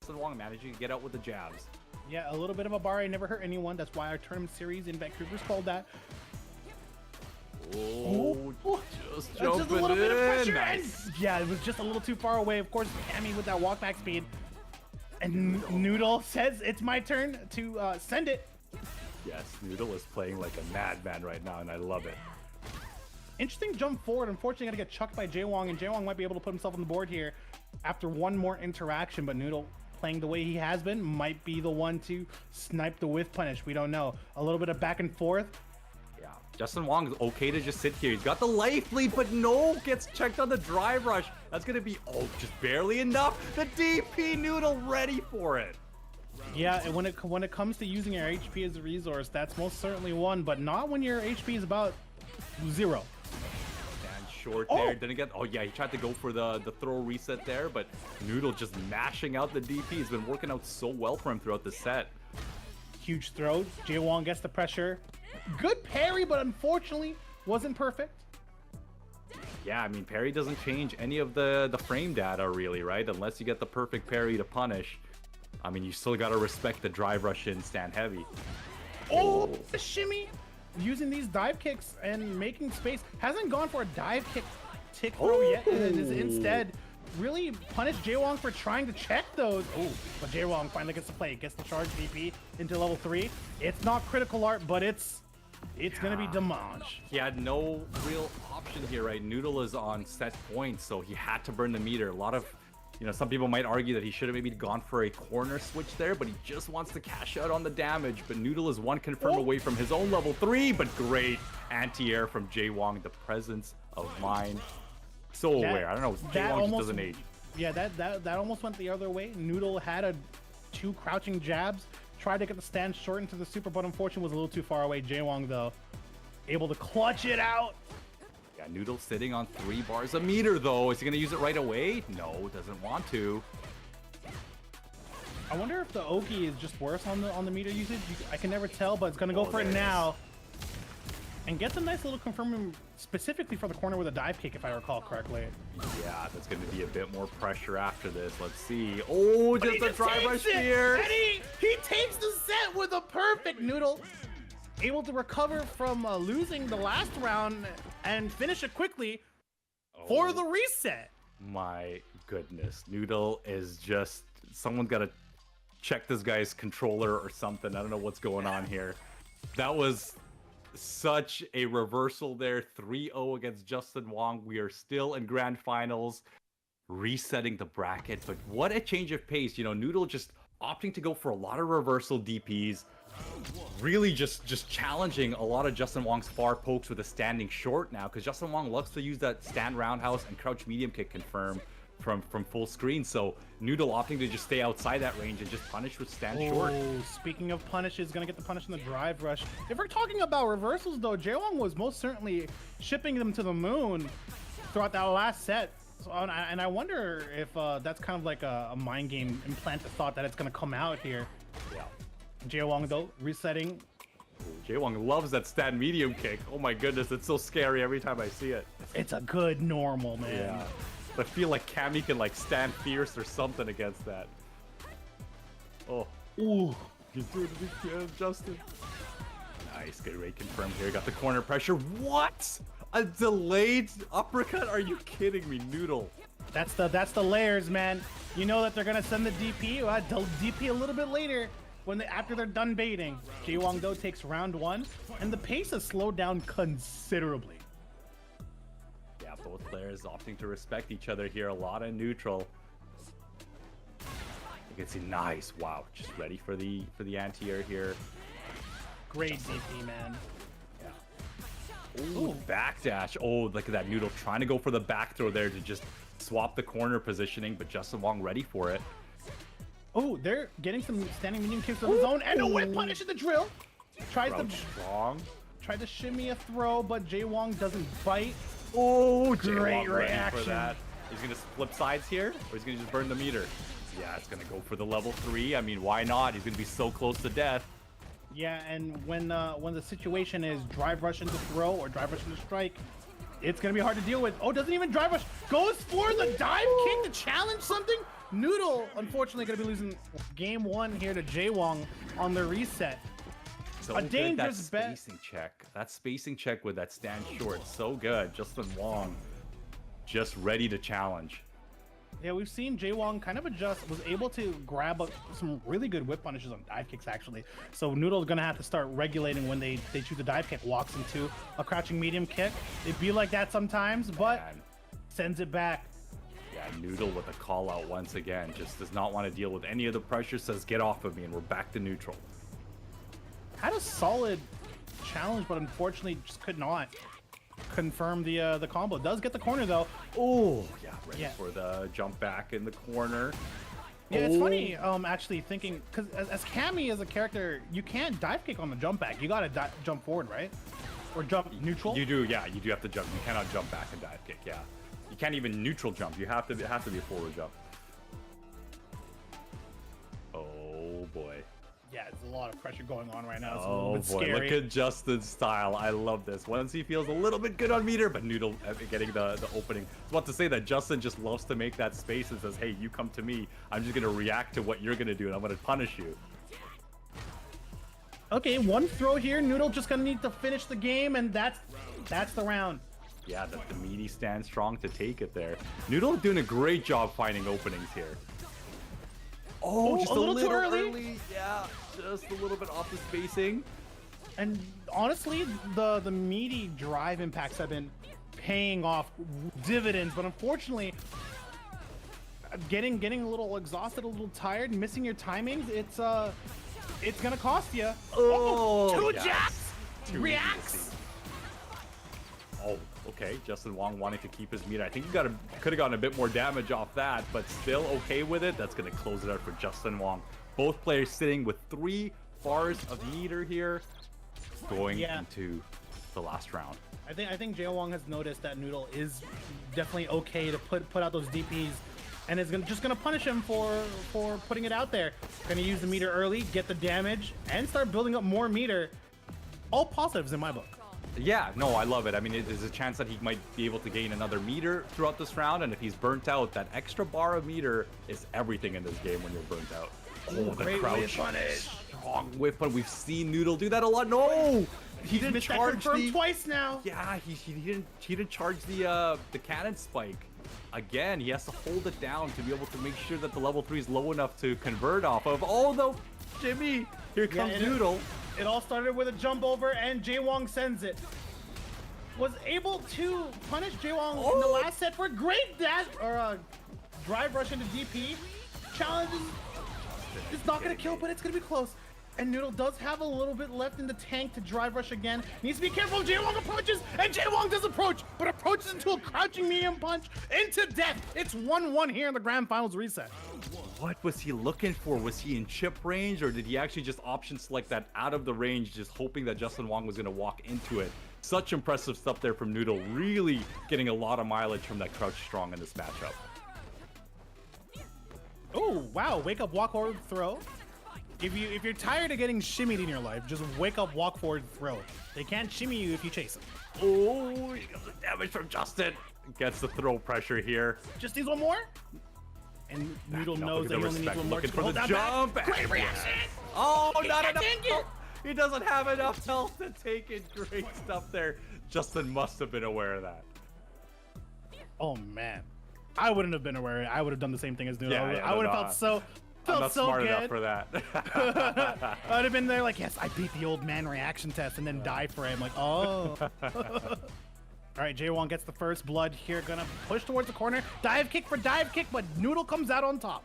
Justin Wong managing to get out with the jabs. Yeah, a little bit of a bar. I never hurt anyone. That's why our tournament series in Vancouver's called that. Oh, just jumping just a little bit of pressure. Nice. And, yeah, it was just a little too far away. Of course, Cammy with that walk back speed. And Noodle says it's my turn to send it. Yes, Noodle is playing like a madman right now, and I love it. Interesting jump forward. Unfortunately, gonna get chucked by Jaewong, and Jaewong might be able to put himself on the board here after one more interaction. But Noodle, playing the way he has been, might be the one to snipe the whiff punish. We don't know. A little bit of back and forth. Yeah, Justin Wong is okay to just sit here. He's got the life lead, but no, gets checked on the drive rush. That's gonna be, oh, just barely enough. The DP Noodle ready for it. Yeah, and when it comes to using your HP as a resource, that's most certainly one, but not when your HP is about 0. And short there, didn't get, oh yeah, he tried to go for the throw reset there, but Noodle just mashing out the DP. Has been working out so well for him throughout the set. Huge throw. Jaewong gets the pressure. Good parry, but unfortunately wasn't perfect. Yeah, I mean, parry doesn't change any of the frame data really, right? Unless you get the perfect parry to punish. I mean, you still gotta respect the drive rush in stand heavy. Oh, the shimmy! Using these dive kicks and making space. Hasn't gone for a dive kick tick throw yet. And is instead really punished Jaewong for trying to check those. Oh, but Jaewong finally gets to play. Gets the charge DP into level 3. It's not critical art, but it's gonna be damage. He had no real option here, right? Noodle is on set points, so he had to burn the meter. A lot of, you know, some people might argue that he should have maybe gone for a corner switch there, but he just wants to cash out on the damage. But Noodle is one confirm away from his own level 3, but great anti-air from Jaewong. The presence of mind. So aware. I don't know. Jaewong just doesn't age. Yeah, that almost went the other way. Noodle had two crouching jabs. Tried to get the stand short into the super, but unfortunately was a little too far away. Jaewong, though, able to clutch it out. Yeah, Noodle sitting on 3 bars a meter, though. Is he going to use it right away? No, doesn't want to. I wonder if the Oki is just worse on the meter usage. I can never tell, but it's going to go for it now. And gets a nice little confirming specifically for the corner with a dive kick, if I recall correctly. Yeah, that's going to be a bit more pressure after this. Let's see. Oh, just a drive rush here. And he takes the set with a perfect Noodle. Able to recover from losing the last round and finish it quickly for the reset. My goodness. Noodle is just... Someone's got to check this guy's controller or something. I don't know what's going on here. That was such a reversal there. 3-0 against Justin Wong. We are still in grand finals, resetting the bracket. But what a change of pace. You know, Noodle just opting to go for a lot of reversal DPs. Really just challenging a lot of Justin Wong's far pokes with a standing short now, because Justin Wong loves to use that stand roundhouse and crouch medium kick confirm from full screen. So Noodle opting to just stay outside that range and just punish with stand short. Speaking of punishes, gonna get the punish in the drive rush. If we're talking about reversals though, Jaewong was most certainly shipping them to the moon throughout that last set. So, and I wonder if that's kind of like a mind game implanted thought that it's gonna come out here. Yeah. Jaewong though, resetting. Jaewong loves that stand medium kick. Oh my goodness, it's so scary every time I see it. It's a good normal, man. Yeah. I feel like Cammy can like stand fierce or something against that. Oh. Ooh. He's doing it again, Justin. Nice, good rate confirmed here. Got the corner pressure. What? A delayed uppercut? Are you kidding me, Noodle? That's the layers, man. You know that they're gonna send the DP. They'll DP a little bit later after they're done baiting. Jaewong though takes round 1, and the pace has slowed down considerably. Yeah, both players opting to respect each other here. A lot of neutral. You can see nice. Wow, just ready for the anti-air here. Great DP, man. Yeah. Ooh, backdash. Oh, look at that Noodle trying to go for the back throw there to just swap the corner positioning, but Justin Wong ready for it. Oh, they're getting some standing medium kicks of his own, and a whip punish in the drill. Tries to shimmy a throw, but Jaewong doesn't bite. Oh, great reaction. For that. He's gonna flip sides here, or he's gonna just burn the meter. Yeah, it's gonna go for the level 3. I mean, why not? He's gonna be so close to death. Yeah, and when the situation is drive rush into throw or drive rush into strike, it's gonna be hard to deal with. Oh, doesn't even drive rush. Goes for the dive kick to challenge something. Noodle, unfortunately, going to be losing game 1 here to Jaewong on the reset. So A good, dangerous that bet. spacing check. That spacing check with that stand short. So good. Justin Wong just ready to challenge. Yeah, we've seen Jaewong kind of adjust, was able to grab some really good whip punishes on dive kicks, actually. So Noodle's going to have to start regulating when they choose a dive kick, walks into a crouching medium kick. It be like that sometimes, but sends it back. Yeah, Noodle with a call out once again. Just does not want to deal with any of the pressure, says get off of me, and we're back to neutral. Had a solid challenge, but unfortunately just could not confirm the combo. Does get the corner, though. Oh, yeah, ready for the jump back in the corner. Yeah, it's funny, actually thinking, because as Cammy as a character, you can't dive kick on the jump back. You gotta jump forward, right? Or jump neutral? You do, yeah, you do have to jump. You cannot jump back and dive kick, yeah. You can't even neutral jump. You have to, it has to be a forward jump. Oh, boy. Yeah, there's a lot of pressure going on right now. It's a Oh little bit boy, scary. look at Justin's style. I love this. Once he feels a little bit good on meter, but Noodle getting the opening. I was about to say that Justin just loves to make that space and says, hey, you come to me. I'm just going to react to what you're going to do, and I'm going to punish you. Okay, one throw here. Noodle just going to need to finish the game, and that's the round. Yeah, the meaty stands strong to take it there. Noodle doing a great job finding openings here. Oh, just a little too early. Yeah, just a little bit off the spacing. And honestly, the meaty drive impacts have been paying off dividends, but unfortunately, getting a little exhausted, a little tired, missing your timings, it's gonna cost you. Oh, two yes. jacks Too reacts. Oh, okay. Justin Wong wanting to keep his meter. I think he could have gotten a bit more damage off that, but still okay with it. That's going to close it out for Justin Wong. Both players sitting with 3 bars of meter here, going into the last round. I think Jaewong has noticed that Noodle is definitely okay to put out those DPs, and is just gonna punish him for putting it out there. Gonna use the meter early, get the damage, and start building up more meter. All positives in my book. Yeah, no, I love it. I mean, there's a chance that he might be able to gain another meter throughout this round, and if he's burnt out, that extra bar of meter is everything in this game when you're burnt out. Oh, the crouch. Strong whiff, but we've seen Noodle do that a lot. No! He didn't charge the twice now. Yeah, he didn't charge the cannon spike. Again, he has to hold it down to be able to make sure that the level 3 is low enough to convert off of. Oh no, Jimmy! Here comes Noodle. It all started with a jump over, and Jaewong sends it. Was able to punish Jaewong in the last set for a great dash or drive rush into DP. Challenges. It's not gonna kill, but it's gonna be close. And Noodle does have a little bit left in the tank to drive rush again. Needs to be careful. Jaewong approaches, and Jaewong does approach, but approaches into a crouching medium punch into death. It's 1-1 here in the grand finals reset. What was he looking for? Was he in chip range, or did he actually just option select that out of the range, just hoping that Justin Wong was going to walk into it? Such impressive stuff there from Noodle, really getting a lot of mileage from that crouch strong in this matchup. Oh, wow. Wake up, walk forward, throw. If you're tired of getting shimmied in your life, just wake up, walk forward, throw. They can't shimmy you if you chase them. Oh, he got the damage from Justin. Gets the throw pressure here. Just needs one more. And Noodle knows that he only needs one more. Looking for the jump. Great reaction. Oh, not enough. He doesn't have enough health to take it. Great stuff there. Justin must have been aware of that. Oh man, I wouldn't have been aware. I would have done the same thing as Noodle. Yeah, I would have felt so. I'm not so smart good. enough for that. I'd have been there like, yes, I beat the old man reaction test, and then die for him. Like, oh. All right, Jaewong gets the first blood here. Gonna push towards the corner. Dive kick for dive kick, but Noodle comes out on top.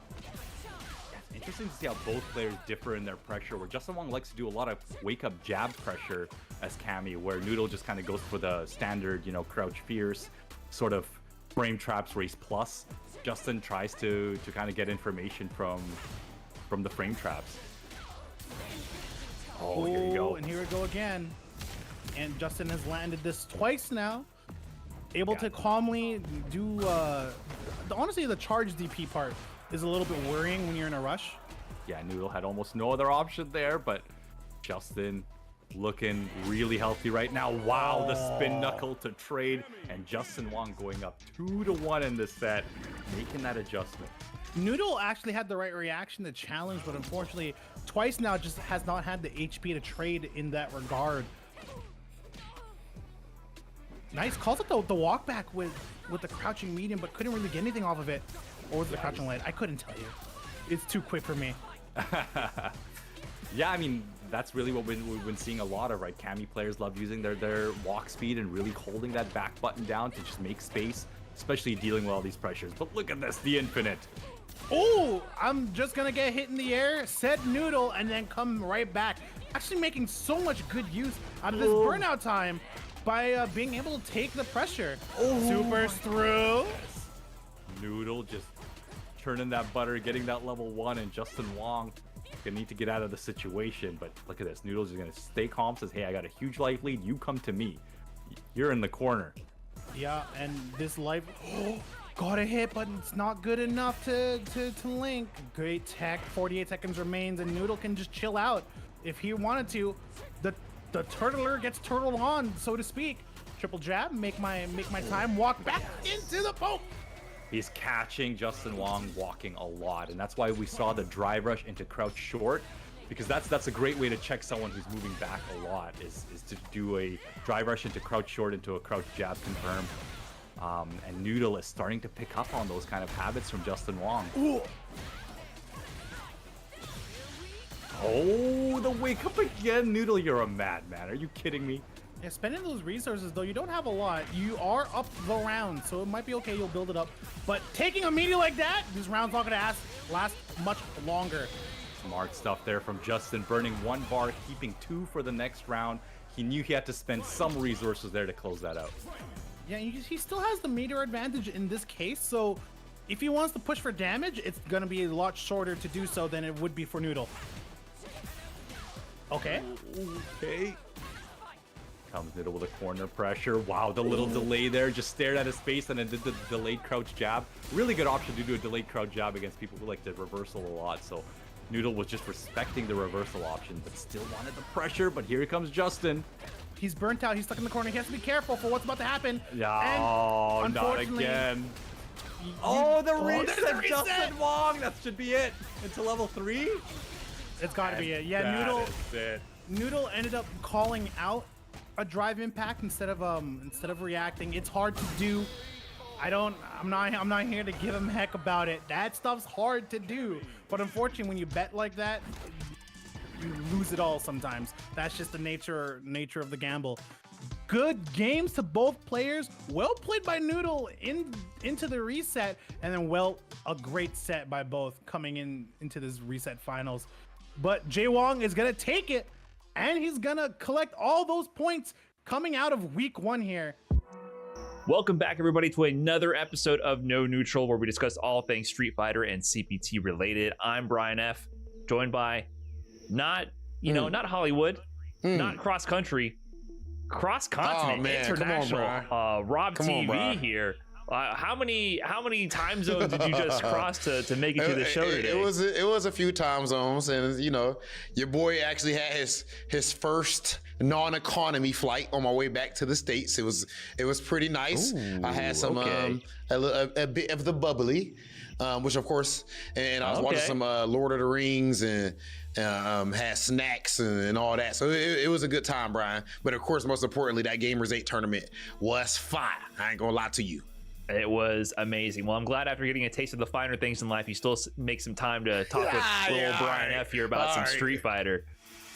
It's interesting to see how both players differ in their pressure, where Justin Wong likes to do a lot of wake-up jab pressure as Cammy, where Noodle just kind of goes for the standard, you know, crouch fierce sort of frame traps race plus. Justin tries to kind of get information from the frame traps. Oh, here you go. And here we go again. And Justin has landed this twice now. Able to calmly do, honestly, the charge DP part is a little bit worrying when you're in a rush. Yeah, Noodle had almost no other option there, but Justin looking really healthy right now. Wow, the spin knuckle to trade, and Justin Wong going up 2-1 in this set, making that adjustment. Noodle actually had the right reaction to challenge, but unfortunately, twice now just has not had the HP to trade in that regard. Nice, calls out the walk back with the crouching medium, but couldn't really get anything off of it. Or was it the crouching light? I couldn't tell you. It's too quick for me. Yeah, I mean, that's really what we've been seeing a lot of, right? Cami players love using their walk speed and really holding that back button down to just make space, especially dealing with all these pressures. But look at this, the infinite. Oh, I'm just gonna get hit in the air, set Noodle, and then come right back. Actually making so much good use out of this burnout time by being able to take the pressure. Supers through. Noodle just turning that butter, getting that level 1, and Justin Wong gonna need to get out of the situation. But look at this, Noodle's just gonna stay calm, says, hey, I got a huge life lead, you come to me. You're in the corner. Yeah, and this life got a hit, but it's not good enough to link. Great tech, 48 seconds remains, and Noodle can just chill out if he wanted to. The turtler gets turtled on, so to speak. Triple jab, make my time, walk back into the poke. He's catching Justin Wong walking a lot, and that's why we saw the drive rush into crouch short, because that's a great way to check someone who's moving back a lot, is to do a drive rush into crouch short into a crouch jab confirm. And Noodle is starting to pick up on those kind of habits from Justin Wong. Ooh. Oh, the wake up again. Noodle, you're a madman. Are you kidding me? Yeah, spending those resources, though, you don't have a lot. You are up the round, so it might be okay. You'll build it up. But taking a meteor like that, this round's not going to last much longer. Smart stuff there from Justin, burning 1 bar, keeping 2 for the next round. He knew he had to spend some resources there to close that out. Yeah, he still has the meteor advantage in this case, so if he wants to push for damage, it's going to be a lot shorter to do so than it would be for Noodle. Okay. Okay. Comes Noodle with a corner pressure. Wow, the little delay there. Just stared at his face and then did the delayed crouch jab. Really good option to do a delayed crouch jab against people who like the reversal a lot. So Noodle was just respecting the reversal option, but still wanted the pressure. But here comes Justin. He's burnt out. He's stuck in the corner. He has to be careful for what's about to happen. No, not again. The reset, Justin Wong. That should be it. Into level 3. It's got to be it. Yeah, Noodle ended up calling out a drive impact instead of reacting. It's hard to do. I'm not here to give him heck about it. That stuff's hard to do. But unfortunately, when you bet like that, you lose it all sometimes. That's just the nature of the gamble. Good games to both players. Well played by Noodle into the reset, and then a great set by both coming into this reset finals. But Jae Wong is gonna take it, and he's gonna collect all those points coming out of week 1 here. Welcome back, everybody, to another episode of No Neutral, where we discuss all things Street Fighter and CPT related. I'm Brian F., joined by not Hollywood, not cross country, cross continent, international, Rob TV here. How many time zones did you just cross to make it to the show today? It was a few time zones, and your boy actually had his first non-economy flight on my way back to the States. It was pretty nice. Ooh, I had some a bit of the bubbly, which of course, and I was watching some Lord of the Rings and had snacks and all that. So it was a good time, Brian. But of course, most importantly, that Gamers 8 tournament was fire. I ain't gonna lie to you. It was amazing. Well, I'm glad after getting a taste of the finer things in life, you still make some time to talk with little Brian F. here about some Street Fighter.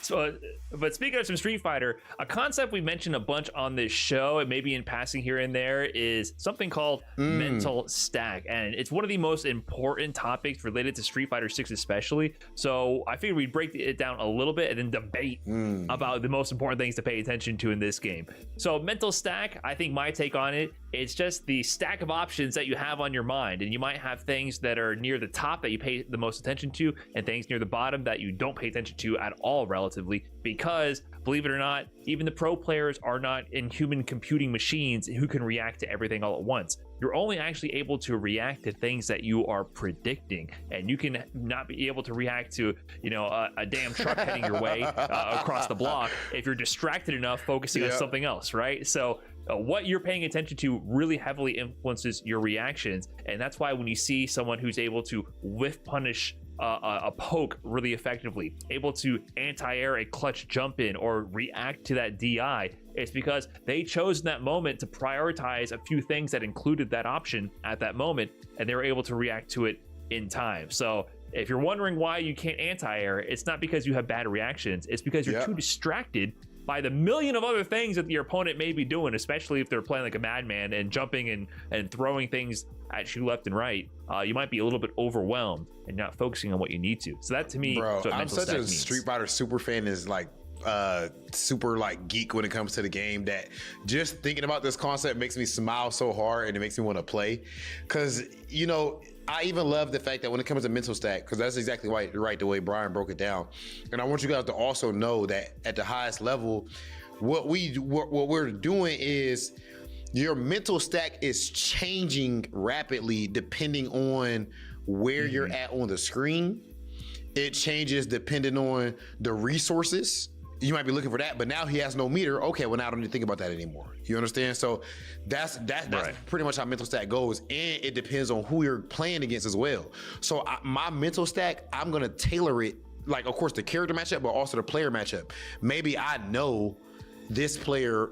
So, but speaking of some Street Fighter, a concept we mentioned a bunch on this show, and maybe in passing here and there, is something called mental stack. And it's one of the most important topics related to Street Fighter 6 especially. So I figured we'd break it down a little bit and then debate about the most important things to pay attention to in this game. So mental stack, I think my take on it, it's just the stack of options that you have on your mind. And you might have things that are near the top that you pay the most attention to, and things near the bottom that you don't pay attention to at all relatively, because believe it or not, even the pro players are not inhuman computing machines who can react to everything all at once. You're only actually able to react to things that you are predicting, and you can not be able to react to, a damn truck heading your way across the block if you're distracted enough focusing on something else, right? So what you're paying attention to really heavily influences your reactions. And that's why when you see someone who's able to whiff punish a poke really effectively, able to anti-air a clutch jump in or react to that DI, it's because they chose in that moment to prioritize a few things that included that option at that moment, and they were able to react to it in time. So if you're wondering why you can't anti-air, it's not because you have bad reactions, it's because you're too distracted by the million of other things that your opponent may be doing, especially if they're playing like a madman and jumping and throwing things at you left and right. You might be a little bit overwhelmed and not focusing on what you need to. So that to me, bro, is what I'm such a means. Street Fighter super fan, is like super like geek when it comes to the game, that just thinking about this concept makes me smile so hard and it makes me want to play. Because, you know, I even love the fact that when it comes to mental stack, because that's exactly right the way Brian broke it down. And I want you guys to also know that at the highest level, what we're doing is your mental stack is changing rapidly depending on where you're at on the screen. It changes depending on the resources. You might be looking for that, but now he has no meter. Okay, well now I don't need to think about that anymore. You understand? So that's right. Pretty much how mental stack goes, and it depends on who you're playing against as well. So my mental stack, I'm gonna tailor it, like of course the character matchup, but also the player matchup. Maybe I know this player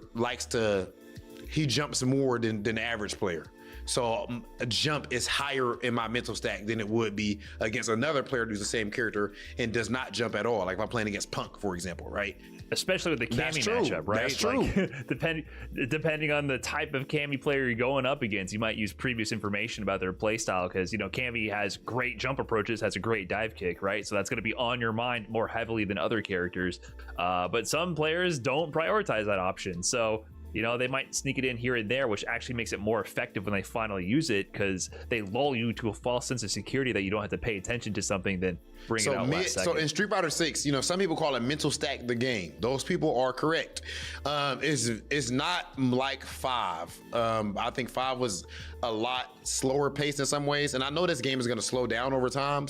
he jumps more than the average player. So a jump is higher in my mental stack than it would be against another player who's the same character and does not jump at all. Like if I'm playing against Punk, for example, right? Especially with the Cammy matchup, right? That's true. Like, depending on the type of Cammy player you're going up against, you might use previous information about their play style, because, you know, Cammy has great jump approaches, has a great dive kick, right? So that's going to be on your mind more heavily than other characters. But some players don't prioritize that option. So, you know, they might sneak it in here and there, which actually makes it more effective when they finally use it, because they lull you to a false sense of security that you don't have to pay attention to something, then bring it out last second. So in Street Fighter 6, you know, some people call it mental stack the game. Those people are correct. It's not like 5. I think 5 was a lot slower paced in some ways, and I know this game is going to slow down over time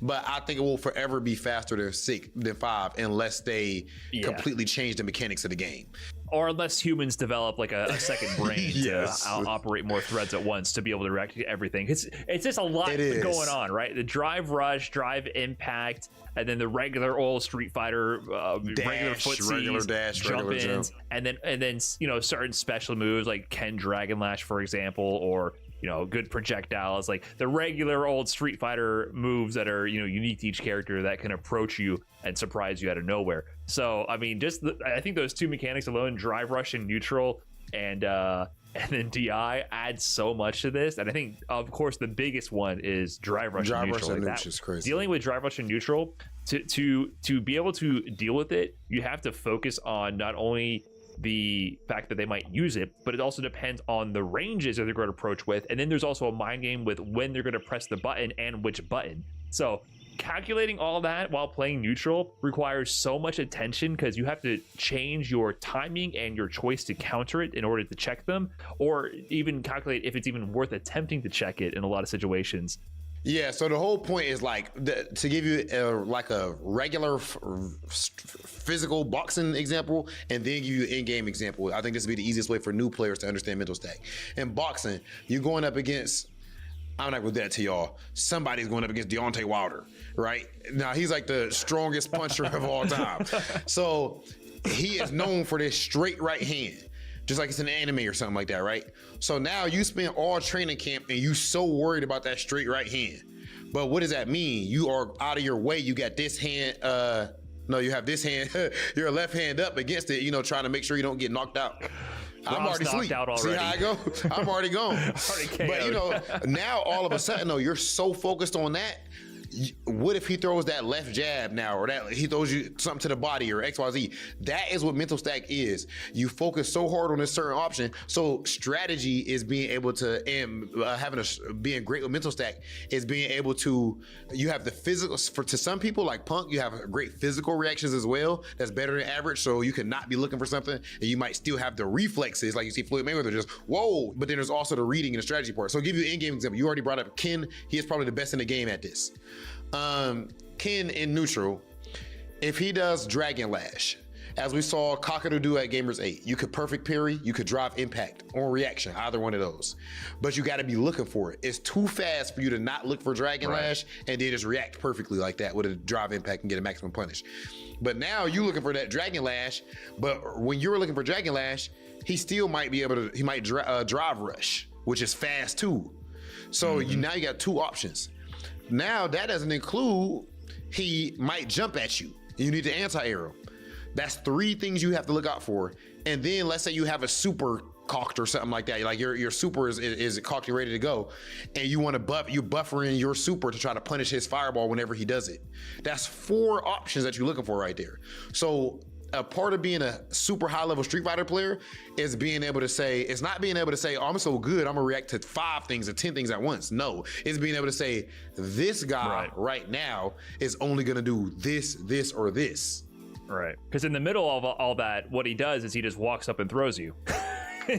but I think it will forever be faster than 5 unless they completely change the mechanics of the game. Or unless humans develop like a second brain to operate more threads at once to be able to react to everything. It's just a lot going on, right? The drive rush, drive impact, and then the regular old Street Fighter regular footsies, regular dash, jump ins, and then you know, certain special moves like Ken Dragon Lash, for example, or, you know, good projectiles, like the regular old Street Fighter moves that are, you know, unique to each character that can approach you and surprise you out of nowhere. So, I mean, I think those two mechanics alone, drive rush and neutral, and then DI, add so much to this. And I think, of course, the biggest one is drive rush and neutral. Drive rush and neutral is crazy. Dealing with drive rush and neutral, to be able to deal with it, you have to focus on not only the fact that they might use it, but it also depends on the ranges that they're going to approach with. And then there's also a mind game with when they're going to press the button and which button. So calculating all that while playing neutral requires so much attention, because you have to change your timing and your choice to counter it in order to check them, or even calculate if it's even worth attempting to check it in a lot of situations. Yeah, so the whole point is like to give you a regular physical boxing example, and then give you an in-game example. I think this would be the easiest way for new players to understand mental stack. In boxing, you're going up against, I'm not going to do that to y'all, somebody's going up against Deontay Wilder, right? Now, he's like the strongest puncher of all time. So he is known for this straight right hand, just like it's an anime or something like that, right? So now you spend all training camp and you so worried about that straight right hand. But what does that mean? You are out of your way. You got this hand, no, you have this hand, your left hand up against it, you know, trying to make sure you don't get knocked out. I'm already asleep. See how I go? I'm already gone. But you know, now all of a sudden, though, you're so focused on that. What if he throws that left jab now, or that he throws you something to the body, or XYZ? That is what mental stack is. You focus so hard on a certain option. So strategy is being able to, and being great with mental stack is being able to, you have the physical, to some people like Punk, you have great physical reactions as well. That's better than average. So you could not be looking for something, and you might still have the reflexes, like you see Floyd Mayweather just, whoa. But then there's also the reading and the strategy part. So I'll give you an in-game example. You already brought up Ken. He is probably the best in the game at this. Ken in neutral, if he does Dragon Lash, as we saw Kakadu do at Gamers 8. You could perfect parry, you could drive impact on reaction, either one of those. But you got to be looking for it. It's too fast for you to not look for Dragon Lash and then just react perfectly like that with a drive impact and get a maximum punish. But now you looking for that Dragon Lash, but when you're looking for Dragon Lash, he still might be able to, he might drive rush, which is fast too. So now you got two options. Now that doesn't include, he might jump at you. You need to anti-arrow. That's three things you have to look out for. And then let's say you have a super cocked or something like that. Like your super is cocked and ready to go. And you want to you buffering your super to try to punish his fireball whenever he does it. That's four options that you're looking for right there. So a part of being a super high level Street Fighter player is being able to say, it's not being able to say, oh, I'm so good, I'm gonna react to 5 things or 10 things at once. No, it's being able to say, this guy right now is only gonna do this, this, or this. Right, because in the middle of all that, what he does is he just walks up and throws you.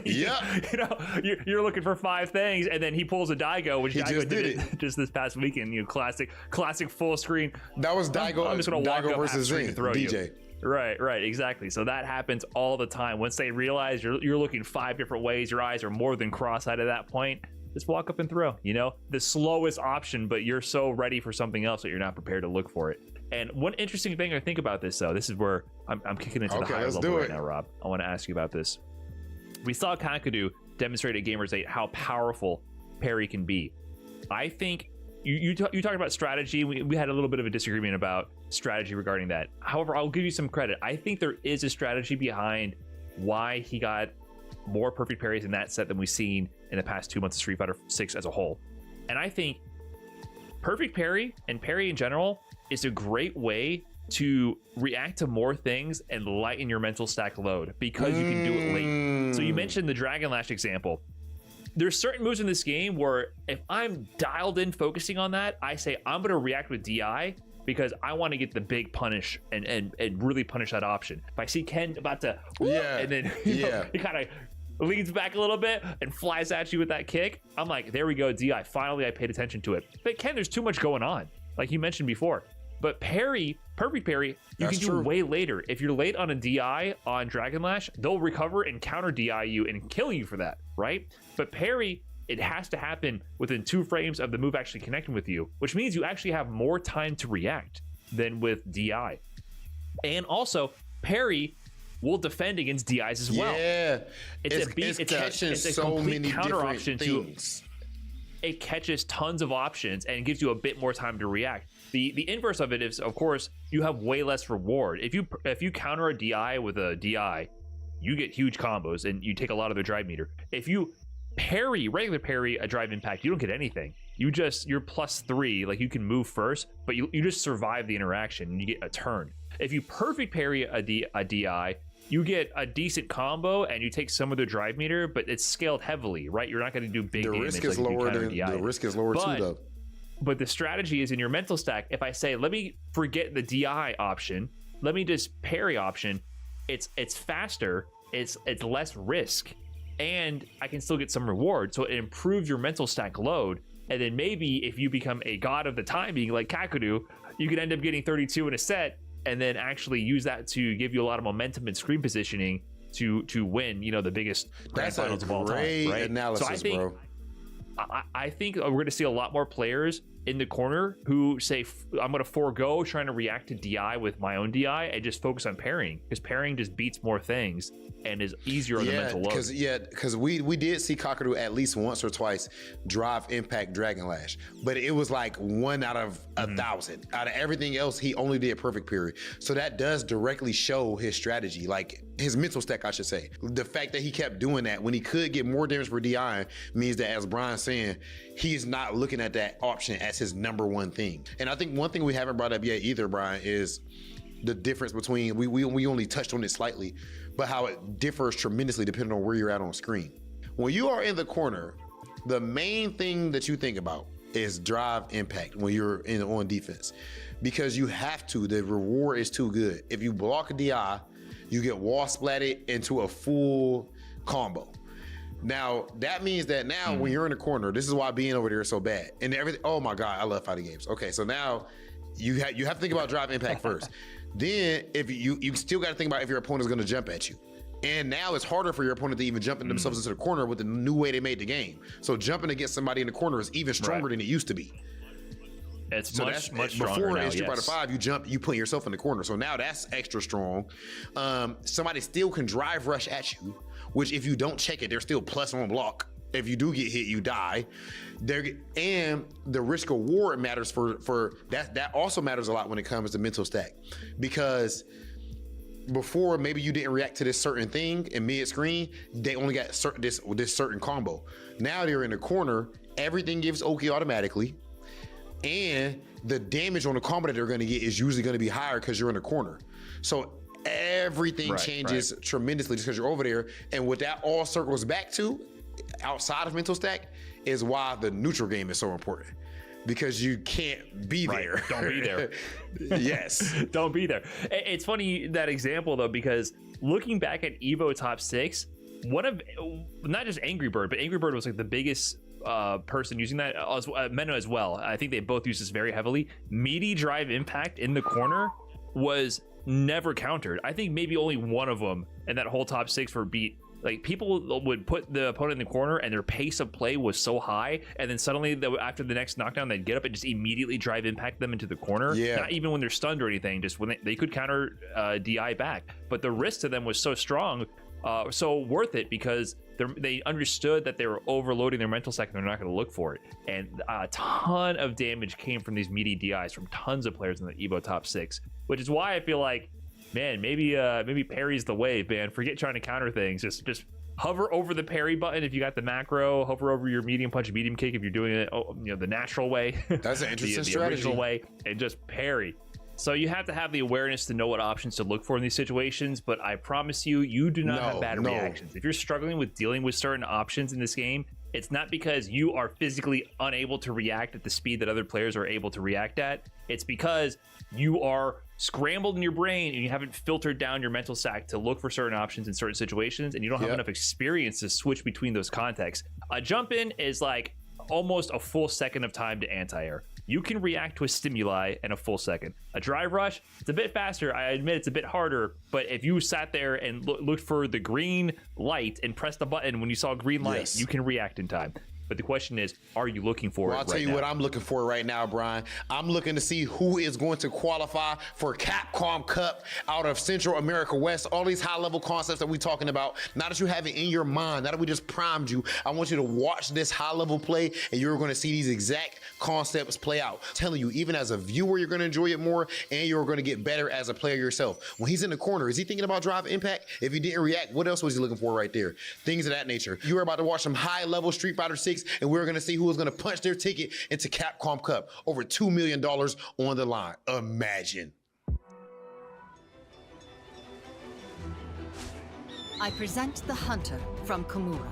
Yeah, you know, you're looking for 5 things, and then he pulls a Daigo, which Daigo did it just this past weekend. You know, classic full screen. That was Daigo. I'm just gonna walk Daigo up versus and throw DJ. You. Right, exactly. So that happens all the time. Once they realize you're looking 5 different ways, your eyes are more than cross-eyed at that point. Just walk up and throw. You know, the slowest option, but you're so ready for something else that you're not prepared to look for it. And one interesting thing I think about this, though, this is where I'm kicking into the higher level right now, Rob. I want to ask you about this. We saw Kakadu demonstrate at Gamers 8 how powerful parry can be. I think you talked about strategy. We had a little bit of a disagreement about strategy regarding that. However, I'll give you some credit. I think there is a strategy behind why he got more perfect parries in that set than we've seen in the past 2 months of Street Fighter 6 as a whole. And I think perfect parry and parry in general is a great way to react to more things and lighten your mental stack load because you can do it late. So you mentioned the Dragon Lash example. There's certain moves in this game where if I'm dialed in focusing on that, I say I'm going to react with DI because I want to get the big punish and really punish that option. If I see Ken about to, and then you know, he kind of leans back a little bit and flies at you with that kick, I'm like, there we go, DI. Finally, I paid attention to it. But Ken, there's too much going on, like you mentioned before. But parry, perfect parry, you can do way later. If you're late on a DI on Dragon Lash, they'll recover and counter DI you and kill you for that, right? But parry, it has to happen within 2 frames of the move actually connecting with you, which means you actually have more time to react than with DI. And also, parry will defend against DIs as well. Yeah, it's a complete counter option things. It catches tons of options and gives you a bit more time to react. The inverse of it is, of course, you have way less reward. If you counter a DI with a DI, you get huge combos and you take a lot of their drive meter. If you regular parry a drive impact, you don't get anything. You're +3, like you can move first, but you just survive the interaction and you get a turn. If you perfect parry a DI, you get a decent combo and you take some of the drive meter, but it's scaled heavily, right? You're not going to do big damage. The risk is lower too, though. But the strategy is in your mental stack. If I say, let me forget the DI option, let me just parry option, it's faster, it's less risk, and I can still get some reward. So it improves your mental stack load. And then maybe if you become a god of the timing like Kakadu, you could end up getting 32 in a set and then actually use that to give you a lot of momentum and screen positioning to win, you know, the biggest grand finals of all time. Right? Analysis, so I think, bro. I think we're going to see a lot more players in the corner who say, I'm going to forego trying to react to DI with my own DI and just focus on parrying, because parrying just beats more things and is easier on the mental load. Because we did see Kakadu at least once or twice drive impact Dragon Lash, but it was like 1 out of 1,000. Out of everything else, he only did perfect parry. So that does directly show his strategy, like his mental stack, I should say. The fact that he kept doing that when he could get more damage for DI means that, as Brian's saying, he's not looking at that option as his #1 thing. And I think one thing we haven't brought up yet either, Brian, is the difference between, we only touched on it slightly, but how it differs tremendously depending on where you're at on screen. When you are in the corner, the main thing that you think about is drive impact when you're on defense, because you have to. The reward is too good. If you block a DI, you get wall splatted into a full combo. Now, that means that now when you're in the corner, this is why being over there is so bad. And everything, oh my God, I love fighting games. Okay, so now you have to think about drive impact first. Then if you still got to think about if your opponent is going to jump at you. And now it's harder for your opponent to even jump in themselves into the corner with the new way they made the game. So jumping against somebody in the corner is even stronger than it used to be. It's So much stronger before now, in Street yes. Fighter V, you jump, you put yourself in the corner. So now that's extra strong. Somebody still can drive rush at you, which if you don't check it, they're still +1 block. If you do get hit, you die. And the risk reward matters for that. That also matters a lot when it comes to mental stack, because before maybe you didn't react to this certain thing in mid screen, they only got this certain combo. Now they're in the corner, everything gives Oki automatically, and the damage on the combo that they're going to get is usually going to be higher because you're in the corner. So everything changes tremendously just because you're over there. And what that all circles back to, outside of mental stack, is why the neutral game is so important. Because you can't be there. Don't be there. Yes. Don't be there. It's funny, that example, though, because looking back at Evo Top 6, one of, not just Angry Bird, but Angry Bird was like the biggest person using that, Menno as well. I think they both use this very heavily. Meaty drive impact in the corner was never countered. I think maybe only one of them in that whole top 6 were beat. Like, people would put the opponent in the corner and their pace of play was so high, and then suddenly after the next knockdown they'd get up and just immediately drive impact them into the corner. Not even when they're stunned or anything, just when they could counter DI back. But the risk to them was so strong, so worth it, because they understood that they were overloading their mental stack and they're not going to look for it. And a ton of damage came from these meaty DIs from tons of players in the Evo Top 6, which is why I feel like, man, maybe parry's the wave, man. Forget trying to counter things. Just hover over the parry button if you got the macro. Hover over your medium punch, medium kick if you're doing it, the natural way. That's an interesting the strategy. Original way, and just parry. So you have to have the awareness to know what options to look for in these situations. But I promise you, you do not have bad reactions. If you're struggling with dealing with certain options in this game, it's not because you are physically unable to react at the speed that other players are able to react at. It's because you are scrambled in your brain and you haven't filtered down your mental stack to look for certain options in certain situations, and you don't have enough experience to switch between those contexts. A jump in is like almost a full second of time to anti-air. You can react to a stimuli in a full second. A drive rush, it's a bit faster. I admit it's a bit harder, but if you sat there and looked for the green light and pressed the button when you saw green light, you can react in time. But the question is, are you looking for it I'll tell you what I'm looking for right now, Brian. I'm looking to see who is going to qualify for Capcom Cup out of Central America West. All these high-level concepts that we're talking about, now that you have it in your mind, now that we just primed you, I want you to watch this high-level play, and you're going to see these exact concepts play out. I'm telling you, even as a viewer, you're going to enjoy it more, and you're going to get better as a player yourself. When he's in the corner, is he thinking about drive impact? If he didn't react, what else was he looking for right there? Things of that nature. You're about to watch some high-level Street Fighter 6, and we're going to see who is going to punch their ticket into Capcom Cup. Over $2 million on the line. Imagine. I present the Hunter from Komura.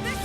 This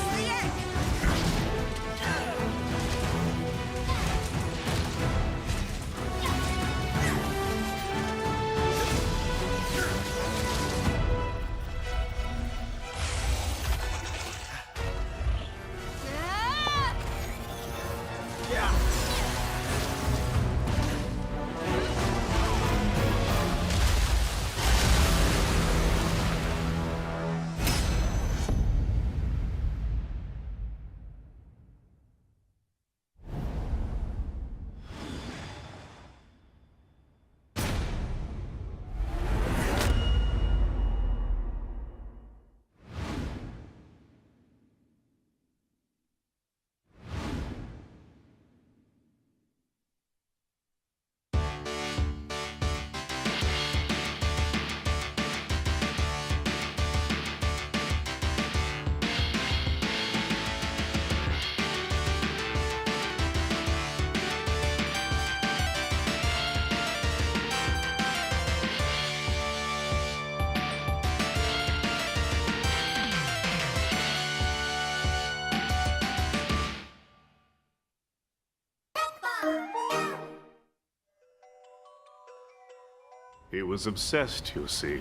He was obsessed, you see,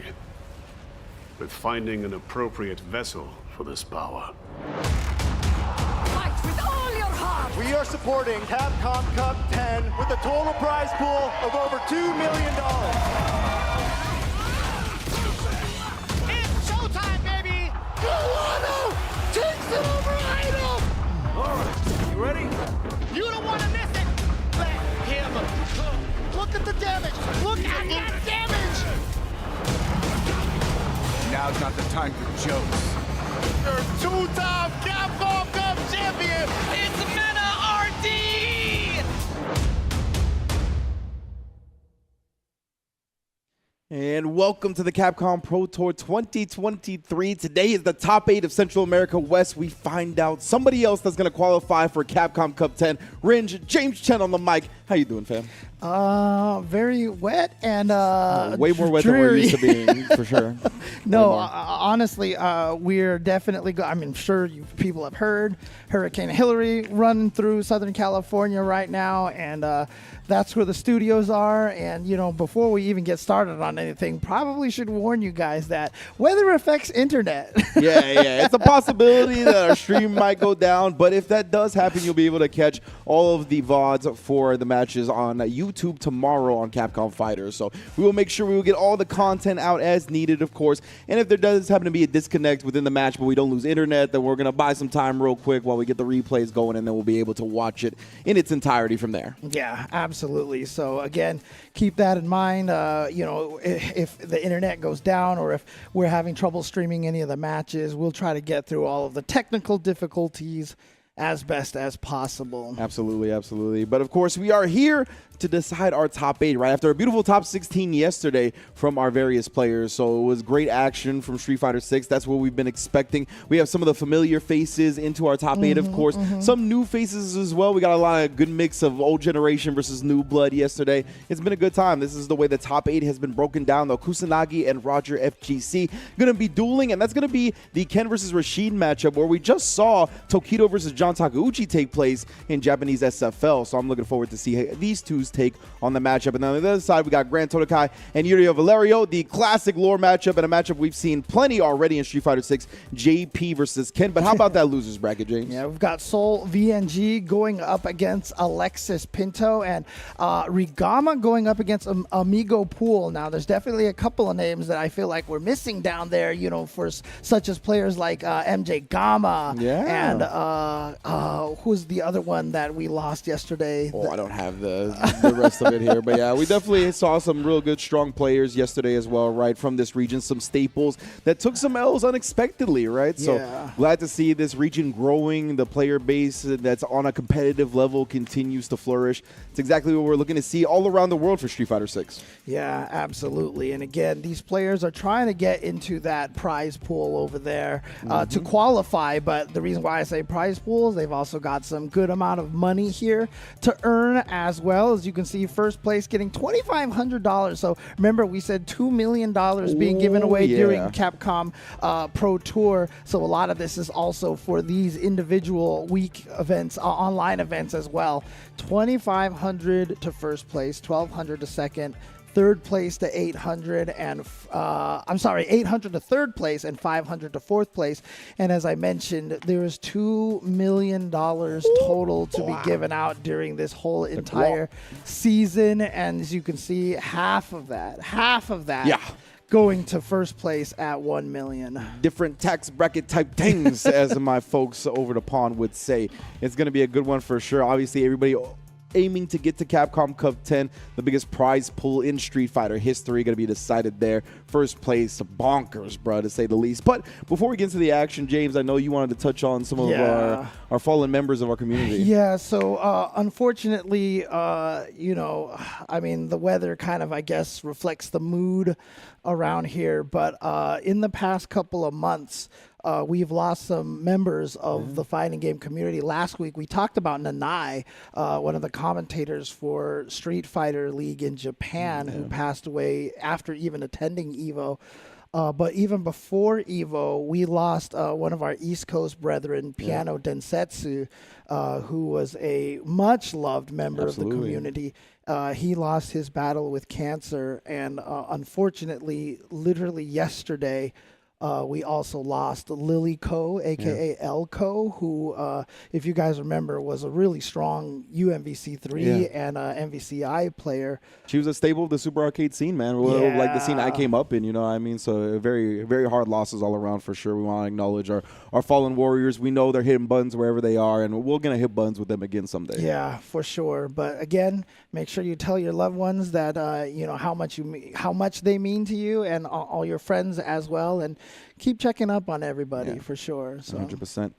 with finding an appropriate vessel for this power. Fight with all your heart! We are supporting Capcom Cup 10 with a total prize pool of over $2 million. It's showtime, baby! Yurio takes it over Idol! All right, you ready? You don't want to miss it! Let him cook! Look at the damage! Look at that damage! Now's not the time for jokes. Your two-time Capcom Cup champion! It's Meta RD! And welcome to the Capcom Pro Tour 2023. Today is the top 8 of Central America West. We find out somebody else that's going to qualify for Capcom Cup 10. Ringe, James Chen on the mic. How you doing, fam? Very wet and way more wet than we're used to being, for sure. No, honestly, we're definitely. I mean, sure, people have heard Hurricane Hillary running through Southern California right now, and that's where the studios are. And you know, before we even get started on anything, probably should warn you guys that weather affects internet. Yeah, it's a possibility that our stream might go down, but if that does happen, you'll be able to catch all of the VODs for the matches on YouTube tomorrow on Capcom Fighters. So we will make sure we will get all the content out as needed, of course. And if there does happen to be a disconnect within the match, but we don't lose internet, then we're going to buy some time real quick while we get the replays going, and then we'll be able to watch it in its entirety from there. Yeah, absolutely. So again, keep that in mind. You know, if the internet goes down or if we're having trouble streaming any of the matches, we'll try to get through all of the technical difficulties as best as possible. Absolutely. But of course, we are here to decide our top 8, right? After a beautiful top 16 yesterday from our various players. So it was great action from Street Fighter 6. That's what we've been expecting. We have some of the familiar faces into our top 8, of course. Some new faces as well. We got a lot of good mix of old generation versus new blood yesterday. It's been a good time. This is the way the top 8 has been broken down, though. Kusanagi and Roger FGC going to be dueling, and that's going to be the Ken versus Rashid matchup, where we just saw Tokido versus John Takeuchi take place in Japanese SFL. So I'm looking forward to see these two's take on the matchup. And then on the other side, we got Grand Totakai and Yurio Valerio, the classic lore matchup, and a matchup we've seen plenty already in Street Fighter 6, JP versus Ken. But how about that losers bracket, James? Yeah, we've got Soul VNG going up against Alexis Pinto, and Rigama going up against Amigo Pool. Now, there's definitely a couple of names that I feel like we're missing down there, you know, for such as players like MJ Gama, and who's the other one that we lost yesterday? Oh, I don't have the rest of it here, but yeah, we definitely saw some real good, strong players yesterday as well, right, from this region. Some staples that took some L's unexpectedly, right? So glad to see this region growing. The player base that's on a competitive level continues to flourish. It's exactly what we're looking to see all around the world for Street Fighter 6. Yeah, absolutely. And again, these players are trying to get into that prize pool over there to qualify. But the reason why I say prize pools, they've also got some good amount of money here to earn as well. As you can see, first place getting $2,500. So remember, we said $2 million being given away during Capcom Pro Tour. So a lot of this is also for these individual week events, online events as well. $2,500 to first place, $1,200 to second, third place to 800, and 800 to third place and 500 to fourth place. And as I mentioned, there is $2 million total to be given out during this whole entire season. And as you can see, half of that going to first place at 1 million. Different tax bracket type things, as my folks over the pond would say. It's going to be a good one for sure. Obviously, everybody aiming to get to Capcom Cup 10, the biggest prize pool in Street Fighter history, going to be decided there. First place, bonkers, bro, to say the least. But before we get into the action, James, I know you wanted to touch on some of our fallen members of our community. Yeah, so unfortunately, you know, I mean, the weather kind of, I guess, reflects the mood around here. But in the past couple of months, we've lost some members of the fighting game community. Last week, we talked about Nanai, one of the commentators for Street Fighter League in Japan, who passed away after even attending EVO. But even before EVO, we lost one of our East Coast brethren, Piano Densetsu, who was a much-loved member of the community. He lost his battle with cancer, and unfortunately, literally yesterday, we also lost Lily Ko, aka L Ko, who, if you guys remember, was a really strong UMVC3 and MVCI player. She was a staple of the Super Arcade scene, man. Like the scene I came up in, you know what I mean? So very, very hard losses all around for sure. We want to acknowledge our fallen warriors. We know they're hitting buttons wherever they are, and we're going to hit buttons with them again someday. Yeah, for sure. But again, make sure you tell your loved ones that, you know, how much they mean to you, and all your friends as well. And keep checking up on everybody for sure. So 100%.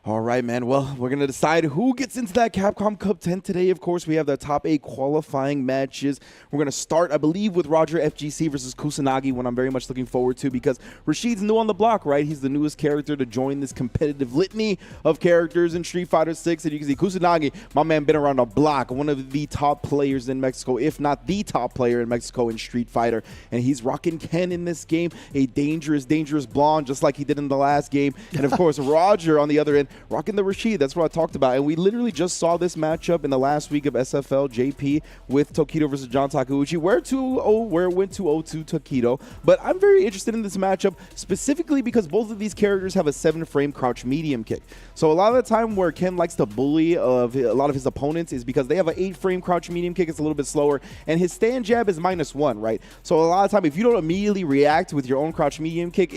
All right, man. Well, we're going to decide who gets into that Capcom Cup 10 today. Of course, we have the top 8 qualifying matches. We're going to start, I believe, with Roger FGC versus Kusanagi, one I'm very much looking forward to because Rashid's new on the block, right? He's the newest character to join this competitive litany of characters in Street Fighter 6. And you can see Kusanagi, my man, been around the block, one of the top players in Mexico, if not the top player in Mexico in Street Fighter. And he's rocking Ken in this game, a dangerous, dangerous blonde, just like he did in the last game. And, of course, Roger on the other end, rocking the Rashid. That's what I talked about. And we literally just saw this matchup in the last week of SFL JP with Tokido versus John Takeuchi, where it went 2-0 to Tokido. But I'm very interested in this matchup specifically because both of these characters have a 7-frame crouch medium kick. So a lot of the time where Ken likes to bully a lot of his opponents is because they have an 8-frame crouch medium kick. It's a little bit slower. And his stand jab is -1, right? So a lot of time, if you don't immediately react with your own crouch medium kick,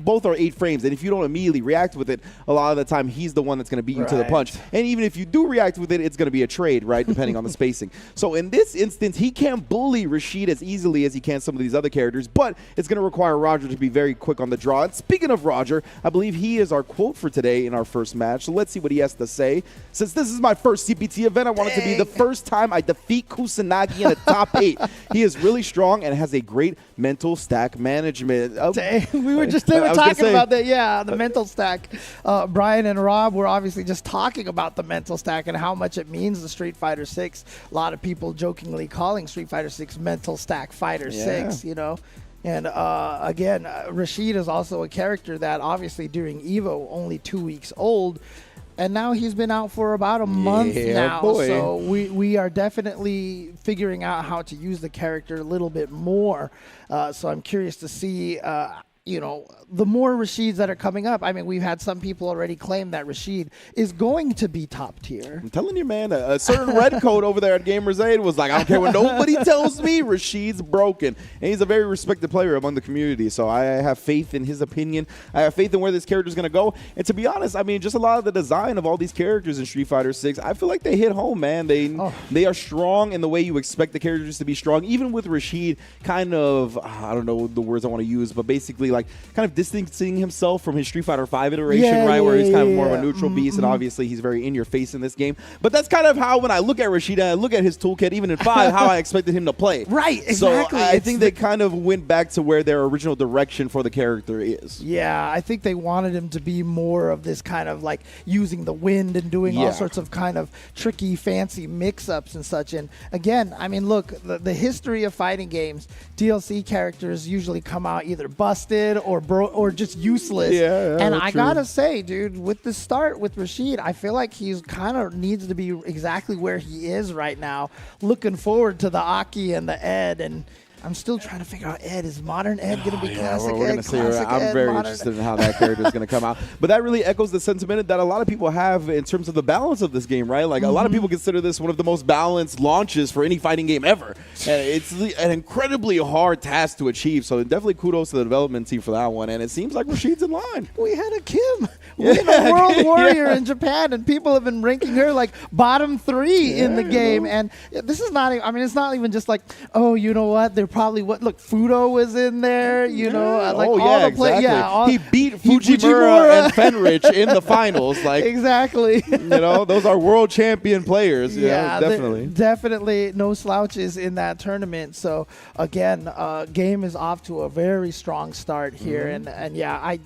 both are 8 frames. And if you don't immediately react with it, a lot of the time, he's the one that's going to beat you to the punch. And even if you do react with it, it's going to be a trade, right, depending on the spacing. So in this instance, he can't bully Rashid as easily as he can some of these other characters, but it's going to require Roger to be very quick on the draw. And speaking of Roger, I believe he is our quote for today in our first match. So let's see what he has to say. Since this is my first CPT event, I want it to be the first time I defeat Kusanagi in the top 8. He is really strong and has a great mental stack management. We were just talking about that. Yeah, the mental stack. Brian and Rob were obviously just talking about the mental stack and how much it means to Street Fighter 6. A lot of people jokingly calling Street Fighter 6 mental stack Fighter 6, you know. And again, Rashid is also a character that obviously during EVO, only 2 weeks old, and now he's been out for about a month now. Boy. So we are definitely figuring out how to use the character a little bit more. So I'm curious to see, you know, the more Rashids that are coming up. I mean, we've had some people already claim that Rashid is going to be top tier. I'm telling you, man, a certain red code over there at Gamers Aid was like, I don't care what nobody tells me, Rashid's broken. And he's a very respected player among the community, so I have faith in his opinion. I have faith in where this character is going to go. And to be honest, I mean, just a lot of the design of all these characters in Street Fighter 6, I feel like they hit home, man. They are strong in the way you expect the characters to be strong, even with Rashid kind of, I don't know the words I want to use, but basically like kind of distancing himself from his Street Fighter 5 iteration, where he's kind of more of a neutral beast, and obviously he's very in your face in this game. But that's kind of how, when I look at Rashid and I look at his toolkit, even in 5, how I expected him to play. Right, exactly. So I think they kind of went back to where their original direction for the character is. Yeah, I think they wanted him to be more of this kind of like using the wind and doing all sorts of kind of tricky, fancy mix-ups and such. And again, I mean, look, the history of fighting games, DLC characters usually come out either busted or just useless. And I gotta say, dude, with the start with Rashid, I feel like he's kind of needs to be exactly where he is right now. Looking forward to the Aki and the Ed, and I'm still trying to figure out Ed. Is modern Ed going to be classic Ed? I'm very interested in how that character is going to come out. But that really echoes the sentiment that a lot of people have in terms of the balance of this game, right? Like, a lot of people consider this one of the most balanced launches for any fighting game ever. And it's an incredibly hard task to achieve. So definitely kudos to the development team for that one. And it seems like Rashid's in line. We had a Kim. We had a world warrior in Japan, and people have been ranking her like bottom 3 in the game. And this is not, I mean, it's not even just like, oh, you know what? They're probably look, Fudo was in there, you know, like all the exactly. He beat Fujimura and Fenrich in the finals, like exactly. You know, those are world champion players. Yeah, definitely no slouches in that tournament. So again, game is off to a very strong start here, and yeah,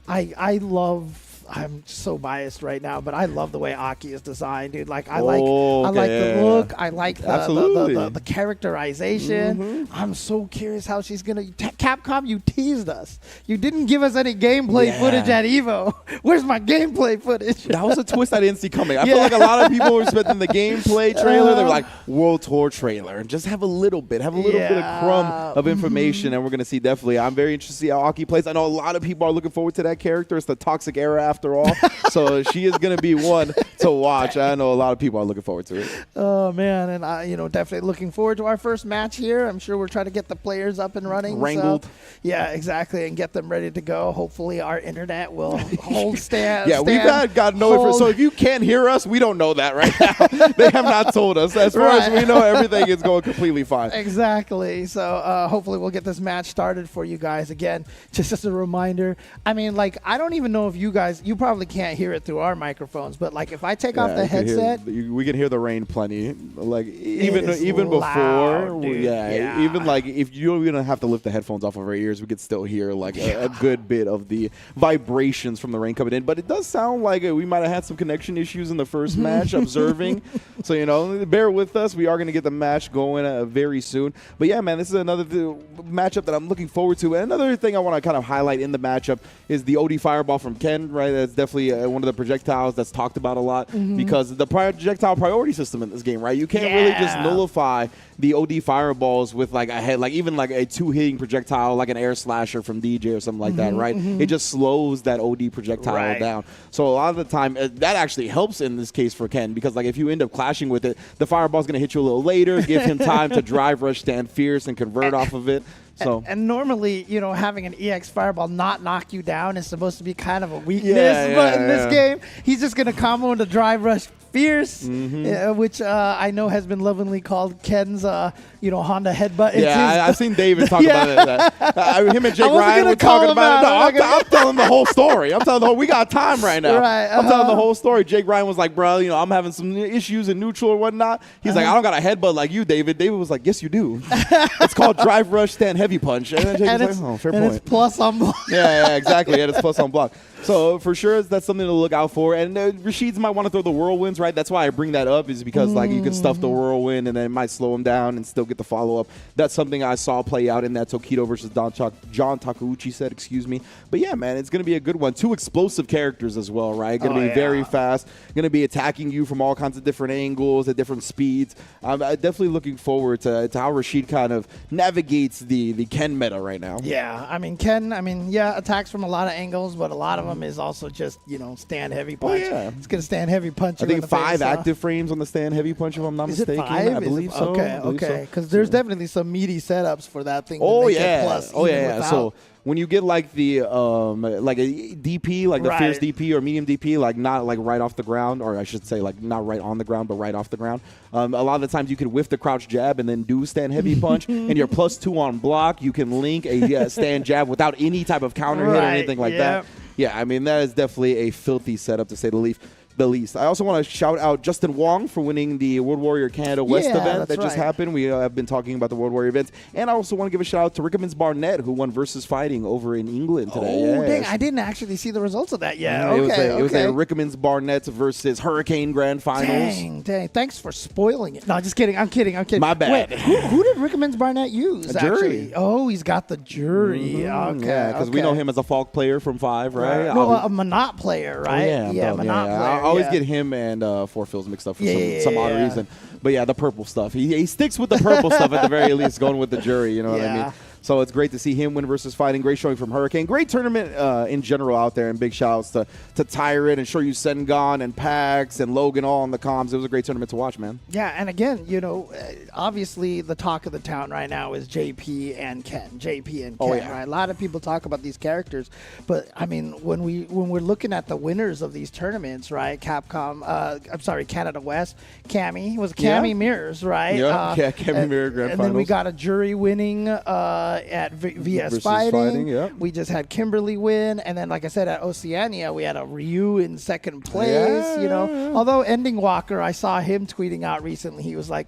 I love I'm so biased right now, but I love the way Aki is designed, dude. Like I like the look, I like the characterization. I'm so curious how she's gonna. Capcom, you teased us. You didn't give us any gameplay footage at Evo. Where's my gameplay footage? That was a twist I didn't see coming. I feel like a lot of people were expecting the gameplay trailer. They were like, World Tour trailer. And just have a little bit of crumb of information, and we're going to see definitely. I'm very interested to see how Aki plays. I know a lot of people are looking forward to that character. It's the Toxic Era after all. So she is going to be one to watch. I know a lot of people are looking forward to it. Oh, man. And I, definitely looking forward to our first match here. I'm sure we're trying to get the players up and running. Wrangled. So, yeah, exactly. And get them ready to go. Hopefully our internet will hold stand. Yeah, we've got no information. So if you can't hear us, we don't know that right now. They have not told us. As far as we know, everything is going completely fine. Exactly. So hopefully we'll get this match started for you guys. Again, just as a reminder, I mean, like, I don't even know if you probably can't hear it through our microphones, but like if I take off the headset. We can hear the rain plenty. Like even before. Loud, dude. Yeah, even like if you don't even have to lift the headphones off of our ears, we could still hear like a good bit of the vibrations from the rain coming in. But it does sound like we might have had some connection issues in the first match, observing. So, bear with us. We are going to get the match going very soon. But yeah, man, this is another matchup that I'm looking forward to. And another thing I want to kind of highlight in the matchup is the OD Fireball from Ken, right? That's definitely one of the projectiles that's talked about a lot because the projectile priority system in this game, right? You can't really just nullify the OD Fireballs with like a head, like even like a 2-hitting projectile, like an air slasher from DJ or something like that, right? It just slows that OD projectile down. So a lot of the time, that actually helps in this case for Ken because like if you end up clashing with it, the Fireball's going to hit you a little later, give him time to drive rush, stand fierce, and convert off of it. So. And normally, having an EX Fireball not knock you down is supposed to be kind of a weakness. But in this game, he's just going to combo into drive rush fierce, which I know has been lovingly called Ken's, Honda headbutt. I've seen David talk about it. Him and Jake Ryan were talking about it. No, I'm telling the whole story. We got time right now. I'm telling the whole story. Jake Ryan was like, bro, I'm having some issues in neutral or whatnot. He's like, I don't got a headbutt like you, David. David was like, yes, you do. It's called drive rush, stand heavy punch. And then Jake was like, fair point. It's plus on block. Yeah, exactly. And it's plus on block. So for sure, that's something to look out for. And Rashid's might want to throw the whirlwinds, right? That's why I bring that up, is because like you can stuff the whirlwind and then it might slow him down and still get the follow up. That's something I saw play out in that Tokido versus John Takeuchi set, excuse me. But yeah, man, it's gonna be a good one. 2 explosive characters as well, right? Gonna be very fast. Gonna be attacking you from all kinds of different angles at different speeds. I'm definitely looking forward to how Rashid kind of navigates the Ken meta right now. Yeah, I mean Ken. Attacks from a lot of angles, but a lot of them is also just stand heavy punch. It's gonna stand heavy punch. I think 5 active frames on the stand heavy punch, if I'm not mistaken. It 5? I believe so. Okay. Because there's definitely some meaty setups for that thing. So when you get like the like a DP, like the fierce DP or medium DP, like not like right off the ground, or I should say like not right on the ground, but right off the ground. A lot of the times you can whiff the crouch jab and then do stand heavy punch, and you're +2 on block. You can link a stand jab without any type of counter hit or anything like that. Yeah, I mean, that is definitely a filthy setup, to say the least. I also want to shout out Justin Wong for winning the World Warrior Canada West event that just happened. We have been talking about the World Warrior events. And I also want to give a shout out to Rickmans Barnett, who won Versus Fighting over in England today. Oh, dang. I didn't actually see the results of that yet. It was a Rickmans Barnett versus Hurricane Grand Finals. Dang. Thanks for spoiling it. No, just kidding. I'm kidding. My bad. Wait, who did Rickmans Barnett use? A jury. Oh, he's got the jury. Okay. Yeah, because we know him as a Falk player from 5, right? No, a Monot player, right? Monot player. I always get him and Four Fills mixed up for some odd reason. But yeah, the purple stuff. He sticks with the purple stuff at the very least, going with the jury, you know what I mean? So it's great to see him win Versus Fighting. Great showing from Hurricane. Great tournament in general out there, and big shout-outs to Tyrant and Shoryu Sengon and Pax and Logan all on the comms. It was a great tournament to watch, man. Yeah, and again, obviously the talk of the town right now is JP and Ken. Right? A lot of people talk about these characters, but I mean, when we're looking at the winners of these tournaments, right? Canada West, Cammy Mirrors, right? Cammy Mirror Grand And Finals. then we got a jury winning at VS Fighting. We just had Kimberly win, and then like I said, at Oceania we had a Ryu in second place. Although Ending Walker, I saw him tweeting out recently. He was like,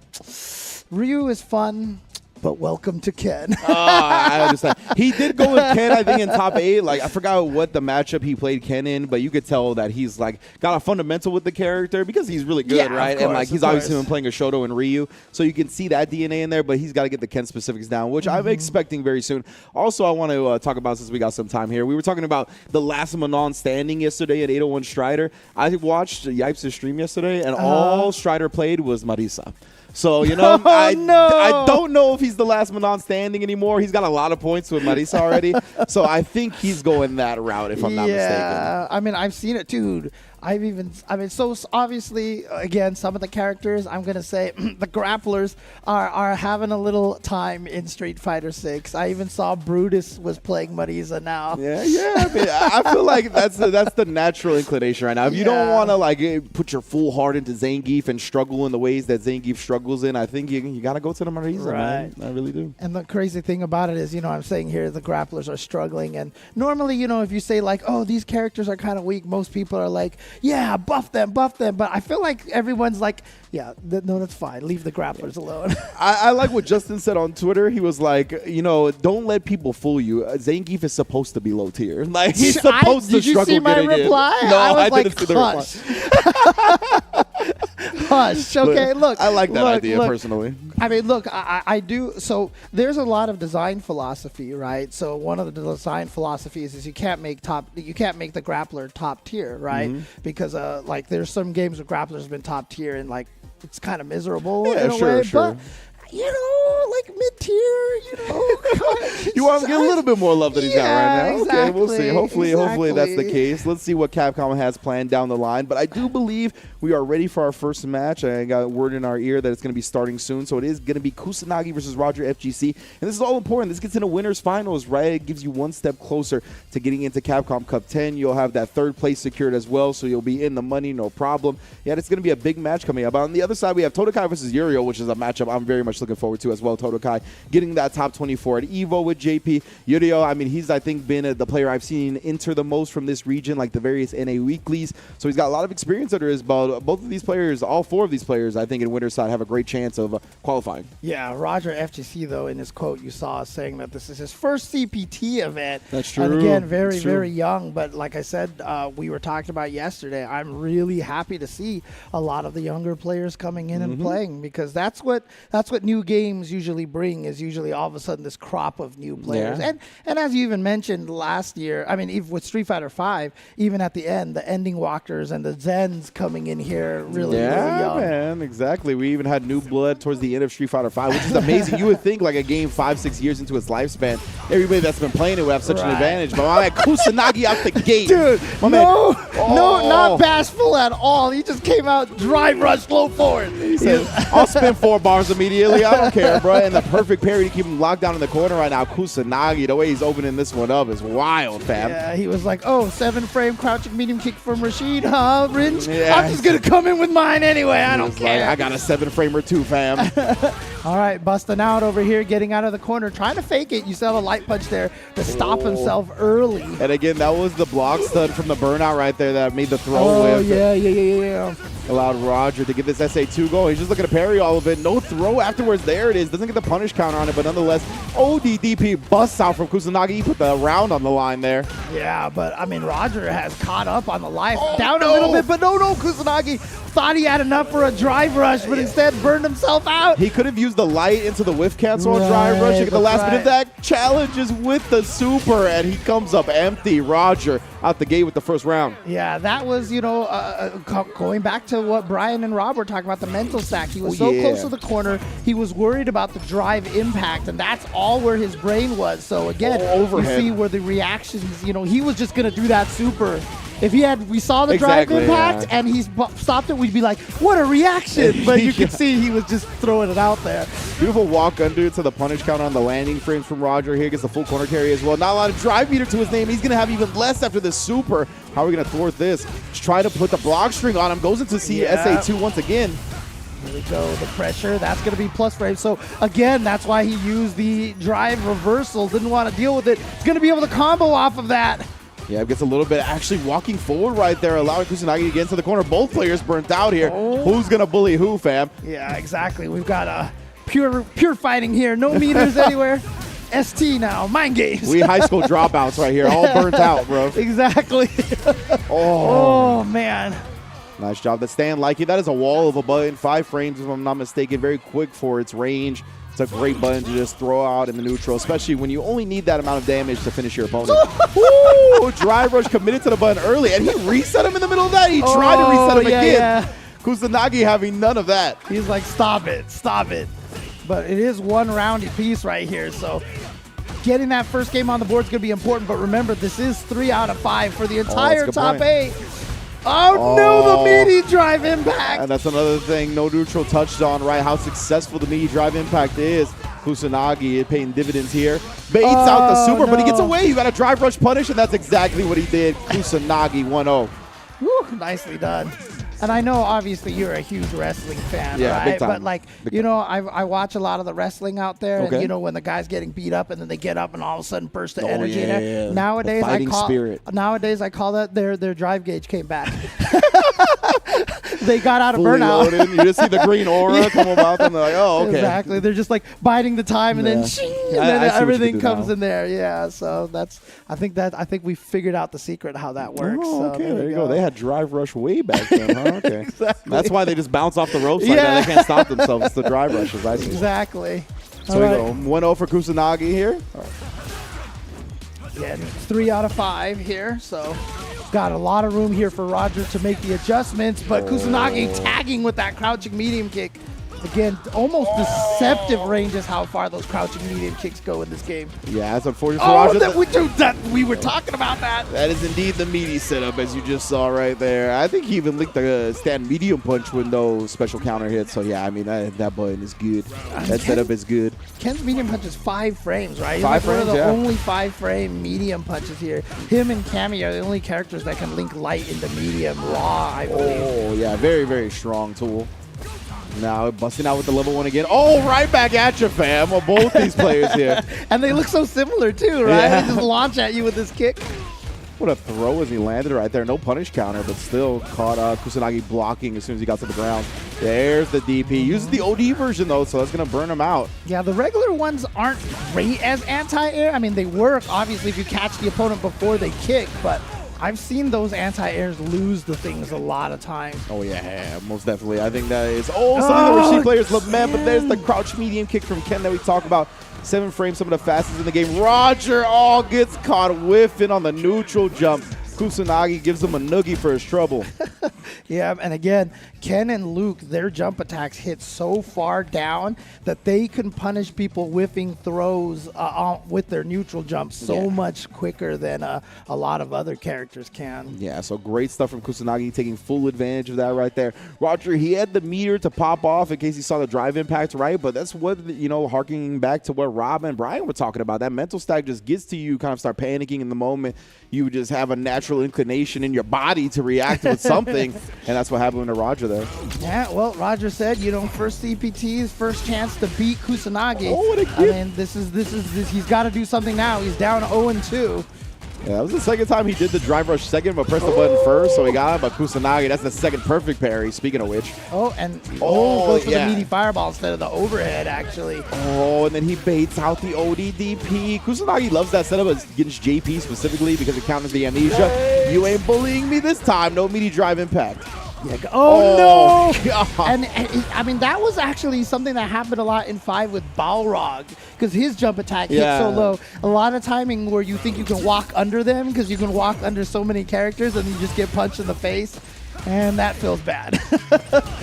Ryu is fun, but welcome to Ken. I understand. He did go with Ken, I think, in top 8. Like, I forgot what the matchup he played Ken in, but you could tell that he's, like, got a fundamental with the character because he's really good, right? Course, and, like, he's obviously been playing a Shoto and Ryu, so you can see that DNA in there, but he's got to get the Ken specifics down, which I'm expecting very soon. Also, I want to talk about, since we got some time here, we were talking about the last Manon standing yesterday at 801 Strider. I watched Yipes' stream yesterday, and all Strider played was Marisa. So, you know, I don't know if he's the last Manon standing anymore. He's got a lot of points with Marisa already. So I think he's going that route, if I'm not mistaken. Yeah, I mean, I've seen it, dude. So obviously, again, some of the characters, I'm going to say the grapplers are having a little time in Street Fighter 6. I even saw Brutus was playing Marisa now. Yeah. I mean, I feel like that's the natural inclination right now. If you don't want to, like, put your full heart into Zangief and struggle in the ways that Zangief struggles in, I think you got to go to the Marisa, man. I really do. And the crazy thing about it is, you know, I'm saying here the grapplers are struggling. And normally, you know, if you say, like, oh, these characters are kind of weak, most people are like, yeah, buff them. But I feel like everyone's like, yeah, no, that's fine. Leave the grapplers alone. I like what Justin said on Twitter. He was like, you know, don't let people fool you. Zangief is supposed to be low tier. Like, he's supposed to struggle. Did you see my reply? No, I didn't see the reply. Hush. Okay, look. I like that idea personally. I mean, look, I do. So there's a lot of design philosophy, right? So one of the design philosophies is you can't make the grappler top tier, right? Because like there's some games where grapplers have been top tier and like it's kind of miserable in a way. But you know, like mid-tier, you know. You want to get a little bit more love than he's got right now. Exactly, okay, we'll see. Hopefully that's the case. Let's see what Capcom has planned down the line. But I do believe we are ready for our first match. I got word in our ear that it's going to be starting soon. So it is going to be Kusanagi versus Roger FGC. And this is all important. This gets into winners finals, right? It gives you one step closer to getting into Capcom Cup 10. You'll have that third place secured as well. So you'll be in the money, no problem. Yeah, it's going to be a big match coming up. On the other side, we have Totakai versus Yurio, which is a matchup I'm very much looking forward to as well. Totakai getting that top 24 at EVO with JP. Yurio, I mean, he's, I think, been the player I've seen enter the most from this region, like the various NA weeklies. So he's got a lot of experience under his belt. Both of these players, all four of these players, I think, in winner's side have a great chance of qualifying. Yeah, Roger FGC, though, in his quote you saw saying that this is his first CPT event. That's true. And again, very young. But like I said, we were talking about yesterday, I'm really happy to see a lot of the younger players coming in and playing, because that's what new games usually bring, is usually all of a sudden this crop of new players. Yeah. And as you even mentioned last year, I mean, even with Street Fighter 5, even at the end, the ending walkers and the Zens coming in here really young. Yeah, man, exactly. We even had new blood towards the end of Street Fighter 5, which is amazing. You would think like a game 5-6 years into its lifespan, everybody that's been playing it would have such an advantage. But my man Kusanagi out the gate. Dude, no, not bashful at all. He just came out, drive rush, low forward. He said, I'll spin 4 bars immediately. I don't care, bro. And the perfect parry to keep him locked down in the corner right now. Kusanagi, the way he's opening this one up is wild, fam. Yeah, he was like, 7-frame crouching medium kick from Rashid, huh, Ringe? Yeah. I'm just going to come in with mine anyway. I don't care. Like, I got a 7-framer too, fam. All right, busting out over here, getting out of the corner, trying to fake it. You saw the light punch there to stop himself early. And again, that was the block stud from the burnout right there that made the throw with. Yeah. Allowed Roger to get this SA2 going. He's just looking to parry all of it. No throw afterwards. There it is. Doesn't get the punish counter on it, but nonetheless, ODDP busts out from Kusanagi. He put the round on the line there. Yeah, but I mean, Roger has caught up on the life. Down a little bit, but no, Kusanagi thought he had enough for a drive rush, but instead burned himself out. He could have used the light into the whiff cancel on drive rush to get the last bit of that. Challenges with the super, and he comes up empty. Roger out the gate with the first round. Yeah, that was, going back to what Brian and Rob were talking about, the mental stack. He was close to the corner. He was worried about the drive impact, and that's all where his brain was. So again, you see where the reactions, he was just going to do that super. If we saw the drive impact and he stopped it, we'd be like, what a reaction. But you could see he was just throwing it out there. Beautiful walk under to the punish counter on the landing frames from Roger. Here gets the full corner carry as well. Not a lot of drive meter to his name. He's going to have even less after the super. How are we going to thwart this? Just try to put the block string on him. Goes into SA2 once again. Here we go, the pressure. That's going to be plus frame. So, again, that's why he used the drive reversal. Didn't want to deal with it. He's going to be able to combo off of that. Yeah, it gets a little bit actually walking forward right there, allowing Kusanagi to get into the corner. Both players burnt out here. Who's going to bully who, fam? Yeah, exactly. We've got pure fighting here. No meters anywhere. ST now, mind games. We high school dropouts right here, all burnt out, bro. Exactly. Oh, man. Nice job. That's Stan Likey. That is a wall of a button. 5 frames, if I'm not mistaken. Very quick for its range. It's a great button to just throw out in the neutral, especially when you only need that amount of damage to finish your opponent. Ooh, Drive Rush committed to the button early, and he reset him in the middle of that. He tried to reset him again. Yeah. Kusanagi having none of that. He's like, stop it. But it is one round apiece right here, so getting that first game on the board is going to be important. But remember, this is 3 out of 5 for the entire top 8. Oh, no, the meaty drive impact. And that's another thing no neutral touched on, right? How successful the meaty drive impact is. Kusanagi is paying dividends here. Baits out the super, but he gets away. You got a drive rush punish, and that's exactly what he did. Kusanagi 1-0. Woo, nicely done. And I know, obviously, you're a huge wrestling fan, yeah, right? big time. But, like, you know, I watch a lot of the wrestling out there. Okay. And, you know, when the guy's getting beat up and then they get up and all of a sudden burst of energy in yeah. there. Nowadays, I call that their drive gauge came back. They got out of Fully burnout. loaded. You just see the green aura come about them. They're like, oh, okay. Exactly. They're just, like, biding the time and then shing, and then everything comes in there. Yeah, so that's – I think we figured out the secret how that works. Oh, so okay, there you go. They had drive rush way back then, huh? Okay. Exactly. That's why they just bounce off the ropes like that. They can't stop themselves. It's the drive rushes, I see. Exactly. So we go 1-0 for Kusanagi here. Yeah, 3 out of 5 here, so got a lot of room here for Roger to make the adjustments, but Kusanagi tagging with that crouching medium kick. Again, almost deceptive range is how far those crouching medium kicks go in this game. Yeah, that's unfortunate for Roger. We were talking about that. That is indeed the meaty setup, as you just saw right there. I think he even linked the stand medium punch with no special counter hit. So, yeah, I mean, that button is good. That setup is good. Ken's medium punch is 5 frames, right? He's 5 frames, one of the yeah. only 5-frame medium punches here. Him and Cammy are the only characters that can link light into medium raw, I believe. Oh, yeah, very, very strong tool. Now busting out with the level 1 again. Oh, right back at you, fam. Well, both these players here. And they look so similar, too, right? Yeah. They just launch at you with this kick. What a throw as he landed right there. No punish counter, but still caught Kusanagi blocking as soon as he got to the ground. There's the DP. Uses the OD version, though, so that's going to burn him out. Yeah, the regular ones aren't great as anti-air. I mean, they work, obviously, if you catch the opponent before they kick, but I've seen those anti-airs lose the things a lot of times. Oh, yeah, most definitely. I think that is something that Rashid players lament, but there's the crouch medium kick from Ken that we talk about. 7 frames, some of the fastest in the game. Roger gets caught whiffing on the neutral jump. Kusanagi gives him a noogie for his trouble. Yeah, and again, Ken and Luke, their jump attacks hit so far down that they can punish people whiffing throws with their neutral jumps so much quicker than a lot of other characters can. Yeah, so great stuff from Kusanagi, taking full advantage of that right there. Roger, he had the meter to pop off in case he saw the drive impact, right? But that's what, you know, harkening back to what Rob and Brian were talking about. That mental stack just gets to you, kind of start panicking in the moment. You just have a natural inclination in your body to react with something, and that's what happened to Roger there. Yeah, well, Roger said, you know, first CPT's first chance to beat Kusanagi. Oh, what a I mean, this he's got to do something now. He's down 0-2. Yeah, that was the second time he did the drive rush second, but pressed the button first, so he got him. But Kusanagi, that's the second perfect parry, speaking of which. Oh, and goes for the meaty fireball instead of the overhead, actually. Oh, and then he baits out the ODDP. Kusanagi loves that setup against JP specifically because it counters the amnesia. You ain't bullying me this time. No meaty drive impact. Yeah. Oh, no! God. And I mean, that was actually something that happened a lot in 5 with Balrog, because his jump attack hit so low. A lot of timing where you think you can walk under them, because you can walk under so many characters, and you just get punched in the face. And that feels bad.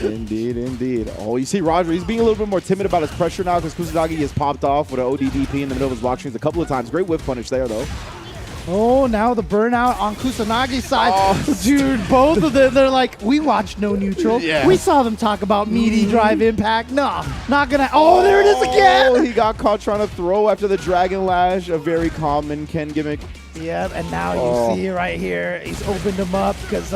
Indeed, indeed. Oh, you see Roger, he's being a little bit more timid about his pressure now because Kusanagi has popped off with an ODDP in the middle of his block strings a couple of times. Great whiff punish there, though. Oh, now the burnout on Kusanagi's side. Oh. Dude, both of them, they're like, we watched no neutral. Yeah. We saw them talk about meaty drive impact. No, not gonna. Oh, there it is again. He got caught trying to throw after the Dragon Lash, a very common Ken gimmick. Yeah, and now you see right here, he's opened him up because,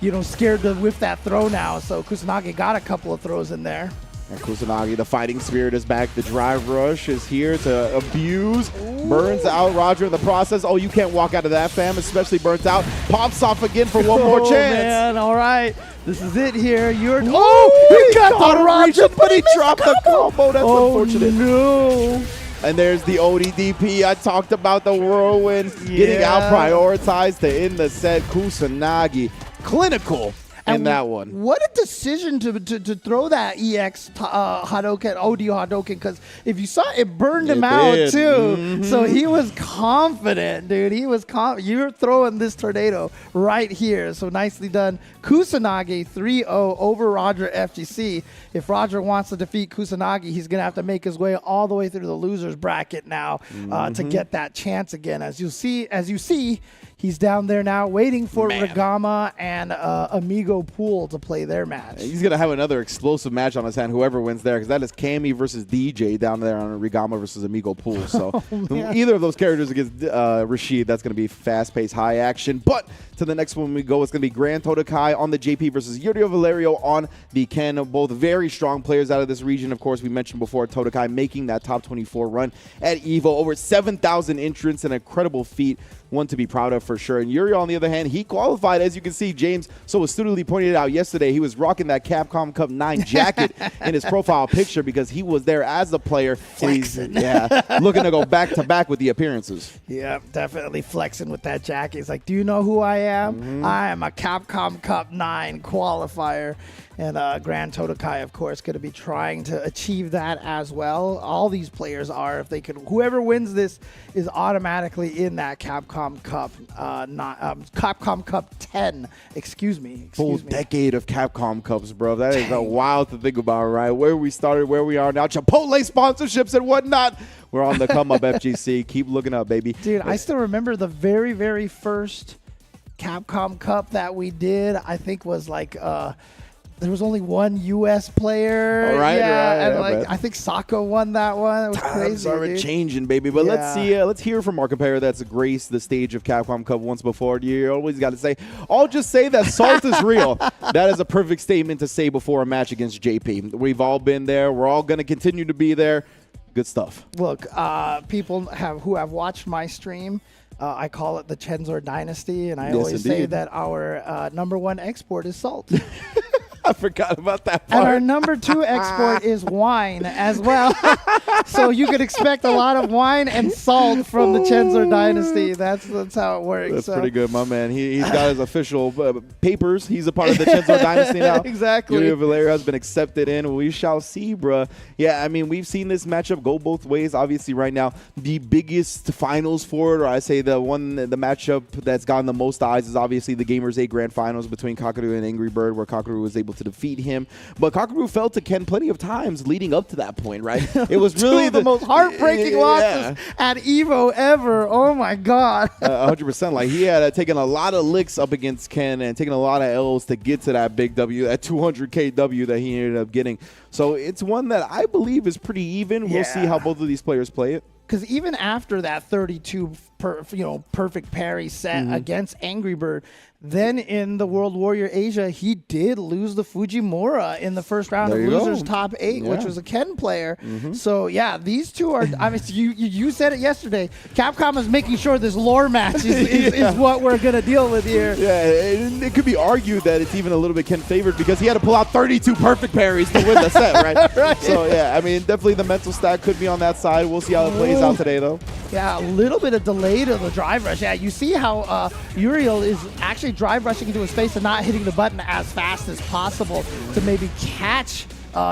you know, scared to whiff that throw now. So Kusanagi got a couple of throws in there. And Kusanagi, the fighting spirit is back. The drive rush is here to abuse. Burns out Roger in the process. Oh, you can't walk out of that, fam, especially burnt out. Pops off again for one more chance. Man, all right. This is it here. He got the Roger, but he dropped the combo. That's unfortunate. No. And there's the ODDP. I talked about the whirlwind getting out prioritized to end the set. Kusanagi, clinical in that one. What a decision to throw that EX Hadouken, OD Hadouken, because if you saw it, burned him out too. So he was confident, dude. He was confident. You're throwing this tornado right here. So nicely done. Kusanagi 3-0 over Roger FGC. If Roger wants to defeat Kusanagi, he's going to have to make his way all the way through the loser's bracket now to get that chance again. As you see, he's down there now waiting for Rigama and Amigo Pool to play their match. He's going to have another explosive match on his hand, whoever wins there, because that is Cammy versus DJ down there on Rigama versus Amigo Pool. So either of those characters against Rashid, that's going to be fast-paced, high action. But to the next one we go, it's going to be Grand Totakai on the JP versus yurio Valerio on the Ken. Both very strong players out of this region. Of course, we mentioned before, Totakai making that top 24 run at EVO. Over 7,000 entrants, an incredible feat. One to be proud of for sure. And Yurio, on the other hand, he qualified, as you can see. James so astutely pointed it out yesterday. He was rocking that Capcom Cup 9 jacket in his profile picture because he was there as a player. Flexing. Looking to go back-to-back with the appearances. Yeah, definitely flexing with that jacket. He's like, do you know who I am? I am a Capcom Cup 9 qualifier. And Grand Totakai, of course, going to be trying to achieve that as well. All these players are. If they could, whoever wins this is automatically in that Capcom Cup, Capcom Cup 10. Excuse me. Full decade of Capcom Cups, bro. That is wild to think about, right? Where we started, where we are now. Chipotle sponsorships and whatnot. We're on the come up, FGC. Keep looking up, baby. Dude, I still remember the very, very first Capcom Cup that we did. I think was like. There was only one U.S. player. I think Sako won that one. It was crazy. Times are changing, baby. But let's see. Let's hear from our competitor that's graced the stage of Capcom Cup once before. You always got to say, I'll just say that salt is real. That is a perfect statement to say before a match against JP. We've all been there. We're all going to continue to be there. Good stuff. Look, people who have watched my stream, I call it the Chenzor Dynasty, and I always say that our #1 export is salt. I forgot about that part. And our #2 export is wine as well. So you could expect a lot of wine and salt from the Chenzor Dynasty. That's how it works. That's pretty good, my man. He's got his official papers. He's a part of the Chenzor Dynasty now. Exactly. Yurio Valerio has been accepted in. We shall see, bruh. Yeah, I mean, we've seen this matchup go both ways. Obviously, right now, the biggest finals for it, or I say the matchup that's gotten the most eyes is obviously the Gamers 8 Grand Finals between Kakaru and Angry Bird, where Kakaru was able to defeat him. But Kakaru fell to Ken plenty of times leading up to that point, right? It was really the most heartbreaking losses at EVO ever. Oh my God. 100%. Like, he had taken a lot of licks up against Ken and taken a lot of L's to get to that big W, that 200K W that he ended up getting. So it's one that I believe is pretty even. We'll see how both of these players play it. Because even after that 32 perfect parry set against Angry Bird, then in the World Warrior Asia, he did lose the Fujimura in the first round of Losers Top 8, which was a Ken player. So, yeah, these two are, I mean, you said it yesterday. Capcom is making sure this lore match is what we're going to deal with here. Yeah, it could be argued that it's even a little bit Ken favored because he had to pull out 32 perfect parries to win the set, right? Right. So, yeah, I mean, definitely the mental stack could be on that side. We'll see how it plays out today, though. Yeah, a little bit of delay to the drive rush. Yeah, you see how Uriel is actually drive rushing into his face and not hitting the button as fast as possible to maybe catch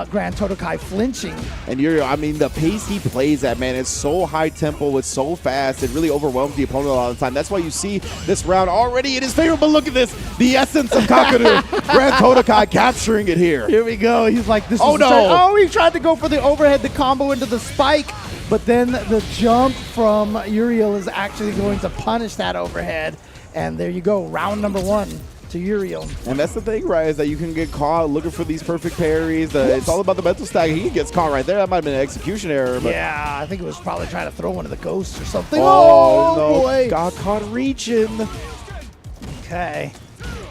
Grand Totakai flinching. And Yurio, I mean, the pace he plays at, man, it's so high tempo, it's so fast, it really overwhelms the opponent a lot of the time. That's why you see this round already in his favor, but look at this, the essence of Kakaru. Grand Totakai capturing it here. Here we go. He's like, this is he tried to go for the overhead, the combo into the spike, but then the jump from Uriel is actually going to punish that overhead. And there you go, round #1 to Uriel. And that's the thing, right, is that you can get caught looking for these perfect parries. It's all about the mental stack. He gets caught right there. That might have been an execution error. But yeah, I think it was probably trying to throw one of the ghosts or something. Oh no, boy. got caught reaching. Okay.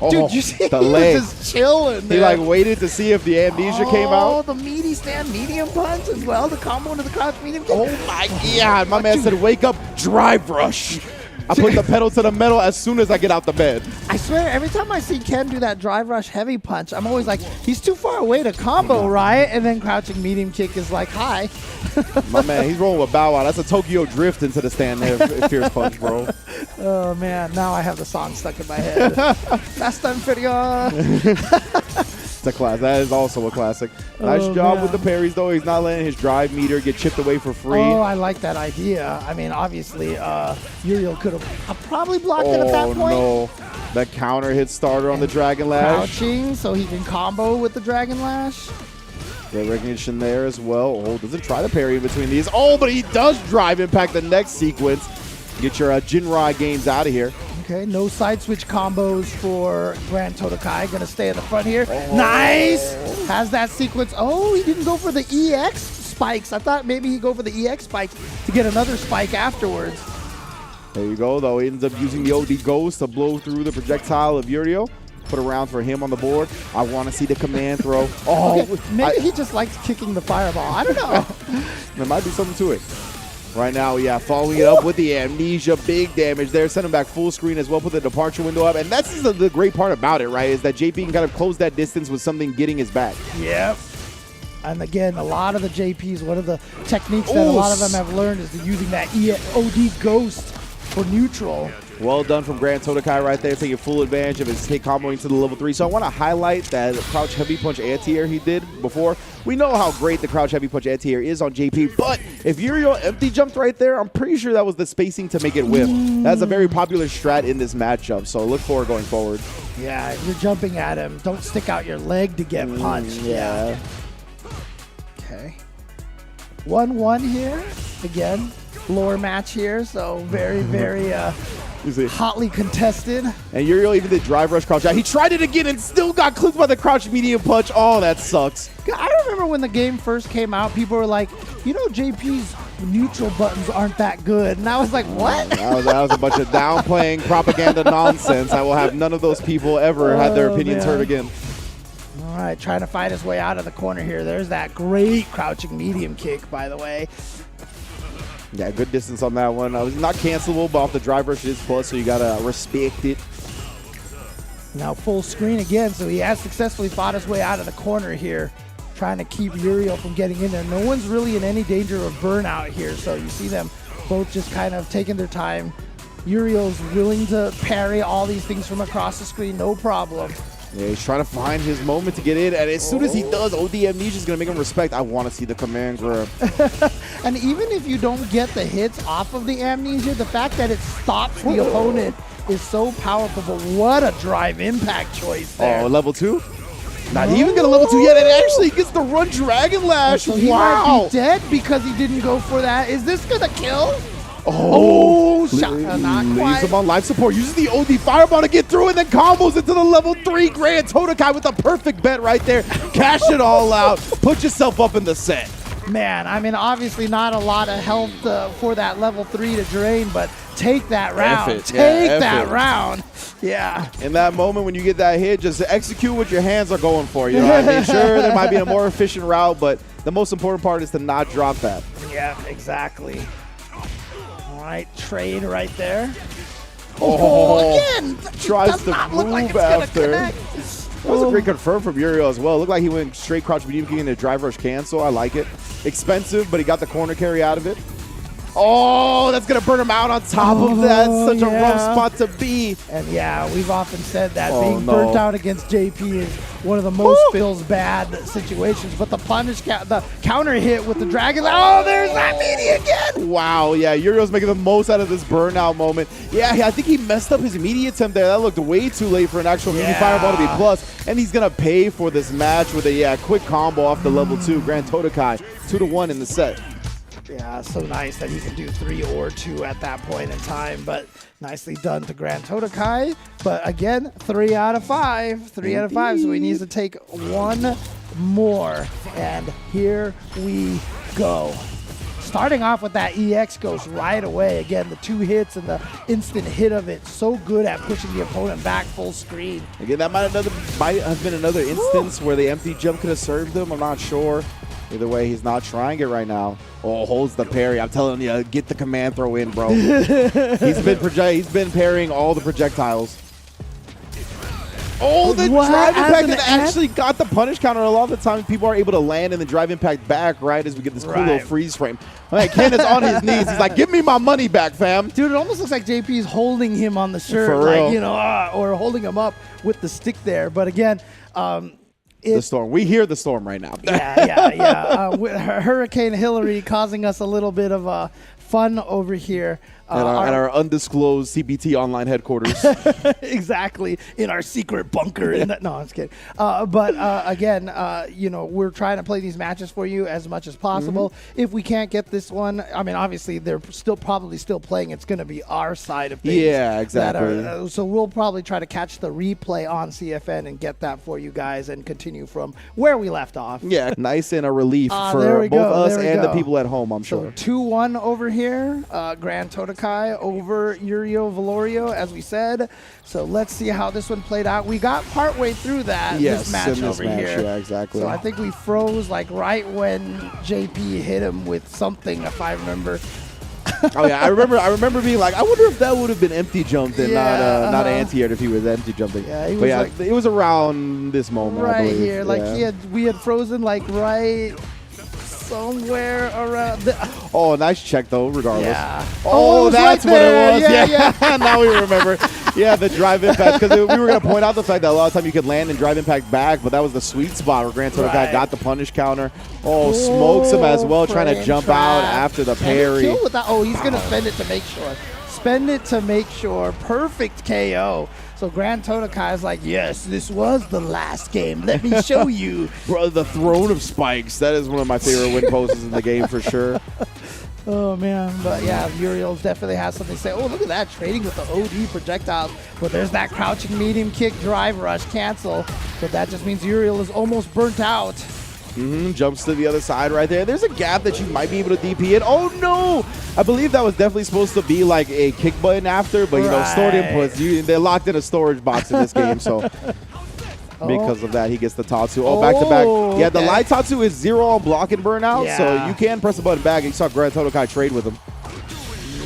Dude, you see the he leg. was just chilling there. He like waited to see if the amnesia came out. Oh, the meaty stand medium punch as well. The combo into the crouch medium kick. Oh my God, my man said, wake up, drive rush. I put the pedal to the metal as soon as I get out the bed. I swear, every time I see Ken do that drive rush heavy punch, I'm always like, he's too far away to combo, right? And then crouching medium kick is like, hi. My man, he's rolling with Bow Wow. That's a Tokyo drift into the stand there, Fierce Punch, bro. Oh, man. Now I have the song stuck in my head. Fast and Furious. It's a class. That is also a classic. Nice job man. with the parries, though. He's not letting his drive meter get chipped away for free. Oh, I like that idea. I mean, obviously, yurio could have probably blocked it at that point. No. That counter hit starter on the Dragon Lash. Crouching so he can combo with the Dragon Lash. Great recognition there as well. Oh, doesn't try to parry in between these. Oh, but he does drive impact the next sequence. Get your Jinrai games out of here. Okay, no side switch combos for Grand Totakai. Gonna stay in the front here. Nice! Has that sequence. Oh, he didn't go for the EX spikes. I thought maybe he'd go for the EX spikes to get another spike afterwards. There you go, though. He ends up using the OD Ghost to blow through the projectile of Yurio. Put a round for him on the board. I want to see the command throw. Oh, okay, maybe he just likes kicking the fireball. I don't know. There might be something to it. Right now, yeah, following it up with the amnesia, big damage there. Send him back full screen as well, put the departure window up. And that's the great part about it, right, is that JP can kind of close that distance with something getting his back. Yep. And again, a lot of the JPs, one of the techniques that a lot of them have learned is using that OD Ghost for neutral. Well done from Grand Totakai right there, taking full advantage of his hit comboing to the level 3. So I want to highlight that crouch heavy punch anti-air he did before. We know how great the crouch heavy punch anti-air is on JP, but if Yurio empty jumped right there, I'm pretty sure that was the spacing to make it whip. That's a very popular strat in this matchup, so look for it going forward. Yeah, if you're jumping at him, don't stick out your leg to get punched. Yeah. Okay. 1-1 here. Again, lower match here, so very, very hotly contested. And Yurio even did drive rush crouch out. He tried it again and still got clipped by the crouch medium punch. Oh, that sucks. I remember when the game first came out, people were like, you know, JP's neutral buttons aren't that good. And I was like, what? That was a bunch of downplaying propaganda nonsense. I will have none of those people ever had their opinions heard again. All right, trying to fight his way out of the corner here. There's that great crouching medium kick, by the way. Yeah, good distance on that one. It's not cancelable, but off the drive rush it is plus, so you got to respect it. Now full screen again, so he has successfully fought his way out of the corner here, trying to keep Yurio from getting in there. No one's really in any danger of burnout here, so you see them both just kind of taking their time. Yurio's willing to parry all these things from across the screen, no problem. Yeah, he's trying to find his moment to get in, and as soon as he does, OD Amnesia is going to make him respect. I want to see the command grab. And even if you don't get the hits off of the Amnesia, the fact that it stops the opponent is so powerful, but what a drive impact choice there. Oh, level 2? Not even going to level 2 yet, and it actually gets the run Dragon Lash. So he might be dead because he didn't go for that. Is this going to kill? Oh, not leaves quite. him on life support. Uses the OD Fireball to get through and then combos into the level 3 Grand Totakai with a perfect bet right there. Cash it all out. Put yourself up in the set. Man, I mean, obviously not a lot of health for that level 3 to drain, but take that round. Take that round. Yeah. In that moment when you get that hit, just execute what your hands are going for. You know what I mean? Sure, there might be a more efficient route, but the most important part is to not drop that. Yeah, exactly. All right, trade right there. Oh, again! Tries to move like after. That was a great confirm from Yurio as well. It looked like he went straight crouch medium kick into drive rush cancel. I like it. Expensive, but he got the corner carry out of it. Oh, that's going to burn him out on top of that. Such a rough spot to be. And yeah, we've often said that being burnt out against JP is one of the most feels bad situations. But the punish, the counter hit with the Dragon. Oh, there's that meaty again. Wow, yeah, Yurio's making the most out of this burnout moment. Yeah, I think he messed up his meaty attempt there. That looked way too late for an actual meaty fireball to be plus. And he's going to pay for this match with a quick combo off the level 2 Grand Totakai. 2-1 in the set. Yeah, so nice that he can do 3 or 2 at that point in time, but nicely done to Grand Totakai. But again, 3 out of 5. 3 out of 5, so he needs to take 1 more. And here we go. starting off with that EX Ghost right away. Again, the 2 hits and the instant hit of it. So good at pushing the opponent back full screen. Again, that might have been another instance where the empty jump could have served him. I'm not sure. Either way, he's not trying it right now. Oh, holds the parry. I'm telling you, get the command throw in, bro. He's been parrying all the projectiles. Oh, the drive impact that actually got the punish counter. A lot of the time, people are able to land and the drive impact back, right, as we get this cool little freeze frame. All right, Ken is on his knees. He's like, give me my money back, fam. Dude, it almost looks like JP is holding him on the shirt. For like, real. you know, or holding him up with the stick there. But again, the storm. We hear the storm right now. yeah. With Hurricane Hillary causing us a little bit of fun over here. At our undisclosed CPT online headquarters. Exactly, in our secret bunker. No, I'm just kidding. But again, you know, we're trying to play these matches for you as much as possible. If we can't get this one, I mean, obviously they're probably still playing. It's going to be our side of things. Yeah, exactly. So we'll probably try to catch the replay on CFN and get that for you guys and continue from where we left off. Yeah, nice and a relief for both us and the people at home, I'm sure. 2-1 over here. Grand Totakai over Yurio Valerio, as we said. So let's see how this one played out. We got partway through this match over here. Yeah, exactly. So I think we froze like right when JP hit him with something, if I remember. Oh yeah, I remember being like, I wonder if that would have been empty jumped and not anti-aired if he was empty jumping. Yeah, he but was yeah, like, it was around this moment. I right believe. here, like we had frozen like right somewhere around. Oh, nice check though. Regardless. Yeah. Oh, that's right what there. it was. Yeah. Now we remember. Yeah, the drive impact, because we were going to point out the fact that a lot of time you could land and drive impact back, but that was the sweet spot where Grand Totakai got the punish counter. Oh, smokes him as well, trying to jump out after the parry. Kill with that. Oh, he's going to spend it to make sure. Spend it to make sure. Perfect KO. So Grand Totakai is like, yes, this was the last game. Let me show you. Bro, the throne of spikes. That is one of my favorite win poses in the game for sure. Oh, man. But, yeah, Uriel definitely has something to say. Oh, look at that. Trading with the OD projectiles. But there's that crouching medium kick drive rush cancel. But that just means Uriel is almost burnt out. Jumps to the other side right there. There's a gap that you might be able to DP it. Oh, no. I believe that was definitely supposed to be like a kick button after, but, you know, stored inputs. They're locked in a storage box in this game, so because of that, he gets the Tatsu. Oh, back-to-back. Yeah, the light Tatsu is 0 on block and burnout, so you can press the button back. You saw Grand Totakai trade with him.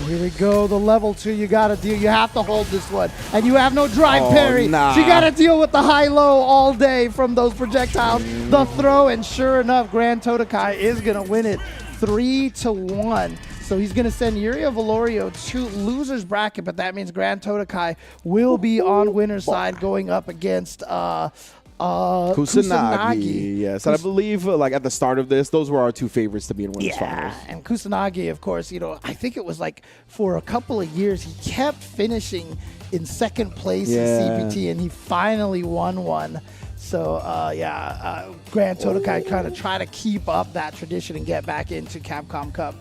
Here we go, the level 2 you got to deal. You have to hold this one. And you have no drive parry. Nah. So you got to deal with the high-low all day from those projectiles. The throw, and sure enough, Grand Totakai is going to win it 3-1. So he's going to send Yurio Valerio to loser's bracket, but that means Grand Totakai will be on winner's side going up against Kusanagi. Yes, and I believe like at the start of this, those were our two favorites to be in winners finals. And Kusanagi, of course, you know, I think it was like for a couple of years he kept finishing in second place in CPT, and he finally won one. So Grand Totakai kind of try to keep up that tradition and get back into Capcom Cup.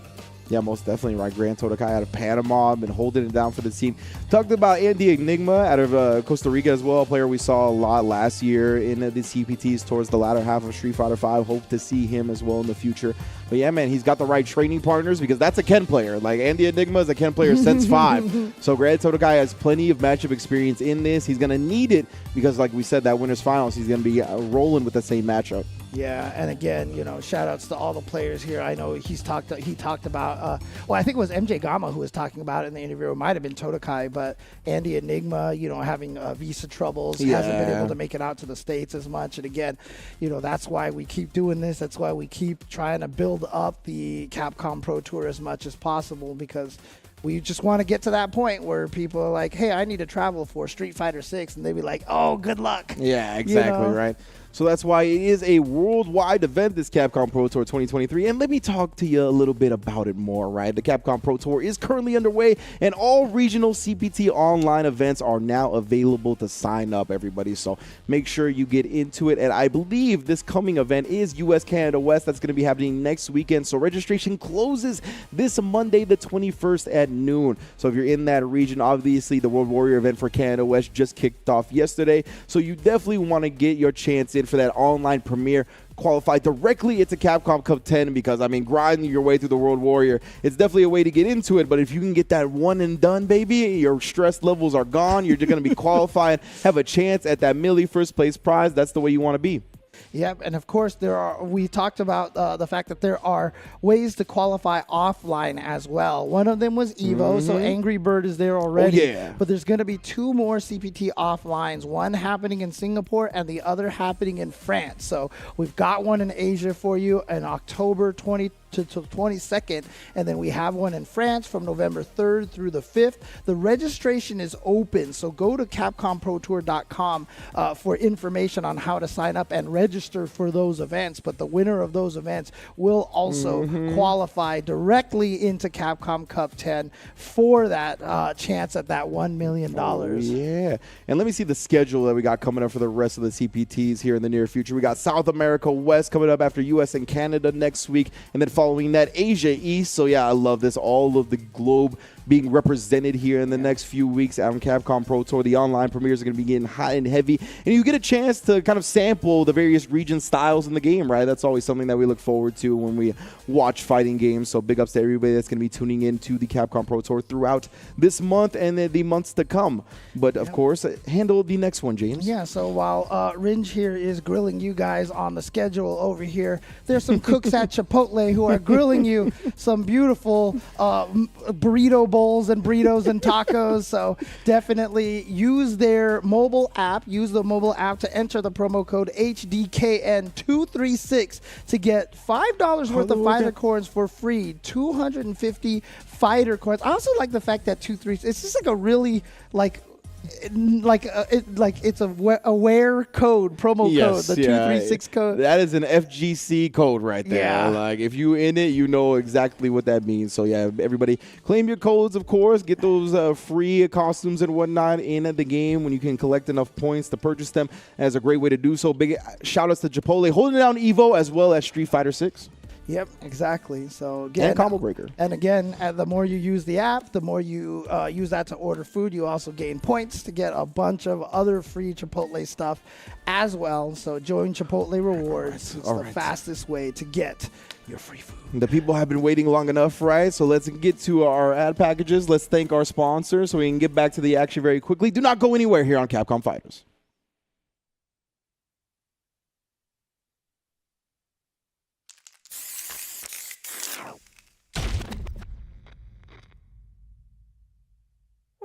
Yeah, most definitely, right? Grand Totakai out of Panama, been holding it down for the team. Talked about Andy Enigma out of Costa Rica as well, a player we saw a lot last year in the CPTs towards the latter half of Street Fighter V. Hope to see him as well in the future. But yeah, man, he's got the right training partners because that's a Ken player. Like, Andy Enigma is a Ken player since 5. So Grand Totakai has plenty of matchup experience in this. He's going to need it because, like we said, that winner's finals, he's going to be rolling with the same matchup. Yeah, and again, you know, shout outs to all the players here. I know he talked about, well, I think it was MJ Gama who was talking about it in the interview. It might have been Totakai, but Andy Enigma, you know, having visa troubles, hasn't been able to make it out to the States as much. And again, you know, that's why we keep doing this. That's why we keep trying to build up the Capcom Pro Tour as much as possible, because we just want to get to that point where people are like, hey, I need to travel for Street Fighter 6. And they'd be like, oh, good luck. Yeah, exactly, right? So that's why it is a worldwide event, this Capcom Pro Tour 2023. And let me talk to you a little bit about it more, right? The Capcom Pro Tour is currently underway, and all regional CPT online events are now available to sign up, everybody. So make sure you get into it. And I believe this coming event is US, Canada, West. That's going to be happening next weekend. So registration closes this Monday, the 21st at noon. So if you're in that region, obviously the World Warrior event for Canada West just kicked off yesterday. So you definitely want to get your chance in for that online premiere qualify directly into Capcom Cup 10 because, I mean, grinding your way through the World Warrior, it's definitely a way to get into it. But if you can get that one and done, baby, your stress levels are gone. You're just going to be qualified, have a chance at that Millie first place prize. That's the way you want to be. Yep, and of course we talked about the fact that there are ways to qualify offline as well. One of them was Evo, so Angry Bird is there already. Oh, yeah. But there's going to be 2 more CPT offlines, one happening in Singapore and the other happening in France. So we've got one in Asia for you in October 20 to 22nd, and then we have one in France from November 3rd through the 5th. The registration is open, so go to CapcomProTour.com for information on how to sign up and register for those events. But the winner of those events will also qualify directly into Capcom Cup 10 for that chance at that $1 million. Oh, yeah. And let me see the schedule that we got coming up for the rest of the CPTs here in the near future. We got South America West coming up after US and Canada next week, and then following that, Asia East. So yeah, I love this. All of the globe being represented here in the next few weeks on Capcom Pro Tour. The online premieres are going to be getting hot and heavy, and you get a chance to kind of sample the various region styles in the game, right? That's always something that we look forward to when we watch fighting games. So big ups to everybody that's going to be tuning in to the Capcom Pro Tour throughout this month and the months to come. But of course, handle the next one, James. Yeah, so while Ringe here is grilling you guys on the schedule over here, there's some cooks at Chipotle who are grilling you some beautiful burrito bowls and burritos and tacos. So definitely use their mobile app. Use the mobile app to enter the promo code HDKN236 to get $5 worth of fighter coins for free. 250 fighter coins. I also like the fact that 236. It's just like a really it's a aware code, promo code, the 236 code. That is an FGC code right there. Yeah. Like if you in it, you know exactly what that means. So yeah, everybody claim your codes, of course. Get those free costumes and whatnot in the game when you can collect enough points to purchase them. That's a great way to do so. Big shout outs to Chipotle holding down Evo as well as Street Fighter 6. Yep, exactly. So again, and Combo Breaker. And again, the more you use the app, the more you use that to order food. You also gain points to get a bunch of other free Chipotle stuff as well. So join Chipotle Rewards. It's the fastest way to get your free food. The people have been waiting long enough, right? So let's get to our ad packages. Let's thank our sponsors so we can get back to the action very quickly. Do not go anywhere here on Capcom Fighters.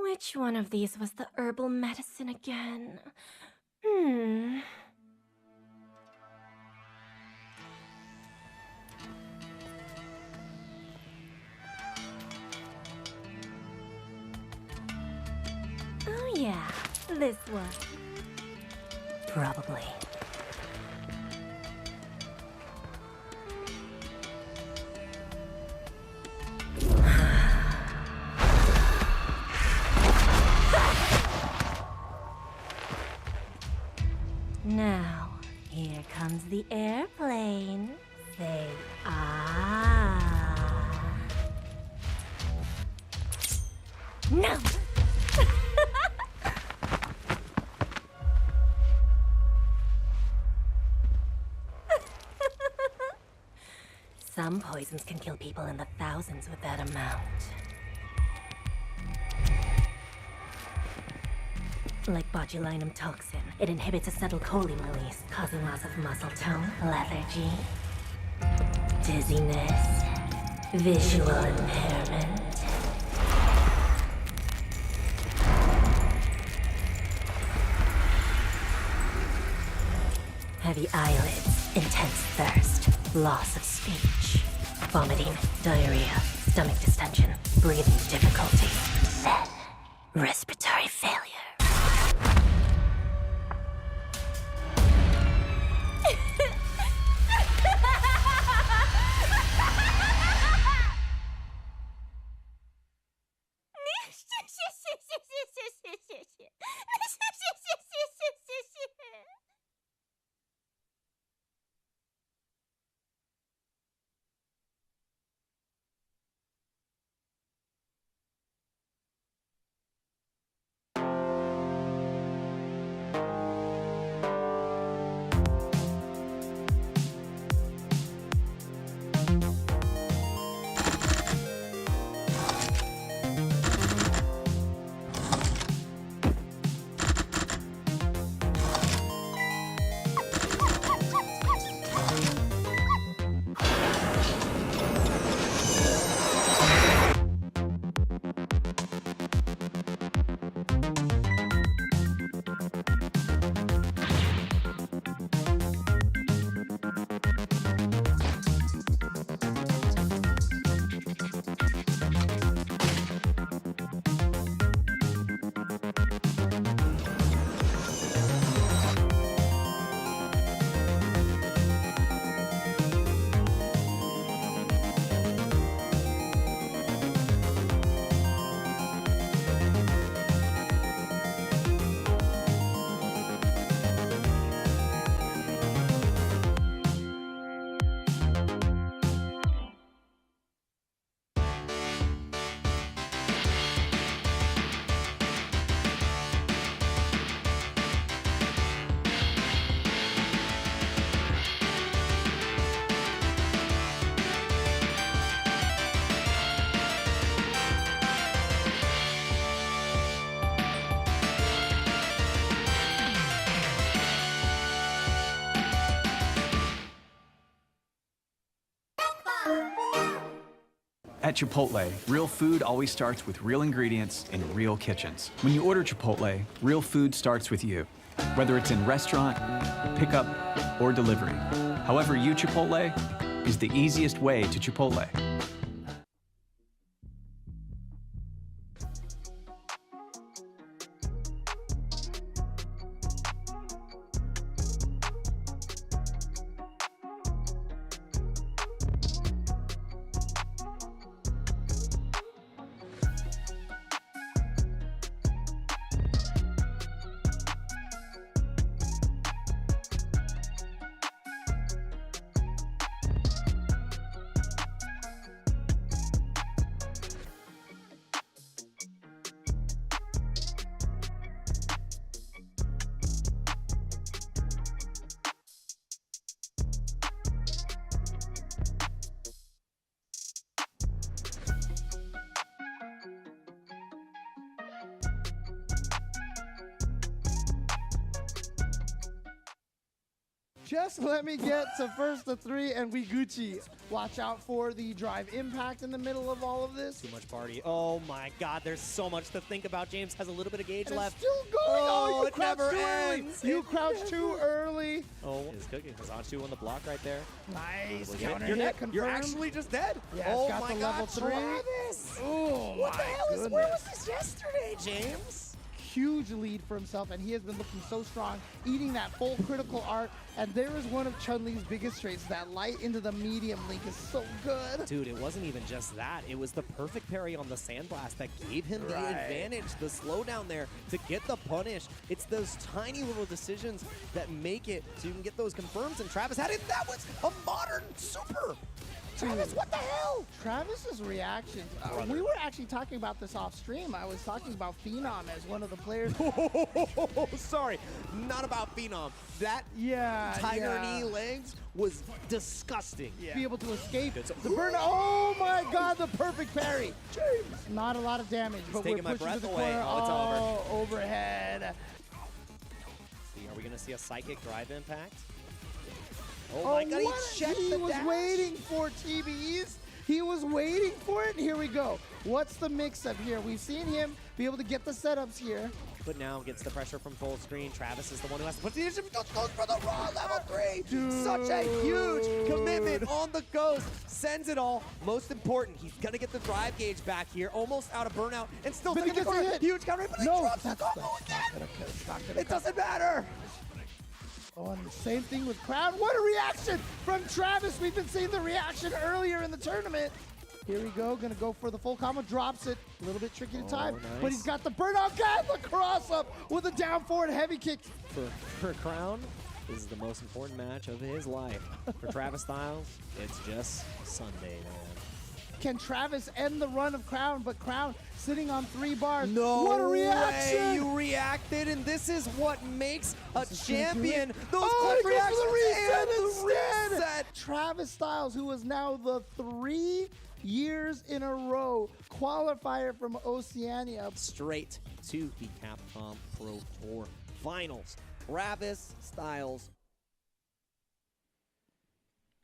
Which one of these was the herbal medicine again? Oh yeah, this one. Probably. Now, here comes the airplane. Say ah. No! Some poisons can kill people in the thousands with that amount. Like botulinum toxin, it inhibits acetylcholine release, causing loss of muscle tone, lethargy, dizziness, visual impairment. Heavy eyelids, intense thirst, loss of speech, vomiting, diarrhea, stomach distension, breathing difficulty, then respiratory failure. At Chipotle, real food always starts with real ingredients in real kitchens. When you order Chipotle, real food starts with you. Whether it's in restaurant, pickup, or delivery. However you Chipotle is the easiest way to Chipotle. Just let me get to first to 3 and we Gucci. Watch out for the drive impact in the middle of all of this. Too much party. Oh my God, there's so much to think about. James has a little bit of gauge And left. It's still going. Oh, you it crouched never too early. ends. You It crouched too never- early. Oh, is cooking. Kazanchu on the block right there. Nice. Look at it. Counter You're hit dead. confirmed. You're actually just dead. Yeah, oh it's got my the God, level 3. Travis. Oh What the my hell is? goodness. Where was this yesterday, James? Huge lead for himself, and he has been looking so strong, eating that full critical art. And there is one of Chun-Li's biggest traits. That light into the medium link is so good. Dude, it wasn't even just that. It was the perfect parry on the Sandblast that gave him the advantage, the slowdown there to get the punish. It's those tiny little decisions that make it so you can get those confirms. And Travis had it. That was a modern super. Travis, what the hell? Travis's reaction. We were actually talking about this off stream. I was talking about Phenom as one of the players. Sorry, not about Phenom. That Tiger knee legs was disgusting. Be able to escape the burn. Oh my God, the perfect parry. James. Not a lot of damage, but we're taking my pushing to breath the away. corner. Oh, it's over. Overhead. See, are we gonna see a psychic drive impact? Oh my God, what? he checked He the was dash. waiting for TBEs. He was waiting for it. Here we go. What's the mix-up here? We've seen him be able to get the setups here. But now gets the pressure from full screen. Travis is the one who has to put the initiative. Goes for the raw level 3. Dude. Such a huge commitment on the ghost. Sends it all. Most important, he's gonna get the drive gauge back here. Almost out of burnout and still But he taking the gets a corner. hit. Huge counter, but he No, drops the that's combo not again. gonna It doesn't matter. Oh, and the same thing with Crowd. What a reaction from Travis. We've been seeing the reaction earlier in the tournament. Here we go. Gonna go for the full combo. Drops it. A little bit tricky to time. nice. But he's got the burnout guy. The cross up with a down forward heavy kick. For Crown, this is the most important match of his life. For Travis Styles, it's just Sunday, man. Can Travis end the run of Crown? But Crown sitting on 3 bars. No what a reaction! way you reacted, and this is what makes a champion. Those Oh, quick he goes for reactions the and reset the instead. reset. Travis Styles, who is now the 3 years in a row qualifier from Oceania. Straight to the Capcom Pro Tour Finals. Travis Styles.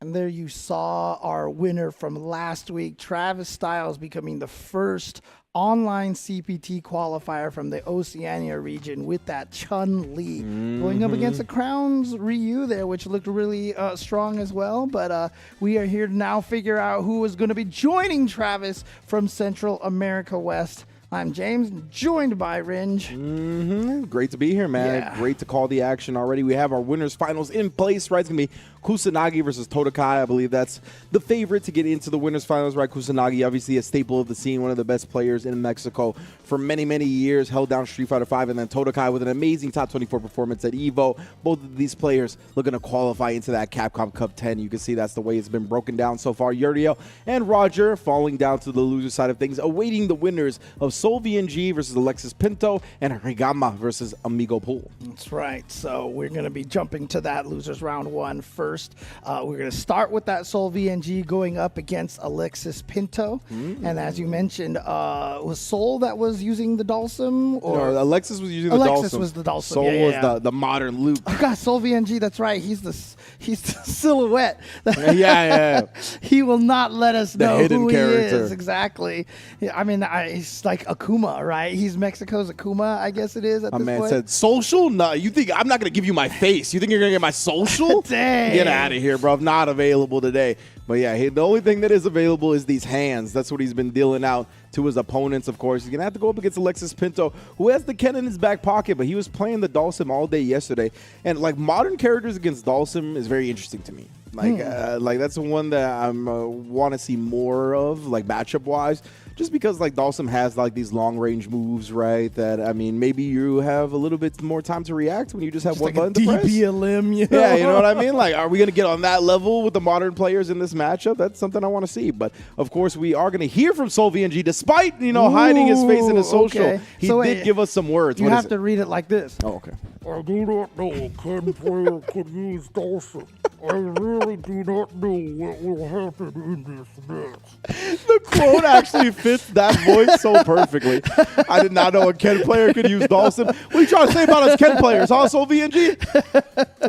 And there you saw our winner from last week, Travis Styles, becoming the first online CPT qualifier from the Oceania region with that Chun-Li. Going up against the Crowns Ryu there, which looked really strong as well. But we are here to now figure out who is going to be joining Travis from Central America West. I'm James, joined by Ringe. Great to be here, man. Yeah. Great to call the action already. We have our winners finals in place, right? It's going to be Kusanagi versus Totakai. I believe that's the favorite to get into the winners finals, right? Kusanagi, obviously a staple of the scene, one of the best players in Mexico for many, many years, held down Street Fighter V, and then Totakai with an amazing top 24 performance at EVO. Both of these players looking to qualify into that Capcom Cup 10. You can see that's the way it's been broken down so far. Yurio and Roger falling down to the loser side of things, awaiting the winners of Soul VNG versus Alexis Pinto and rigama versus Amigo Pool. That's right. So we're going to be jumping to that losers round 1 first. first. We're going to start with that Soul VNG going up against Alexis Pinto. And as you mentioned, was Soul that was using the Dulcim? Or No, Alexis was using the Dulcim. Alexis was the Dulcim. Soul was the modern Luke. Oh God, Soul VNG, that's right. He's the silhouette. yeah. He will not let us know hidden who character. he is. Exactly. I mean, he's like Akuma, right? He's Mexico's Akuma, I guess it is at My this man point. said, social? No, you think I'm not going to give you my face? You think you're going to get my social? Dang. Get out of here, bro. Not available today. But yeah, the only thing that is available is these hands. That's what he's been dealing out to his opponents, of course. He's going to have to go up against Alexis Pinto, who has the Ken in his back pocket, but he was playing the Dulcim all day yesterday. And, like, modern characters against Dulcim is very interesting to me. Like that's the one that I want to see more of, like, matchup-wise. Just because, like, Dulcim has, like, these long-range moves, right? That, I mean, maybe you have a little bit more time to react when you just have one button to press. DB a limb, you know? Yeah, you know what I mean? Like, are we going to get on that level with the modern players in this matchup? That's something I want to see. But, of course, we are going to hear from Soul VNG, despite, hiding his face in his social. Okay. He So did wait, give us some words. You What have is to read it like this. Oh, okay. I do not know a Ken player could use Dulcim. I really do not know what will happen in this match. The quote actually fits that voice so perfectly. I did not know a Ken player could use Dulcim. What are you trying to say about us Ken players, huh, Soul VNG?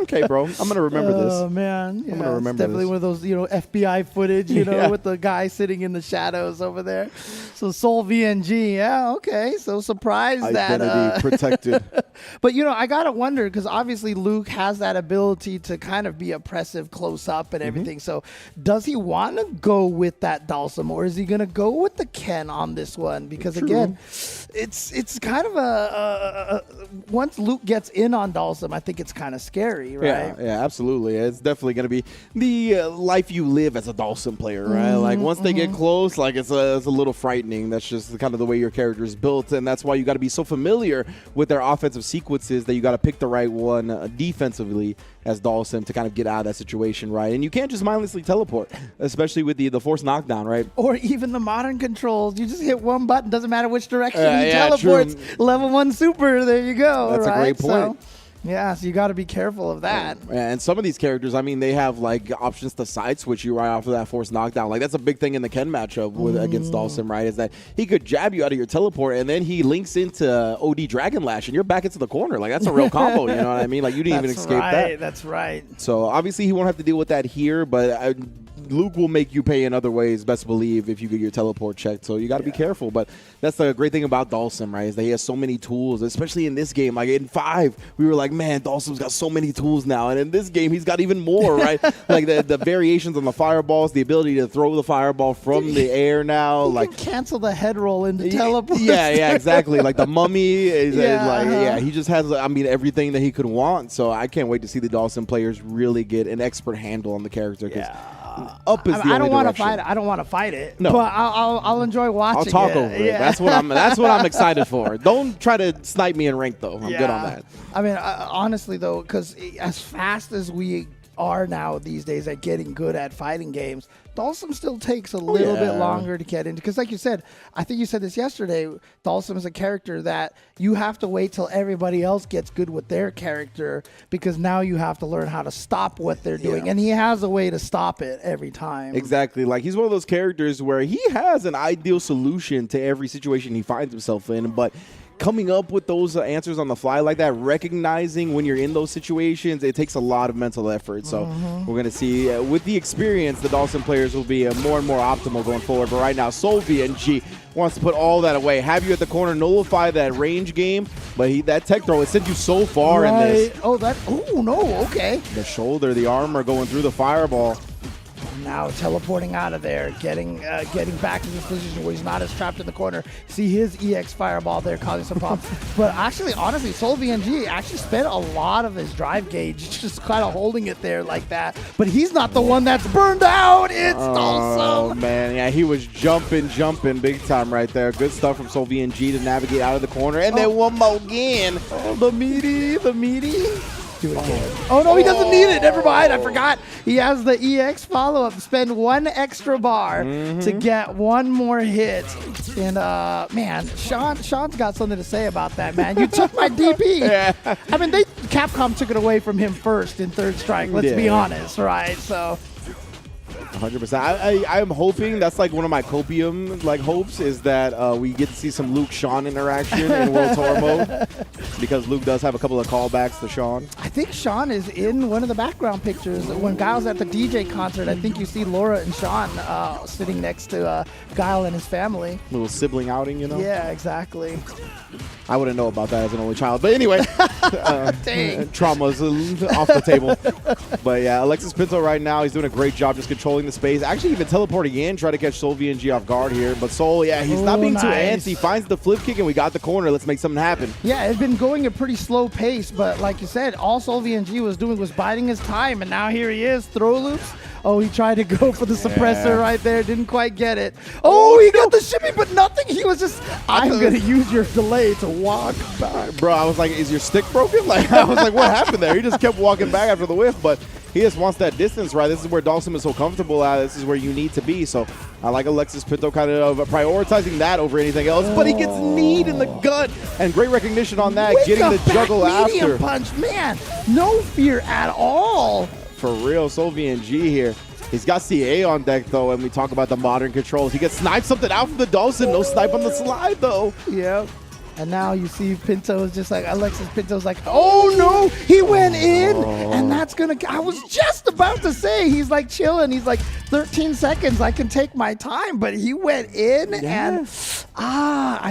Okay, bro. I'm going to remember this. Oh, man. I'm going to remember definitely this. one of those, FBI footage, with the guy sitting in the shadows over there. So Soul VNG, yeah, okay. So surprised Identity protected. But, I got to wonder, because obviously Luke has that ability to kind of be oppressive close up and everything. So does he want to go with that Dulcim, or is he going to go with the Ken on this one? Because, again, it's kind of a once Luke gets in on Dulcim, I think it's kind of scary, right? Yeah, absolutely. It's definitely going to be the life you live as a Dulcim player, right? Like, once they get close, like, it's a little frightening. That's just kind of the way your character is built, and that's why you got to be so familiar with their offensive sequences that you got to pick the right one defensively as Dulcim to kind of get out of that situation, right? And you can't just mindlessly teleport, especially with the force knockdown, right? Or even the modern controls. You just hit one button, doesn't matter which direction he teleports. True. Level 1 super, there you go. That's a great point. So you got to be careful of that. And some of these characters, I mean, they have like options to side switch you right off of that force knockdown. Like, that's a big thing in the Ken matchup against Dulcim, right? Is that he could jab you out of your teleport and then he links into OD Dragon Lash and you're back into the corner. Like, that's a real combo, you know what I mean? Like, you didn't even escape that. That's right. So obviously he won't have to deal with that here, but Luke will make you pay in other ways, best believe, if you get your teleport checked. So you got to be careful. But that's the great thing about Dulcim, right, is that he has so many tools, especially in this game. Like, in 5, we were like, man, Dulcim's got so many tools now. And in this game, he's got even more, right? Like, the variations on the fireballs, the ability to throw the fireball from the air now. Like, cancel the head roll into teleport. Yeah, exactly. Like, the mummy is he just has, I mean, everything that he could want. So I can't wait to see the Dulcim players really get an expert handle on the character, because up is the only I don't want to direction. fight it. I don't want to fight it. No. But I'll enjoy watching. I'll talk over it. That's what I'm excited for. Don't try to snipe me in rank, though. I'm good on that. I mean, honestly, though, because as fast as we are now these days at getting good at fighting games, Dulcim still takes a little bit longer to get into. Because like you said, I think you said this yesterday, Dulcim is a character that you have to wait till everybody else gets good with their character, because now you have to learn how to stop what they're doing. And he has a way to stop it every time. Exactly. Like, he's one of those characters where he has an ideal solution to every situation he finds himself in, but coming up with those answers on the fly like that, recognizing when you're in those situations, it takes a lot of mental effort. So we're going to see with the experience, the Dulcim players will be more and more optimal going forward. But right now, Soul VNG wants to put all that away. Have you at the corner, nullify that range game, but that tech throw, it sent you so far in this. Oh, no, okay. The shoulder, the armor going through the fireball. Now teleporting out of there, getting back to this position where he's not as trapped in the corner. See his EX fireball there causing some problems. But actually, honestly, Soul VNG actually spent a lot of his drive gauge just kind of holding it there like that. But he's not the one that's burned out. It's Dulcim. Oh, man. Yeah, he was jumping big time right there. Good stuff from Soul VNG to navigate out of the corner. And then one more again. Oh, the meaty. Do it again. Oh, no, he doesn't need it. Never mind. I forgot. He has the EX follow-up. Spend 1 extra bar to get 1 more hit. And, man, Sean's got something to say about that, man. You took my DP. Yeah. I mean, Capcom took it away from him first in third strike. Let's be honest, right? So 100%. I am hoping that's like one of my copium hopes is that we get to see some Luke-Sean interaction in World Tour mode because Luke does have a couple of callbacks to Sean. I think Sean is in one of the background pictures. When Guile's at the DJ concert, I think you see Laura and Sean sitting next to Guile and his family. Little sibling outing, you know? Yeah, exactly. I wouldn't know about that as an only child. But anyway, trauma's off the table. But yeah, Alexis Pinto right now, he's doing a great job just controlling the space. Actually even teleporting in, try to catch Soul VNG off guard here. But Soul, yeah, he's not being too antsy. Finds the flip kick and we got the corner. Let's make something happen. Yeah, it's been going a pretty slow pace, but like you said, all Soul VNG was doing was biding his time, and now here he is, throw loops. Oh, he tried to go for the suppressor right there. Didn't quite get it. Oh, he got the shimmy, but nothing. He was just, I'm going to use your delay to walk back. Bro, I was like, is your stick broken? Like, I was like, what happened there? He just kept walking back after the whiff, but he just wants that distance, right? This is where Dawson is so comfortable at. This is where you need to be. So I like Alexis Pinto kind of prioritizing that over anything else, but he gets kneed in the gut, and great recognition on that, getting the juggle after. Punch, man, no fear at all. For real, Soul VNG here. He's got CA on deck, though, and we talk about the modern controls. He gets sniped something out from the Dawson. No snipe on the slide, though. Yep. And now you see Pinto is just like, Alexis Pinto's like, oh no, he went in. And that's going to, I was just about to say, he's like chilling. He's like 13 seconds, I can take my time. But he went in and,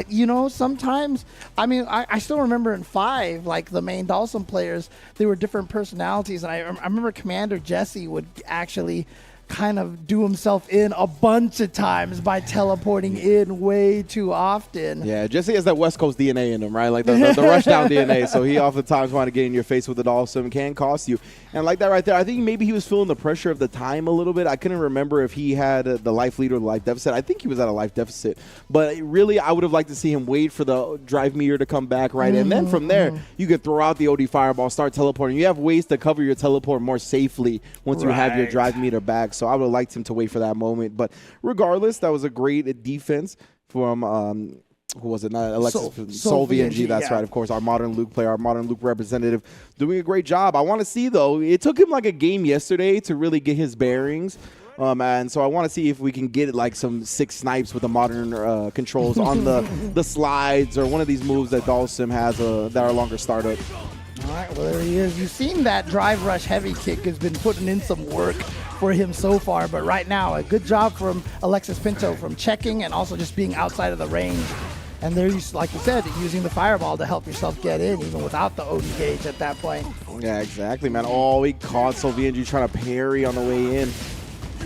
you know, sometimes, I mean, I still remember in 5, like the main Dawson players, they were different personalities. And I remember Commander Jesse would actually kind of do himself in a bunch of times by teleporting in way too often. Yeah, Jesse has that West Coast DNA in him, right? Like the rush down DNA. So he oftentimes want to get in your face with it also, can cost you. And like that right there, I think maybe he was feeling the pressure of the time a little bit. I couldn't remember if he had the life lead or the life deficit. I think he was at a life deficit. But really, I would have liked to see him wait for the drive meter to come back, right? And then from there, you could throw out the OD fireball, start teleporting. You have ways to cover your teleport more safely once you have your drive meter back. So I would have liked him to wait for that moment. But regardless, that was a great defense from who was it? Not Alexis. Soul VNG. That's right. Of course, our modern Luke player, our modern Luke representative, doing a great job. I want to see, though, it took him like a game yesterday to really get his bearings. And so I want to see if we can get like some 6 snipes with the modern controls on the slides or one of these moves that Dawson has that are longer startup. All right, well, there he is. You've seen that drive rush heavy kick has been putting in some work for him so far, but right now, a good job from Alexis Pinto from checking and also just being outside of the range. And there, like you said, using the fireball to help yourself get in, even without the OD gauge at that point. Yeah, exactly, man. Oh, he caught Soul VNG trying to parry on the way in.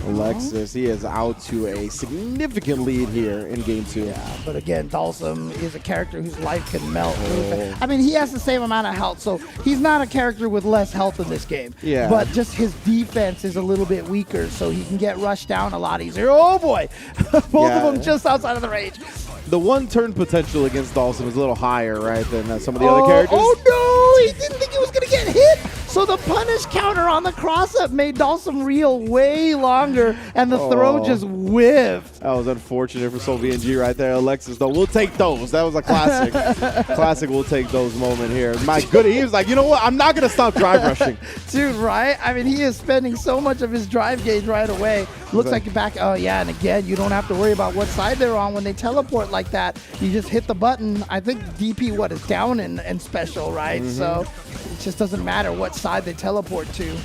Alexis, he is out to a significant lead here in game 2. Yeah, but again, Dawson is a character whose life can melt. I mean, he has the same amount of health, so he's not a character with less health in this game. Yeah. But just his defense is a little bit weaker, so he can get rushed down a lot easier. Oh boy, both of them just outside of the range. The one-turn potential against Dawson is a little higher, right, than some of the other characters. Oh no, he didn't think he was going to get hit. So the punish counter on the cross-up made Dawson reel way longer, and the throw just whiffed. That was unfortunate for Soul VNG right there. Alexis, though, we'll take those. That was a classic. Classic, we'll take those moment here. My goodness, he was like, you know what? I'm not going to stop drive rushing. Dude, right? I mean, he is spending so much of his drive gauge right away. Looks like you're back. Oh, yeah, and again, you don't have to worry about what side they're on when they teleport like that. You just hit the button. I think DP, is down and special, right? So it just doesn't matter what side they teleport to.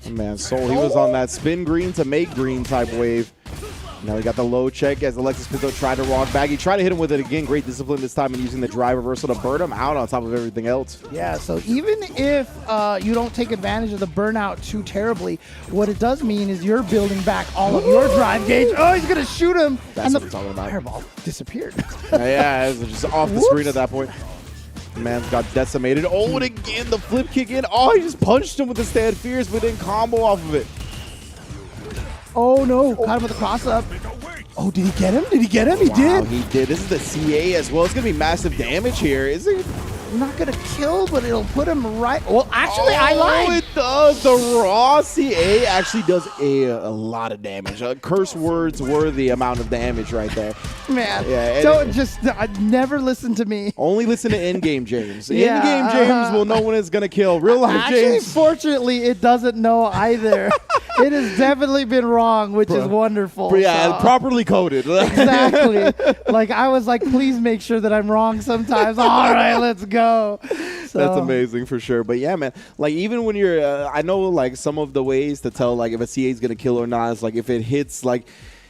Man, Soul, he was on that spin green to make green type wave. Now he got the low check as Alexis Pinto tried to walk back. He tried to hit him with it again. Great discipline this time and using the drive reversal to burn him out on top of everything else. Yeah, so even if you don't take advantage of the burnout too terribly, what it does mean is you're building back all of your drive gauge. Oh, he's going to shoot him. That's and what I'm talking about. Fireball disappeared. Yeah, it was just off the screen at that point. Man's got decimated. Oh, and again, the flip kick in. Oh, he just punched him with the stand fierce, but then combo off of it. Oh, no. Caught him with the cross-up. Oh, did he get him? Did he get him? He Wow, did. he did. This is the CA as well. It's going to be massive damage here, is it? Not going to kill, but it'll put him right. Well, actually, I lied. Oh, it does. The raw CA actually does a lot of damage. Curse words worthy amount of damage right there. Man, Yeah, don't never listen to me. Only listen to in-game James. Yeah, In-game James will know when it's going to kill. Real-life Actually, James. fortunately, it doesn't know either. It has definitely been wrong, which is wonderful. Yeah, so. properly coded. Exactly. Like, I was like, please make sure that I'm wrong sometimes. All right, let's go. So. That's amazing for sure. But yeah, man, like even when you're, I know like some of the ways to tell like if a CA is going to kill or not is like if it hits like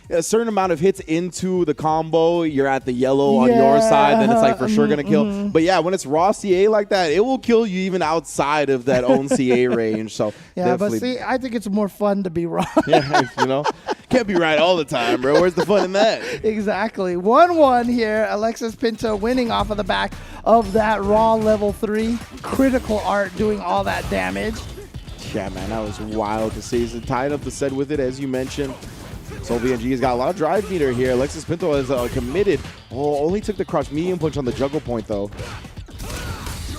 a certain amount of hits into the combo, you're at the yellow on your side, then it's like for sure gonna kill. But yeah, when it's raw CA like that, it will kill you even outside of that own CA range. So yeah, but see, I think it's more fun to be wrong. Yeah, you know, can't be right all the time, bro. Where's the fun in that? Exactly. 1-1 here. Alexis Pinto winning off of the back of that raw level 3 critical art doing all that damage. Yeah, man, that was wild to see. He's tied up the set with it, as you mentioned. So VNG's got a lot of drive meter here. Alexis Pinto is committed. Oh, only took the crouch medium punch on the juggle point, though.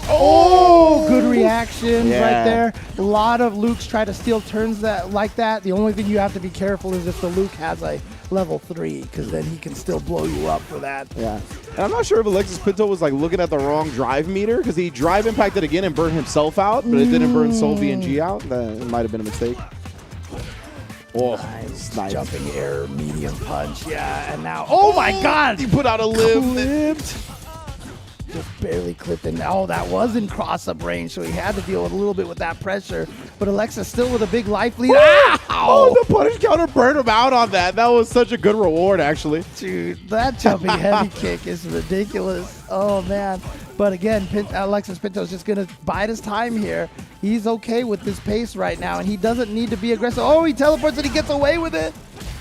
Oh, good reactions Yeah. right there. A lot of Lukes try to steal turns like that. The only thing you have to be careful is if the Luke has a level 3, because then he can still blow you up for that. Yeah. And I'm not sure if Alexis Pinto was like looking at the wrong drive meter, because he drive impacted again and burned himself out, but it didn't burn Soul VNG out. It might have been a mistake. Oh, nice. Jumping air, medium punch. Yeah, and now, oh my God! He put out a lift. Clipped. Just barely clipped, and oh, that was in cross-up range, so he had to deal with a little bit with that pressure. But Alexis still with a big life lead. Oh, the punish counter burned him out on that. That was such a good reward, actually. Dude, that jumping heavy kick is ridiculous. Oh, man. But again, Alexis Pinto's just going to bide his time here. He's okay with this pace right now, and he doesn't need to be aggressive. Oh, he teleports and he gets away with it.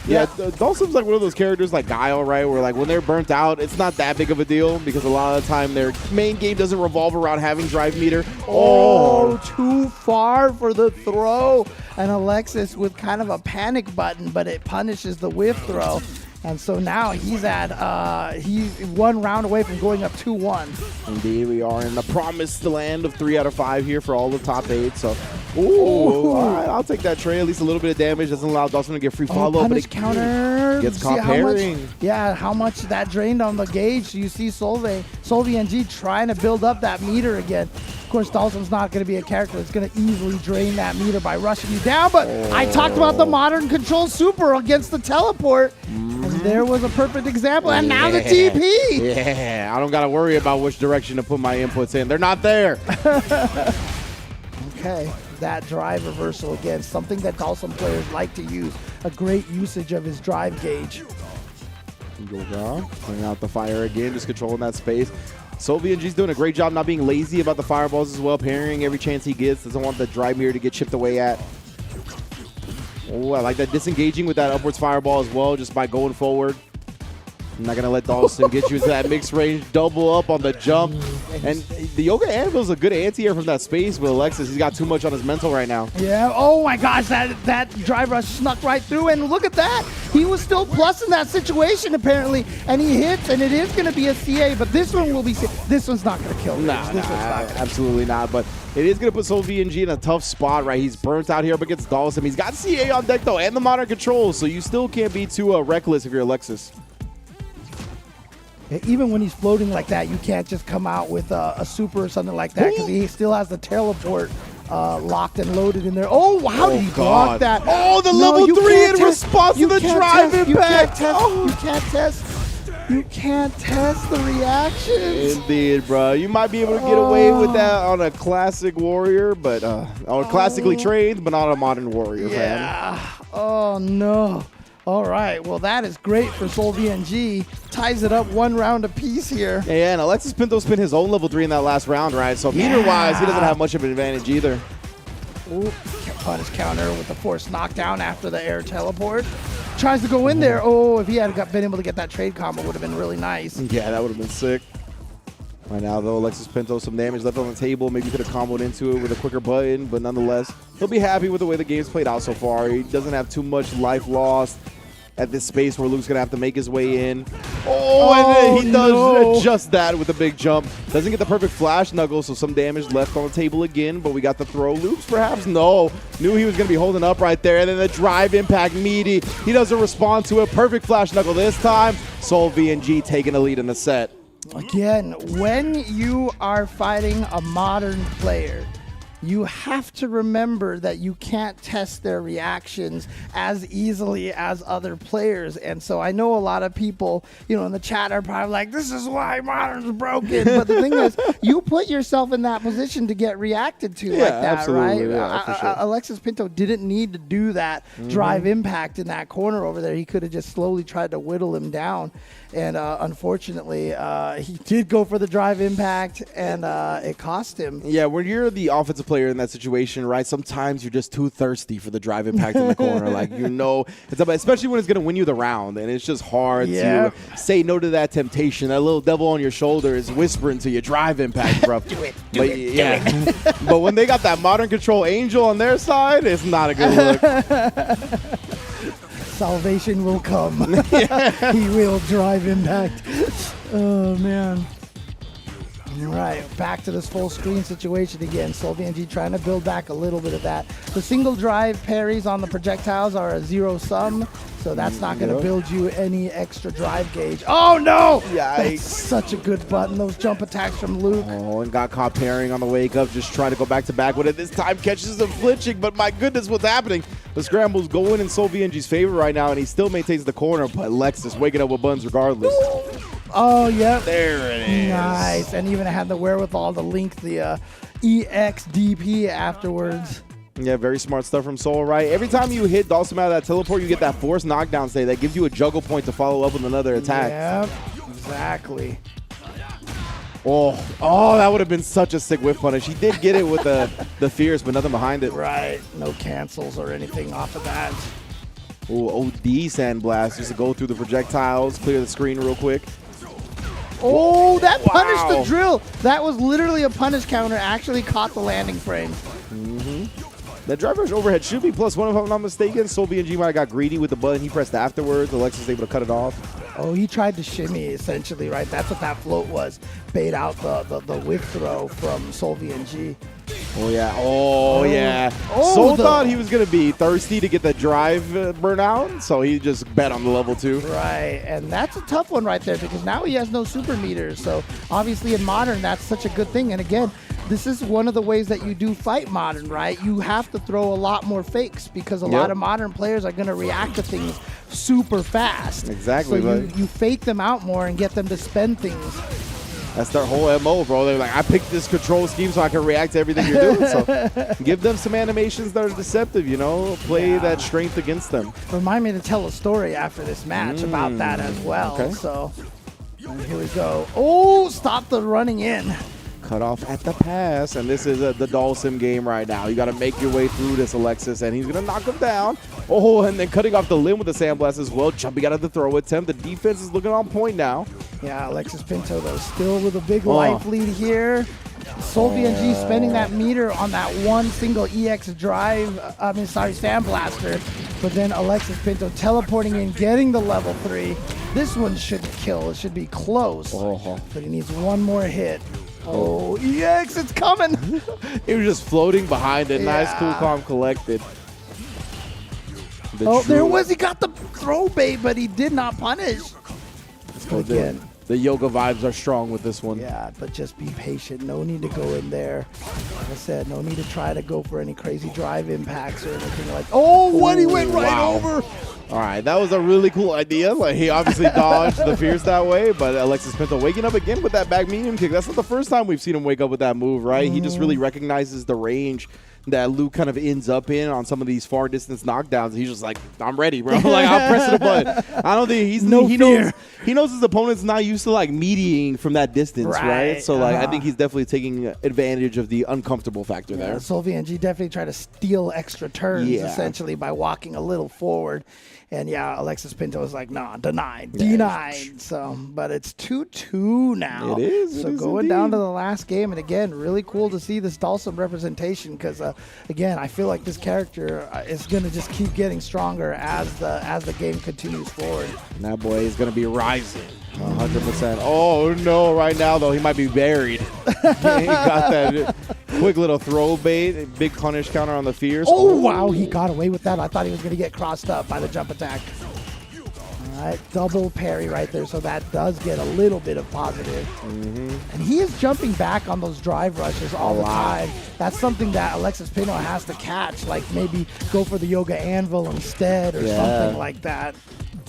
Yeah, Dawson's like one of those characters like Guile, right? Where like when they're burnt out, it's not that big of a deal because a lot of the time their main game doesn't revolve around having drive meter. Oh, too far for the throw. And Alexis with kind of a panic button, but it punishes the whiff throw. And so now he's he's 1 round away from going up 2-1. Indeed, we are in the promised land of 3 out of 5 here for all the top 8. So, ooh, all right, I'll take that trade. At least a little bit of damage doesn't allow Dawson to get free follow-up, but it counter gets caught parrying. How much that drained on the gauge. You see SolVNG trying to build up that meter again. Of course, Dawson's not going to be a character that's going to easily drain that meter by rushing you down, but I talked about the modern control super against the teleport, and there was a perfect example, and now the TP! Yeah, I don't got to worry about which direction to put my inputs in. They're not there. Okay, that drive reversal again, something that Dawson players like to use. A great usage of his drive gauge. Bring out the fire again, just controlling that space. SolVNG's doing a great job not being lazy about the fireballs as well, parrying every chance he gets. Doesn't want the drive mirror to get chipped away at. Oh, I like that disengaging with that upwards fireball as well, just by going forward. I'm not going to let Dawson get you into that mixed range, double up on the jump. And the Yoga Anvil's a good anti-air from that space with Alexis. He's got too much on his mental right now. Yeah, oh my gosh, that drive rush snuck right through, and look at that. He was still plus in that situation apparently, and he hits, and it is going to be a CA, but this one will be, this one's not going to kill him. Nah, absolutely not, but it is going to put SolVNG in a tough spot, right? He's burnt out here up against Dawson. He's got CA on deck though, and the modern controls, so you still can't be too reckless if you're Alexis. Even when he's floating like that, you can't just come out with a super or something like that because he still has the teleport locked and loaded in there. Oh, how did he block that? Oh, the level 3 in response to the drive impact. You can't test the reactions. Indeed, bro. You might be able to get away with that on a classic warrior, but or classically trained, but not a modern warrior, yeah. Oh, no. All right, well, that is great for SolVNG. Ties it up 1 round apiece here. Yeah, and Alexis Pinto spent his own level 3 in that last round, right? So meter-wise, he doesn't have much of an advantage either. Ooh, punish counter with the force knockdown after the air teleport. Tries to go in there. Oh, if he had been able to get that trade combo, would have been really nice. Yeah, that would have been sick. Right now, though, Alexis Pinto, some damage left on the table. Maybe could have comboed into it with a quicker button, but nonetheless, he'll be happy with the way the game's played out so far. He doesn't have too much life lost. at this space where Luke's going to have to make his way in. Oh, and then he does just that with a big jump. Doesn't get the perfect flash knuckle, so some damage left on the table again, but we got the throw. Luke's perhaps? No. Knew he was going to be holding up right there, and then the drive impact meaty. He doesn't respond to it. Perfect flash knuckle this time. Soul VNG taking the lead in the set. Again, when you are fighting a modern player, you have to remember that you can't test their reactions as easily as other players. And so I know a lot of people, in the chat are probably like, this is why Modern's broken. But the thing is, you put yourself in that position to get reacted to like that, absolutely. right? Yeah, for sure. Alexis Pinto didn't need to do that drive impact in that corner over there. He could have just slowly tried to whittle him down. And unfortunately, he did go for the drive impact, and it cost him. Yeah, when you're the offensive player in that situation, right, sometimes you're just too thirsty for the drive impact in the corner. Like, it's about, especially when it's going to win you the round, and it's just hard to say no to that temptation. That little devil on your shoulder is whispering to you, drive impact, bro. Do it. But when they got that modern control angel on their side, it's not a good look. Salvation will come. He will drive impact. Oh, man. All right, back to this full screen situation again. SoulVNG trying to build back a little bit of that. The single drive parries on the projectiles are a zero sum, so that's not going to build you any extra drive gauge. Oh, no! That's such a good button, those jump attacks from Luke. Oh, and got caught parrying on the wake up, just trying to go back to back with it. This time catches him flinching, but my goodness, what's happening? The scramble's going in SoulVNG's favor right now, and he still maintains the corner, but Alexis waking up with buns regardless. Oh, yep. There it is. Nice. And even had the wherewithal to link the EXDP afterwards. Yeah, very smart stuff from Soul, right? Every time you hit Dawson out of that teleport, you get that forced knockdown state that gives you a juggle point to follow up with another attack. Yep, exactly. Oh, that would have been such a sick whiff punish. He did get it with the fierce, but nothing behind it. Right. No cancels or anything off of that. Oh, OD Sandblast just to go through the projectiles, clear the screen real quick. Oh, that punished the drill. That was literally a punish counter. Actually caught the landing frame. That drive rush overhead should be +1 if I'm not mistaken. SoulVNG might have got greedy with the button. He pressed afterwards. Alexis able to cut it off. Oh, he tried to shimmy, essentially, right? That's what that float was. Bait out the whip throw from SoulVNG. Oh, yeah. Oh, yeah. Soul thought he was going to be thirsty to get the drive burnout, so he just bet on the level 2. Right, and that's a tough one right there because now he has no super meters. So obviously in Modern, that's such a good thing. And again, this is one of the ways that you do fight Modern, right? You have to throw a lot more fakes because a lot of Modern players are going to react to things super fast. Exactly. So you fake them out more and get them to spend things. That's their whole MO, bro. They're like, I picked this control scheme so I can react to everything you're doing. So give them some animations that are deceptive, Play that strength against them. Remind me to tell a story after this match about that as well. Okay. So here we go. Oh, stop the running in. Cut off at the pass, and this is the Dawson game right now. You got to make your way through this, Alexis, and he's going to knock him down. Oh, and then cutting off the limb with the Sandblast as well. Jumping out of the throw attempt. The defense is looking on point now. Yeah, Alexis Pinto, though, still with a big life lead here. SoulVNG spending that meter on that one single EX drive, Sandblaster. But then Alexis Pinto teleporting in, getting the level 3. This one should kill. It should be close. But he needs one more hit. Oh, EX, it's coming. He was just floating behind it. Nice, cool, calm, collected. There was. He got the throw bait, but he did not punish. Again. The yoga vibes are strong with this one. Yeah, but just be patient. No need to go in there. Like I said, no need to try to go for any crazy drive impacts or anything like. Oh, what? He went right over. All right, that was a really cool idea. Like, he obviously dodged the fierce that way, but Alexis Pinto waking up again with that back medium kick. That's not the first time we've seen him wake up with that move, right? He just really recognizes the range that Luke kind of ends up in on some of these far distance knockdowns. He's just like, I'm ready, bro. Like, I'll press the button. I don't think he knows his opponent's not used to like meeting from that distance, right? So like, I think he's definitely taking advantage of the uncomfortable factor there. SoulVNG definitely tried to steal extra turns essentially by walking a little forward. And yeah, Alexis Pinto is like, nah, denied. So, but it's 2-2 now. It is. So going down to the last game, and again, really cool to see this Dawson representation because again, I feel like this character is going to just keep getting stronger as the game continues forward. And that boy is going to be rising 100%. Oh, no, right now, though, he might be buried. He got that quick little throw bait, big punish counter on the Fierce. Oh, wow, he got away with that. I thought he was going to get crossed up by the jump attack. All right, double parry right there, so that does get a little bit of positive. And he is jumping back on those drive rushes all the time. That's something that Alexis Pinto has to catch, like maybe go for the yoga anvil instead or something like that.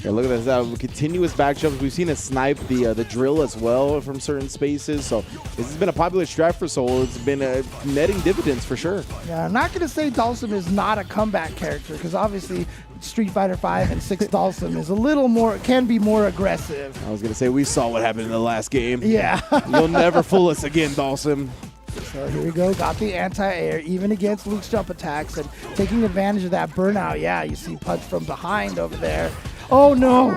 Yeah, look at this. Continuous back jumps. We've seen it snipe the drill as well from certain spaces. So this has been a popular strat for Soul. It's been netting dividends for sure. Yeah, I'm not going to say Dhalsim is not a comeback character because obviously Street Fighter 5 and 6 Dhalsim is a little more, can be more aggressive. I was going to say, we saw what happened in the last game. Yeah. You'll never fool us again, Dhalsim. So here we go, got the anti-air, even against Luke's jump attacks, and taking advantage of that burnout. Yeah, you see punch from behind over there. Oh, no.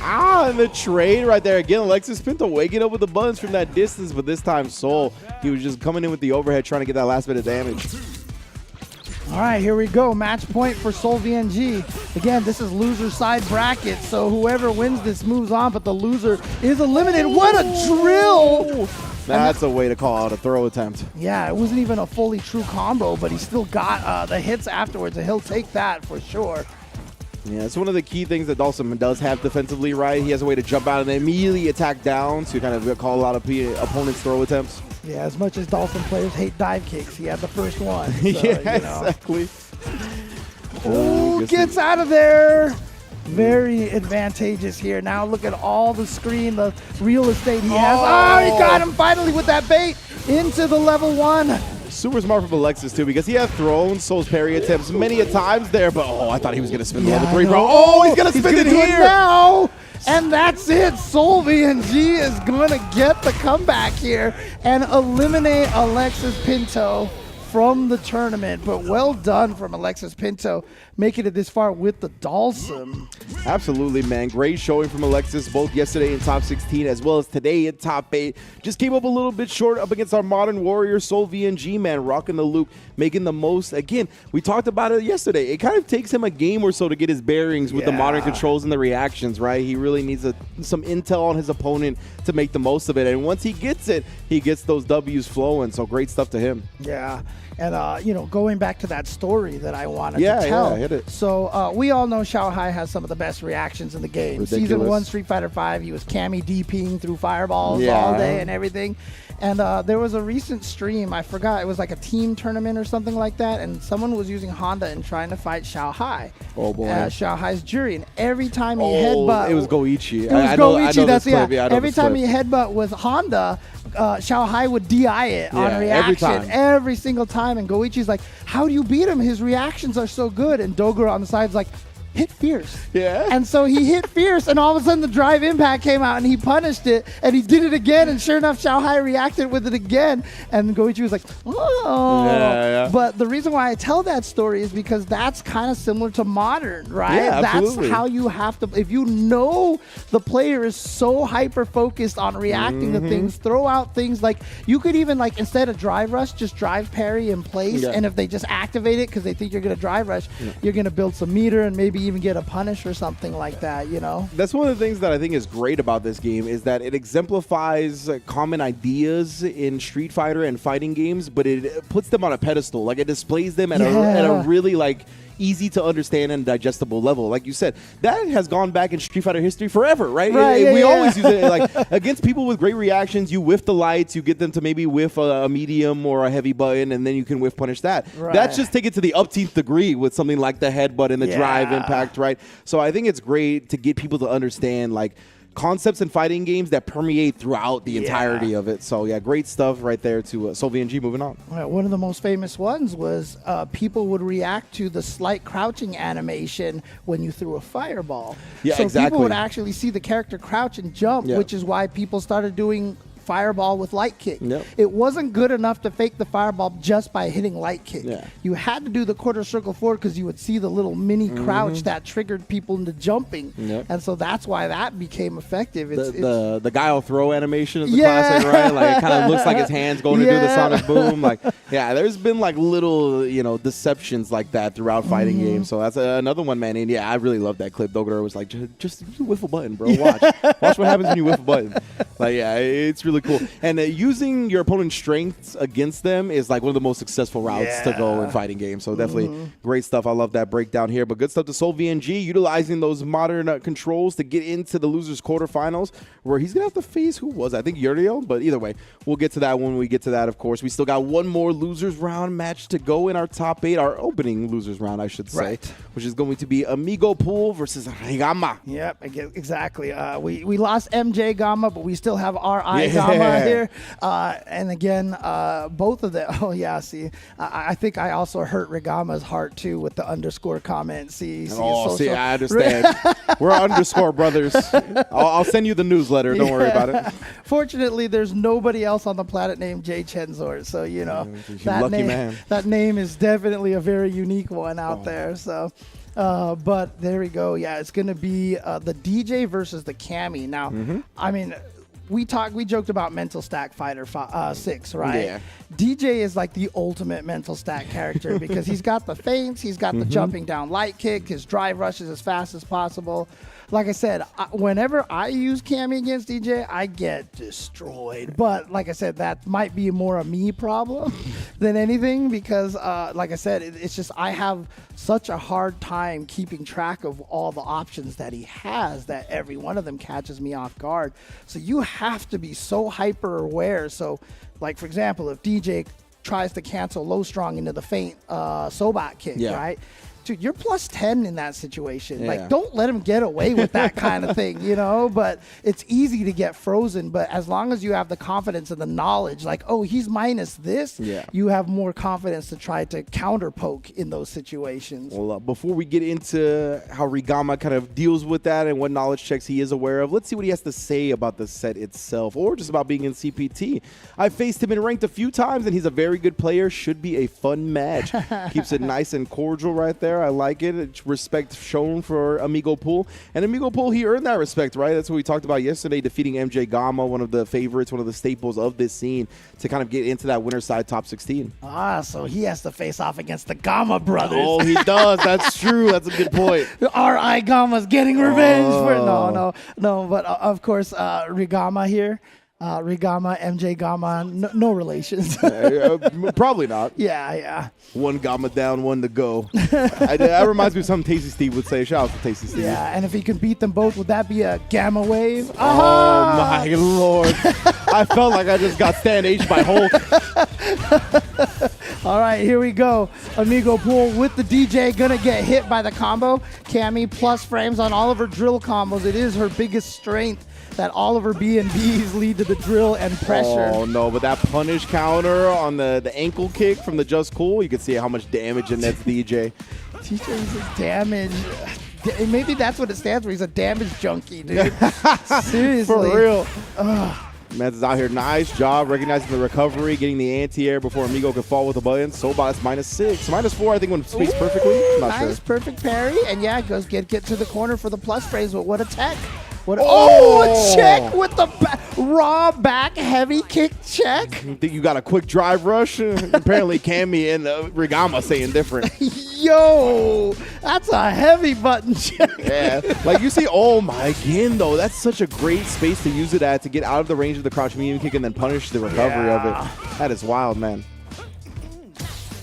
And the trade right there. Again, Alexis Pinto waking up with the buttons from that distance, but this time Soul, he was just coming in with the overhead trying to get that last bit of damage. All right, here we go. Match point for Soul VNG. Again, this is loser side bracket, so whoever wins this moves on, but the loser is eliminated. What a drill! That's a way to call out a throw attempt. Yeah, it wasn't even a fully true combo, but he still got the hits afterwards, and he'll take that for sure. Yeah, it's one of the key things that Dhalsim does have defensively, right? He has a way to jump out and then immediately attack down to kind of call out opponent's throw attempts. Yeah, as much as Dhalsim players hate dive kicks, he had the first one. So, yeah, exactly. Oh, gets out of there. Very advantageous here. Now look at all the screen, the real estate he has. Oh, he got him finally with that bait into the level 1. Super smart from Alexis, too, because he had thrown Soul's parry attempts many a times there, but I thought he was going to spin the level 3, bro. Oh, he's going to spin it here. Now. And that's it. Soul VNG is going to get the comeback here and eliminate Alexis Pinto from the tournament. But well done from Alexis Pinto, making it this far with the Dhalsim. Absolutely, man. Great showing from Alexis, both yesterday in top 16 as well as today in top 8. Just came up a little bit short up against our modern warrior, Soul VNG, man, rocking the loop, making the most. Again, we talked about it yesterday. It kind of takes him a game or so to get his bearings with the modern controls and the reactions, right? He really needs some intel on his opponent to make the most of it. And once he gets it, he gets those W's flowing. So great stuff to him. Yeah. And, going back to that story that I wanted to tell. Yeah, hit it. So we all know Xiao Hai has some of the best reactions in the game. Ridiculous. Season 1 Street Fighter 5, he was Cammy DPing through fireballs all day and everything. And there was a recent stream, I forgot, it was like a team tournament or something like that, and someone was using Honda and trying to fight Xiao Hai. Oh, boy. Xiao Hai's jury, and every time he headbutt... It was Goichi. It was Goichi, every time he headbutt with Honda, Xiao Hai would DI it on reaction every single time, and Goichi's like, how do you beat him? His reactions are so good, and Dogura on the side's like, hit fierce. Yeah. And so he hit fierce, and all of a sudden the drive impact came out, and he punished it, and he did it again, and sure enough, Xiao Hai reacted with it again, and Goichi was like, oh. Yeah. But the reason why I tell that story is because that's kind of similar to modern, right? Yeah, absolutely. That's how you have to, if you know the player is so hyper-focused on reacting to things, throw out things like, you could even, like, instead of drive rush, just drive parry in place, and if they just activate it because they think you're going to drive rush, you're going to build some meter and maybe even get a punish or something like that, That's one of the things that I think is great about this game is that it exemplifies common ideas in Street Fighter and fighting games, but it puts them on a pedestal. Like, it displays them at a really, like, easy to understand and digestible level. Like you said, that has gone back in Street Fighter history forever, right? We always use it. Like, against people with great reactions, you whiff the lights, you get them to maybe whiff a medium or a heavy button, and then you can whiff punish that. That's just take it to the upteenth degree with something like the headbutt and the drive impact, right? So I think it's great to get people to understand, like, concepts in fighting games that permeate throughout the entirety of it. So, great stuff right there to Soul VNG. Moving on. One of the most famous ones was people would react to the slight crouching animation when you threw a fireball. Yeah, so exactly. people would actually see the character crouch and jump, which is why people started doing fireball with light kick. It wasn't good enough to fake the fireball just by hitting light kick. You had to do the quarter circle forward because you would see the little mini crouch that triggered people into jumping. And so that's why that became effective. The guile throw animation is the classic, right? Like, it kind of looks like his hands going to do the sonic boom. Like, Yeah, there's been like little, deceptions like that throughout fighting games. So that's another one, man. And yeah, I really love that clip. Dogoro was like, just whiff a button, bro. Watch what happens when you whiff a button. Like, yeah, it's really cool. And using your opponent's strengths against them is like one of the most successful routes to go in fighting games. So definitely great stuff. I love that breakdown here. But good stuff to Soul VNG, utilizing those modern controls to get into the losers quarterfinals, where he's gonna have to face, who was it? I think yurio. But either way, we'll get to that when we get to that. Of course, we still got one more losers round match to go in our top 8, our opening losers round, I should say, which is going to be Amigo Pool versus Rigama. Yep, exactly. We lost MJ Gamma, but we still have RI Gamma here. And again, both of them. Oh yeah, see, I think I also hurt Rigama's heart too with the underscore comment. See, I understand. We're underscore brothers. I'll send you the newsletter. Don't worry about it. Fortunately, there's nobody else on the planet named Jay Chenzor, so that name is definitely a very unique one out there. So. But there we go. Yeah, it's going to be the DJ versus the Cammy. Now, I mean, we joked about mental stack fighter 6, right? Yeah. DJ is like the ultimate mental stack character because he's got the feints, he's got the jumping down light kick, his drive rushes as fast as possible. Like I said, whenever I use Cammy against DJ, I get destroyed. But like I said, that might be more a me problem than anything because, like I said, it's just I have such a hard time keeping track of all the options that he has that every one of them catches me off guard. So you have to be so hyper aware. So, like, for example, if DJ tries to cancel low strong into the feint Sobat kick, right? Dude, you're plus 10 in that situation. Yeah. Like, don't let him get away with that kind of thing, But it's easy to get frozen. But as long as you have the confidence and the knowledge, like, oh, he's minus this, you have more confidence to try to counter poke in those situations. Well, before we get into how Rigama kind of deals with that and what knowledge checks he is aware of, let's see what he has to say about the set itself or just about being in CPT. I faced him in ranked a few times, and he's a very good player. Should be a fun match. Keeps it nice and cordial right there. I like it. It's respect shown for Amigo Pool. And Amigo Pool, he earned that respect, right? That's what we talked about yesterday, defeating MJ Gamma, one of the favorites, one of the staples of this scene, to kind of get into that winner's side top 16. So he has to face off against the Gamma brothers. Oh, he does. That's true. That's a good point. R.I. Gamma's getting revenge for no. But of course, Rigama here. Rigama, MJ Gamma, no relations. Probably not. Yeah. One Gamma down, one to go. That reminds me of something Tasty Steve would say. Shout out to Tasty Steve. Yeah, and if he can beat them both, would that be a Gamma wave? Oh, my Lord. I felt like I just got Stan H by Hulk. All right, here we go. Amigo Pool with the DJ, gonna get hit by the combo. Cammy plus frames on all of her drill combos. It is her biggest strength that all of her B&Bs lead to the drill and pressure. Oh, no, but that punish counter on the ankle kick from the Just Cool, you can see how much damage it nets DJ. TJ's damage. Maybe that's what it stands for. He's a damage junkie, dude. Seriously. For real. Mets is out here. Nice job recognizing the recovery, getting the anti-air before Amigo could fall with a button. Sobat's -6. -4, I think, when spaced perfectly. I'm not nice, sure. Perfect parry. And yeah, goes get to the corner for the plus frames, but what a tech. A check with the raw back heavy kick check. You think you got a quick drive rush? Apparently Cammy and Rigama saying different. Yo, that's a heavy button check. Yeah, like you see, oh my, again though, that's such a great space to use it at to get out of the range of the crouch medium kick and then punish the recovery of it. That is wild, man.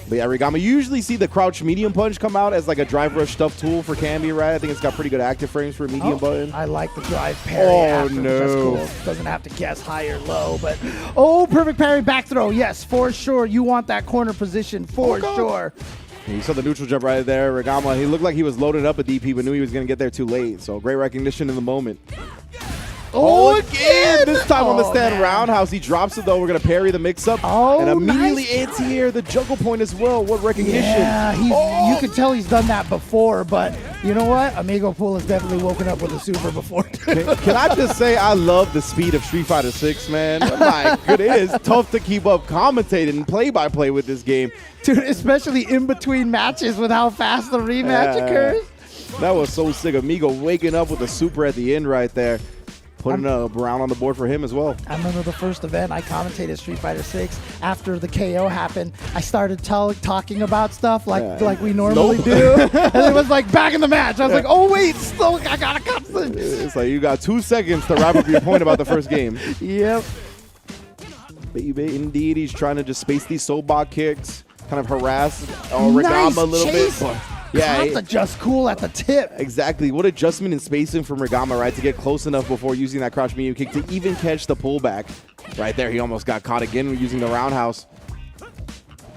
But yeah, Rigama, you usually see the crouch medium punch come out as like a drive rush stuff tool for Cammy, right? I think it's got pretty good active frames for a medium button. I like the drive parry. Oh, after, no. That's cool. Doesn't have to guess high or low, but perfect parry back throw. Yes, for sure. You want that corner position for sure. You saw the neutral jump right there. Rigama, he looked like he was loading up a DP, but knew he was going to get there too late. So great recognition in the moment. Again! This time on the stand roundhouse. He drops it, though. We're going to parry the mix-up. And immediately anti-air the juggle point as well. What recognition. Yeah, you can tell he's done that before, but you know what? Amigo Pool has definitely woken up with a super before. Can I just say I love the speed of Street Fighter 6, man? My goodness, it is tough to keep up commentating and play-by-play with this game. Dude, especially in between matches with how fast the rematch occurs. That was so sick. Amigo waking up with a super at the end right there. putting a round on the board for him as well. I remember the first event I commentated Street Fighter 6. After the KO happened, I started talking about stuff like we normally do. And it was like back in the match. I was like, oh, wait, still, I got to cut this. It's like you got 2 seconds to wrap up your point about the first game. Yep. Baby, indeed. He's trying to just space these sobot kicks, kind of harass Rigama a little bit. But yeah, the just cool at the tip. Exactly. What adjustment in spacing from Rigama, right, to get close enough before using that crouch medium kick to even catch the pullback. Right there, he almost got caught again using the roundhouse.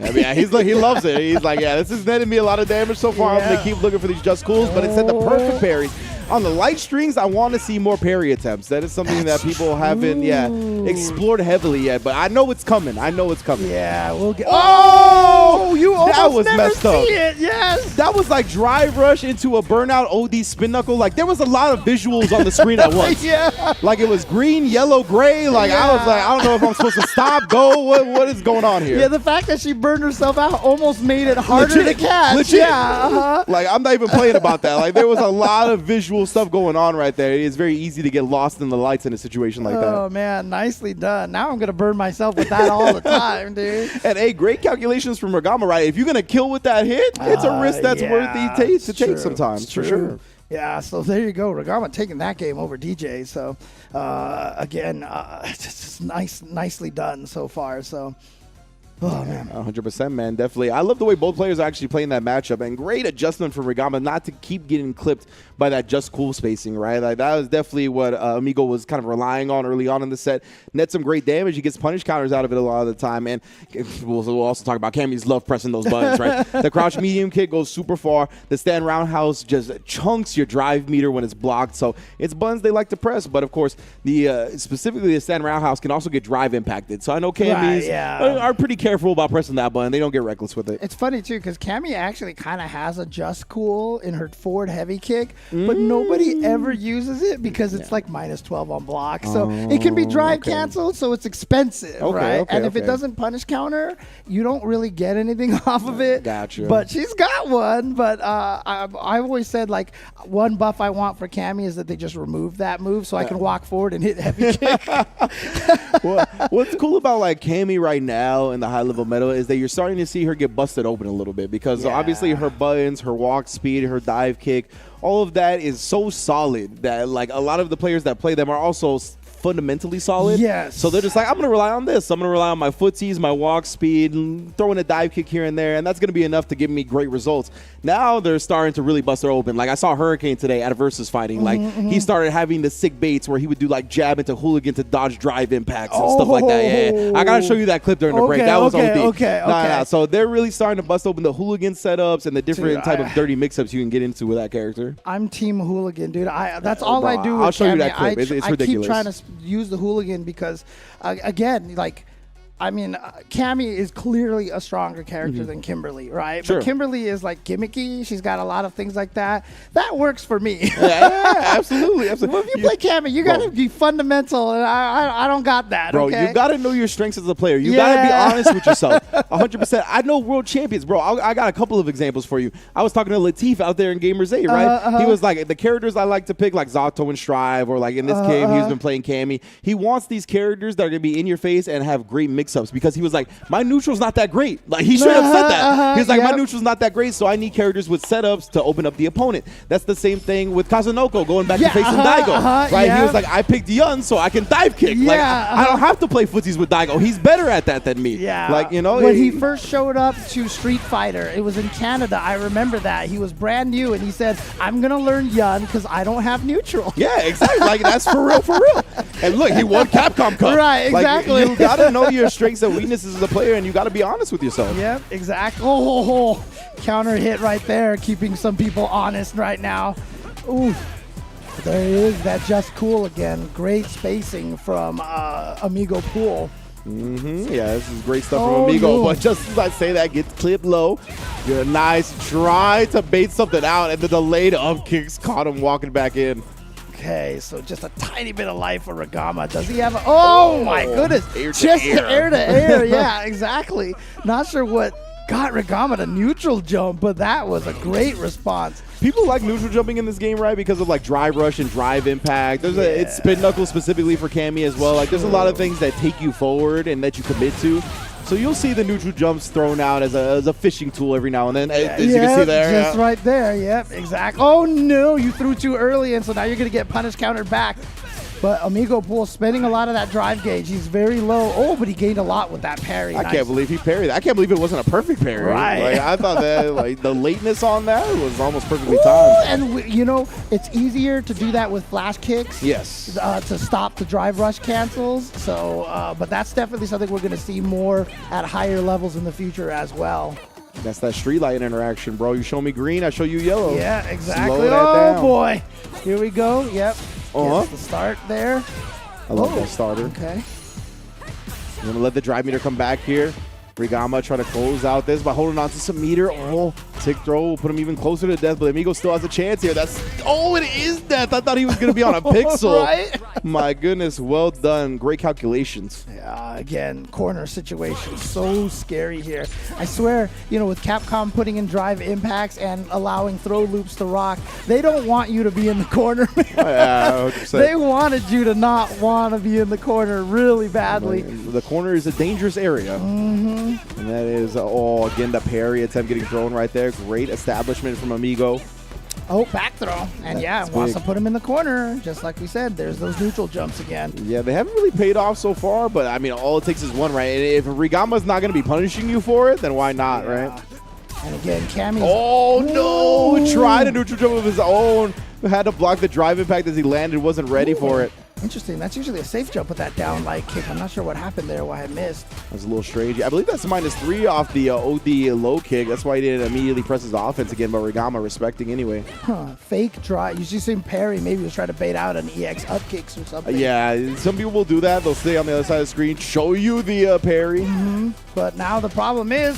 I mean, he's like, he loves it. He's like, yeah, this is netting me a lot of damage so far. I'm going to keep looking for these just cools, but instead the perfect parries. On the light strings, I want to see more parry attempts. That is something that people haven't, explored heavily yet. But I know it's coming. Yeah, we'll get. Oh, you almost that was never messed up. see it. Yes. That was like drive rush into a burnout OD spin knuckle. Like there was a lot of visuals on the screen at once. Yeah. Like it was green, yellow, gray. Like I was like, I don't know if I'm supposed to stop, go. What is going on here? Yeah, the fact that she burned herself out almost made it harder to catch. Legit. Yeah. Like I'm not even playing about that. Like there was a lot of visual stuff going on right there. It's very easy to get lost in the lights in a situation like that. Oh man, nicely done. Now I'm gonna burn myself with that all the time, dude. And hey, great calculations from Rigama, right? If you're gonna kill with that hit, it's a risk that's worthy to take sometimes, for sure. Yeah, so there you go. Rigama taking that game over DJ. So again, just nicely done so far. So. Oh, man. 100%, man. Definitely. I love the way both players are actually playing that matchup. And great adjustment from Rigama not to keep getting clipped by that just cool spacing, right? Like that was definitely what Amigo was kind of relying on early on in the set. Net some great damage. He gets punish counters out of it a lot of the time. And we'll also talk about Cammy's love pressing those buttons, right? The crouch medium kick goes super far. The stand roundhouse just chunks your drive meter when it's blocked. So it's buttons they like to press. But, of course, the specifically the stand roundhouse can also get drive impacted. So I know Cammy's are pretty careful about pressing that button. They don't get reckless with it. It's funny, too, because Cammy actually kind of has a just cool in her forward heavy kick. But nobody ever uses it because it's like -12 on block. So it can be drive canceled, so it's expensive, right? And if it doesn't punish counter, you don't really get anything off of it. Gotcha. But she's got one. But I've always said, like, one buff I want for Cammy is that they just remove that move so I can walk forward and hit heavy kick. What's cool about, like, Cammy right now in the high-level meta is that you're starting to see her get busted open a little bit because obviously her buttons, her walk speed, her dive kick, all of that is so solid that like a lot of the players that play them are also fundamentally solid. Yes. So they're just like, I'm going to rely on this. I'm going to rely on my footsies, my walk speed, throwing a dive kick here and there, and that's going to be enough to give me great results. Now they're starting to really bust her open. Like I saw Hurricane today at a versus fighting. Like he started having the sick baits where he would do like jab into hooligan to dodge drive impacts and stuff like that. Yeah. I got to show you that clip during the break. That was OD. Okay. So they're really starting to bust open the hooligan setups and the different type of dirty mix-ups you can get into with that character. I'm team hooligan, dude. That's all I do with I'll show you that Cammy. clip. It's ridiculous. I keep trying to use the hooligan because, again, like, I mean, Cammy is clearly a stronger character than Kimberly, right? Sure. But Kimberly is like gimmicky. She's got a lot of things like that. That works for me. Yeah, absolutely. Well, if you play Cammy, you got to be fundamental, and I don't got that. Bro, okay? you got to know your strengths as a player. You got to be honest with yourself. 100%. I know world champions, bro. I got a couple of examples for you. I was talking to Latif out there in Gamers 8, right? He was like, the characters I like to pick, like Zato and Strive, or like in this game, he's been playing Cammy. He wants these characters that are going to be in your face and have great mix-ups because he was like, my neutral's not that great. Like, he straight up said that. He's like, my neutral's not that great, so I need characters with setups to open up the opponent. That's the same thing with Kazunoko going back to facing Daigo. Right? He was like, I picked Yun so I can dive kick. Like, I don't have to play footsies with Daigo. He's better at that than me. Yeah. Like, you know. When he first showed up to Street Fighter, it was in Canada. I remember that. He was brand new, and he said, I'm going to learn Yun because I don't have neutral. Yeah, exactly. Like, that's for real, for real. And look, he won Capcom Cup. Right, exactly. Like, you got to know your strengths and weaknesses as a player, and you got to be honest with yourself. Yep, exactly. Oh, counter hit right there, keeping some people honest right now. Ooh, there it is. That just cool again. Great spacing from Amigo Pool. Yeah, this is great stuff from Amigo. But just as I say that, gets clipped low. You're a nice try to bait something out, and the delayed up kicks caught him walking back in. Okay, so just a tiny bit of life for Rigama. Does he have a... my goodness. Air just to air. air to air. Yeah, exactly. Not sure what got Rigama to neutral jump, but that was a great response. People like neutral jumping in this game, right? Because of like drive rush and drive impact. There's it's spin knuckle specifically for Cammy as well. Like there's a lot of things that take you forward and that you commit to. So you'll see the neutral jumps thrown out as a fishing tool every now and then, as you can see there. Just right there. Yep, exactly. Oh no, you threw too early, and so now you're gonna get punish countered back. But Amigo Pool spending a lot of that drive gauge. He's very low. Oh, but he gained a lot with that parry. I can't believe he parried that. I can't believe it wasn't a perfect parry. Right. Like, I thought that like the lateness on that was almost perfectly timed. And you know, it's easier to do that with flash kicks. Yes. To stop the drive rush cancels. So, but that's definitely something we're going to see more at higher levels in the future as well. That's that street light interaction, bro. You show me green, I show you yellow. Yeah, exactly. Slow that Oh down. boy. Here we go. Yep. Uh-huh. Gets the start there. I love that starter. Okay. I'm going to let the drive meter come back here. Rigama trying to close out this by holding on to some meter. Oh, tick throw will put him even closer to death, but Amigo still has a chance here. Oh, it is death. I thought he was going to be on a pixel. Right? My goodness, well done. Great calculations. Yeah, again, corner situation. So scary here. I swear, you know, with Capcom putting in drive impacts and allowing throw loops to rock, they don't want you to be in the corner. Yeah, they wanted you to not want to be in the corner really badly. The corner is a dangerous area. Mm-hmm. And that is, again, the parry attempt getting thrown right there. Great establishment from Amigo. Oh, back throw. And wants to put him in the corner. Just like we said, there's those neutral jumps again. Yeah, they haven't really paid off so far, but I mean, all it takes is one, right? And if Rigama's not going to be punishing you for it, then why not, right? And again, Cammy's... Oh, no! Tried a neutral jump of his own. Had to block the drive impact as he landed. Wasn't ready for it. Interesting. That's usually a safe jump with that down light kick. I'm not sure what happened there, why I missed. That's a little strange. I believe that's -3 off the OD low kick. That's why he didn't immediately press his offense again, but Rigama respecting anyway. Fake drive. You see him parry. Maybe he was trying to bait out an EX up kicks or something. Yeah, some people will do that. They'll stay on the other side of the screen, show you the parry. Mm-hmm. But now the problem is,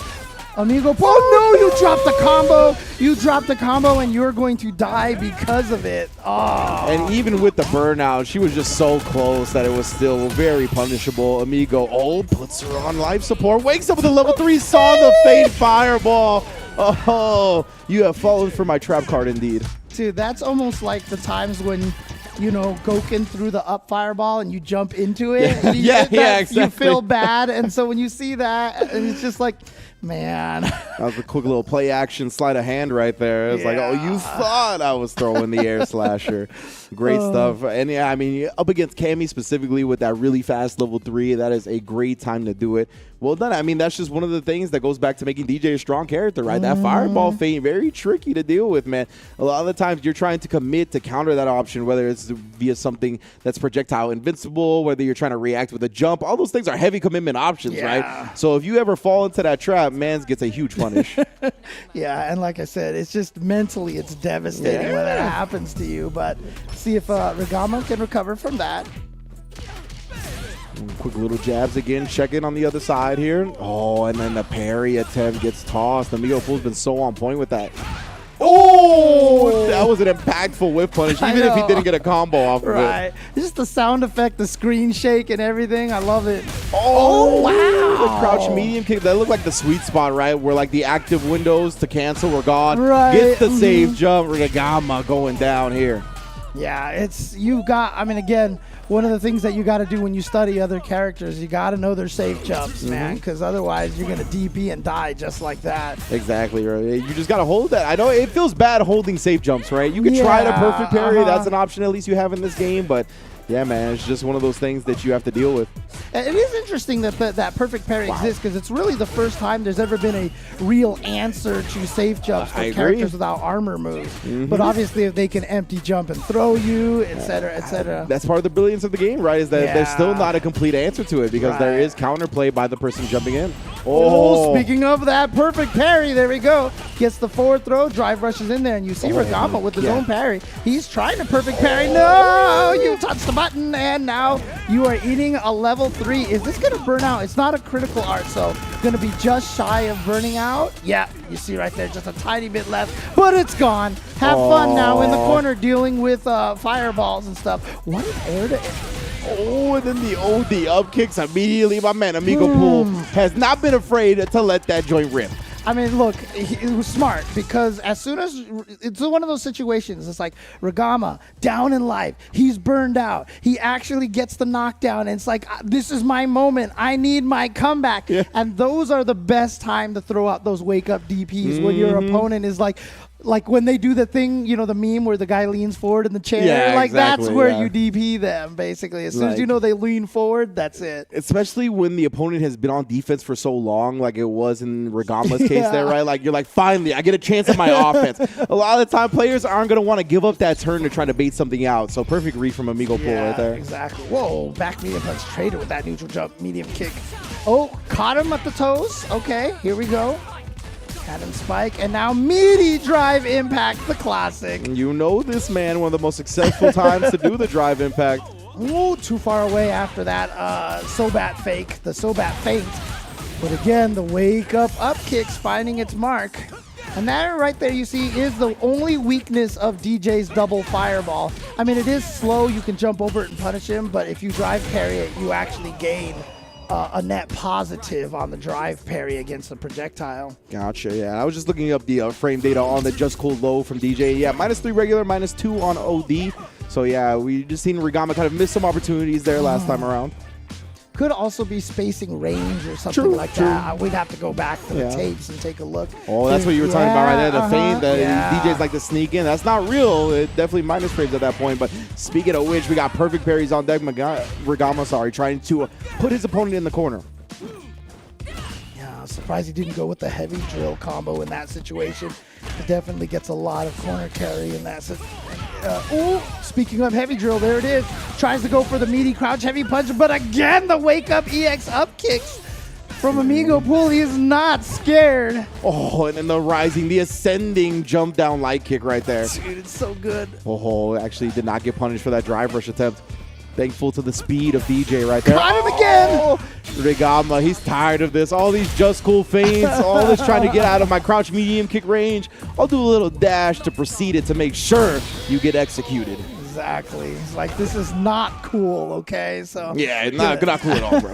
Amigo, oh no, you dropped the combo. You dropped the combo and you're going to die because of it. Oh. And even with the burnout, she was just so close that it was still very punishable. Amigo, puts her on life support. Wakes up with a level 3, saw the fade fireball. Oh, you have fallen for my trap card indeed. Dude, that's almost like the times when, you know, Goken threw the up fireball and you jump into it. Yeah, exactly. You feel bad. And so when you see that, and it's just like, man. That was a quick little play action sleight of hand right there. It's like, oh, you thought I was throwing the air slasher. Great stuff. And yeah, I mean, up against Cammy specifically with that really fast level 3, that is a great time to do it. Well done. I mean, that's just one of the things that goes back to making DJ a strong character, right? That fireball fade, very tricky to deal with, man. A lot of the times you're trying to commit to counter that option, whether it's via something that's projectile invincible, whether you're trying to react with a jump. All those things are heavy commitment options, right? So if you ever fall into that trap, Mans gets a huge punish. Yeah, and like I said, it's just mentally it's devastating when that happens to you. But see if Rigama can recover from that. Quick little jabs again, check in on the other side here. Oh, and then the parry attempt gets tossed. Amigo Pool's been so on point with that. Oh, that was an impactful whip punish, even if he didn't get a combo off of it. Right. Just the sound effect, the screen shake and everything. I love it. Oh, wow. The crouch medium kick. That looked like the sweet spot, right? Where like the active windows to cancel were gone. Right. Gets the save jump. Rigama going down here. Yeah, I mean, again, one of the things that you got to do when you study other characters, you got to know their safe jumps, man, because otherwise you're going to DP and die just like that. Exactly, right. You just got to hold that. I know it feels bad holding safe jumps, right? You can try to perfect parry. That's an option at least you have in this game, but yeah, man, it's just one of those things that you have to deal with. It is interesting that that perfect parry exists because it's really the first time there's ever been a real answer to safe jumps for characters without armor moves. But obviously, if they can empty jump and throw you, etc., etc. That's part of the brilliance of the game, right? Is that there's still not a complete answer to it because there is counterplay by the person jumping in. Oh, speaking of that perfect parry, there we go. Gets the forward throw, drive rushes in there, and you see Rigama with his own parry. He's trying to perfect parry. No, you touched the button, and now you are eating a level 3. Is this going to burn out? It's not a critical art, so going to be just shy of burning out. Yeah, you see right there, just a tiny bit left, but it's gone. Have fun now in the corner dealing with fireballs and stuff. What an air to air. Oh, and then the OD up kicks immediately. My man, Amigo Pool, has not been afraid to let that joint rip. I mean, look, it was smart because as soon as it's one of those situations, it's like Rigama down in life, he's burned out. He actually gets the knockdown, and it's like, this is my moment. I need my comeback. Yeah. And those are the best time to throw out those wake up DPs when your opponent is like when they do the thing, you know, the meme where the guy leans forward in the chair. Yeah, like exactly, that's where you DP them, basically. As soon as you know they lean forward, that's it. Especially when the opponent has been on defense for so long, like it was in Rigama's case there, right? Like you're like, finally, I get a chance at my offense. A lot of the time, players aren't going to want to give up that turn to try to bait something out. So perfect read from Amigo pull right there. Exactly. Whoa, back medium punch traded with that neutral jump medium kick. Oh, caught him at the toes. Okay, here we go. Had him spike, and now meaty drive impact, the classic. You know this man, one of the most successful times to do the drive impact. Ooh, too far away after that Sobat fake, the Sobat feint. But again, the wake up kicks finding its mark. And that right there you see is the only weakness of DJ's double fireball. I mean, it is slow, you can jump over it and punish him, but if you drive parry it, you actually gain a net positive on the drive parry against the projectile. Gotcha, yeah. I was just looking up the frame data on the Just Cool low from DJ. Yeah, -3 regular, -2 on OD. So yeah, we just seen Rigama kind of miss some opportunities there last time around. Could also be spacing range or something like that. We'd have to go back to the tapes and take a look. Oh, that's what you were talking about right there, the feint that DJs like to sneak in. That's not real. It definitely minus frames at that point. But speaking of which, we got perfect parries on deck. Rigama, trying to put his opponent in the corner. Yeah, I'm surprised he didn't go with the heavy drill combo in that situation. It definitely gets a lot of corner carry in that situation. Ooh, speaking of heavy drill, there it is. Tries to go for the meaty crouch heavy punch, but again, the wake up EX up kicks from Amigo Pool. He is not scared. Oh, and then the ascending jump down light kick right there. Dude, it's so good. Oh, actually did not get punished for that drive rush attempt. Thankful to the speed of DJ right there. Caught him again! Oh, Rigama, he's tired of this. All these Just Cool feints, all this trying to get out of my crouch medium kick range. I'll do a little dash to proceed it to make sure you get executed. Exactly. It's like, this is not cool, okay? So yeah, not cool at all, bro.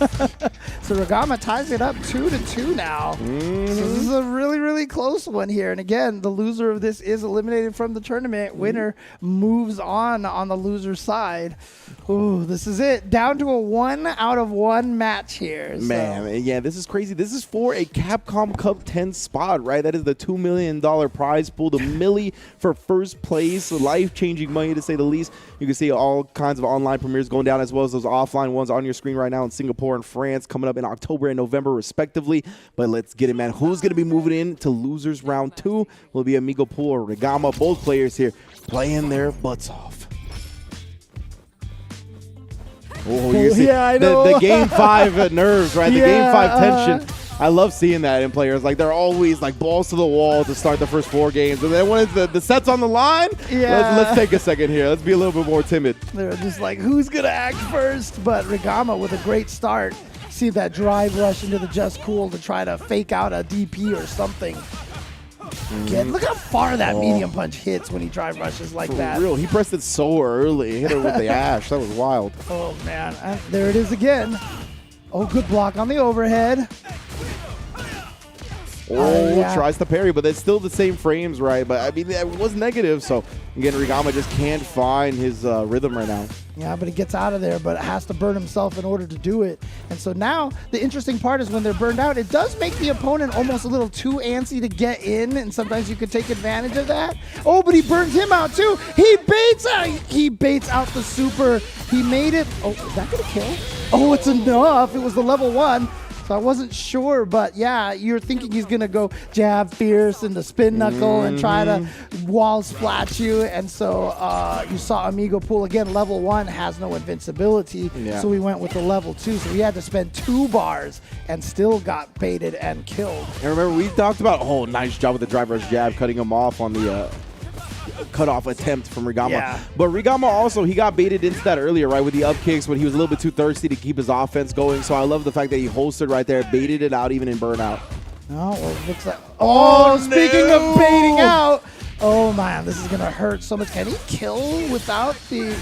So Rigama ties it up 2-2 now. So this is a really, really close one here. And again, the loser of this is eliminated from the tournament. Winner moves on the loser side. Ooh, this is it. Down to a 1-out-of-1 match here. Man, yeah, this is crazy. This is for a Capcom Cup 10 spot, right? That is the $2 million prize pool, the milli for first place, life-changing money to say the least. You can see all kinds of online premieres going down as well as those offline ones on your screen right now in Singapore and France coming up in October and November respectively. But let's get it, man. Who's going to be moving in to losers round 2? Will it be Amigo Pool or Rigama? Both players here playing their butts off. Oh, you see I know. The Game 5 nerves, right? The Game 5 tension. I love seeing that in players. Like, they're always like balls to the wall to start the first 4 games. And then when it's the set's on the line, let's take a second here. Let's be a little bit more timid. They're just like, who's going to act first? But Rigama with a great start. See that drive rush into the Just Cool to try to fake out a DP or something. Again, look how far that medium punch hits when he drive rushes like that. For real, he pressed it so early. He hit her with the ash. That was wild. Oh, man. There it is again. Oh, good block on the overhead. Tries to parry, but it's still the same frames, right? But, I mean, it was negative. So, again, Rigama just can't find his rhythm right now. Yeah, but he gets out of there, but has to burn himself in order to do it. And so now the interesting part is when they're burned out, it does make the opponent almost a little too antsy to get in, and sometimes you could take advantage of that. Oh, but he burns him out too. He baits out the super. He made it. Oh, is that gonna kill? Oh, it's enough. It was the level 1. So I wasn't sure, but yeah, you're thinking he's going to go jab fierce and the spin knuckle and try to wall splat you. And so you saw Amigo Pool again, level 1 has no invincibility. Yeah. So we went with the level 2. So we had to spend 2 bars and still got baited and killed. And remember, we talked about, nice job with the drive rush jab, cutting him off on the cutoff attempt from Rigama. Yeah. But Rigama also, he got baited into that earlier, right, with the up kicks when he was a little bit too thirsty to keep his offense going. So I love the fact that he holstered right there, baited it out even in burnout. Oh, well, it looks like... Oh, speaking of baiting out. Oh, man, this is going to hurt so much. Can he kill without the...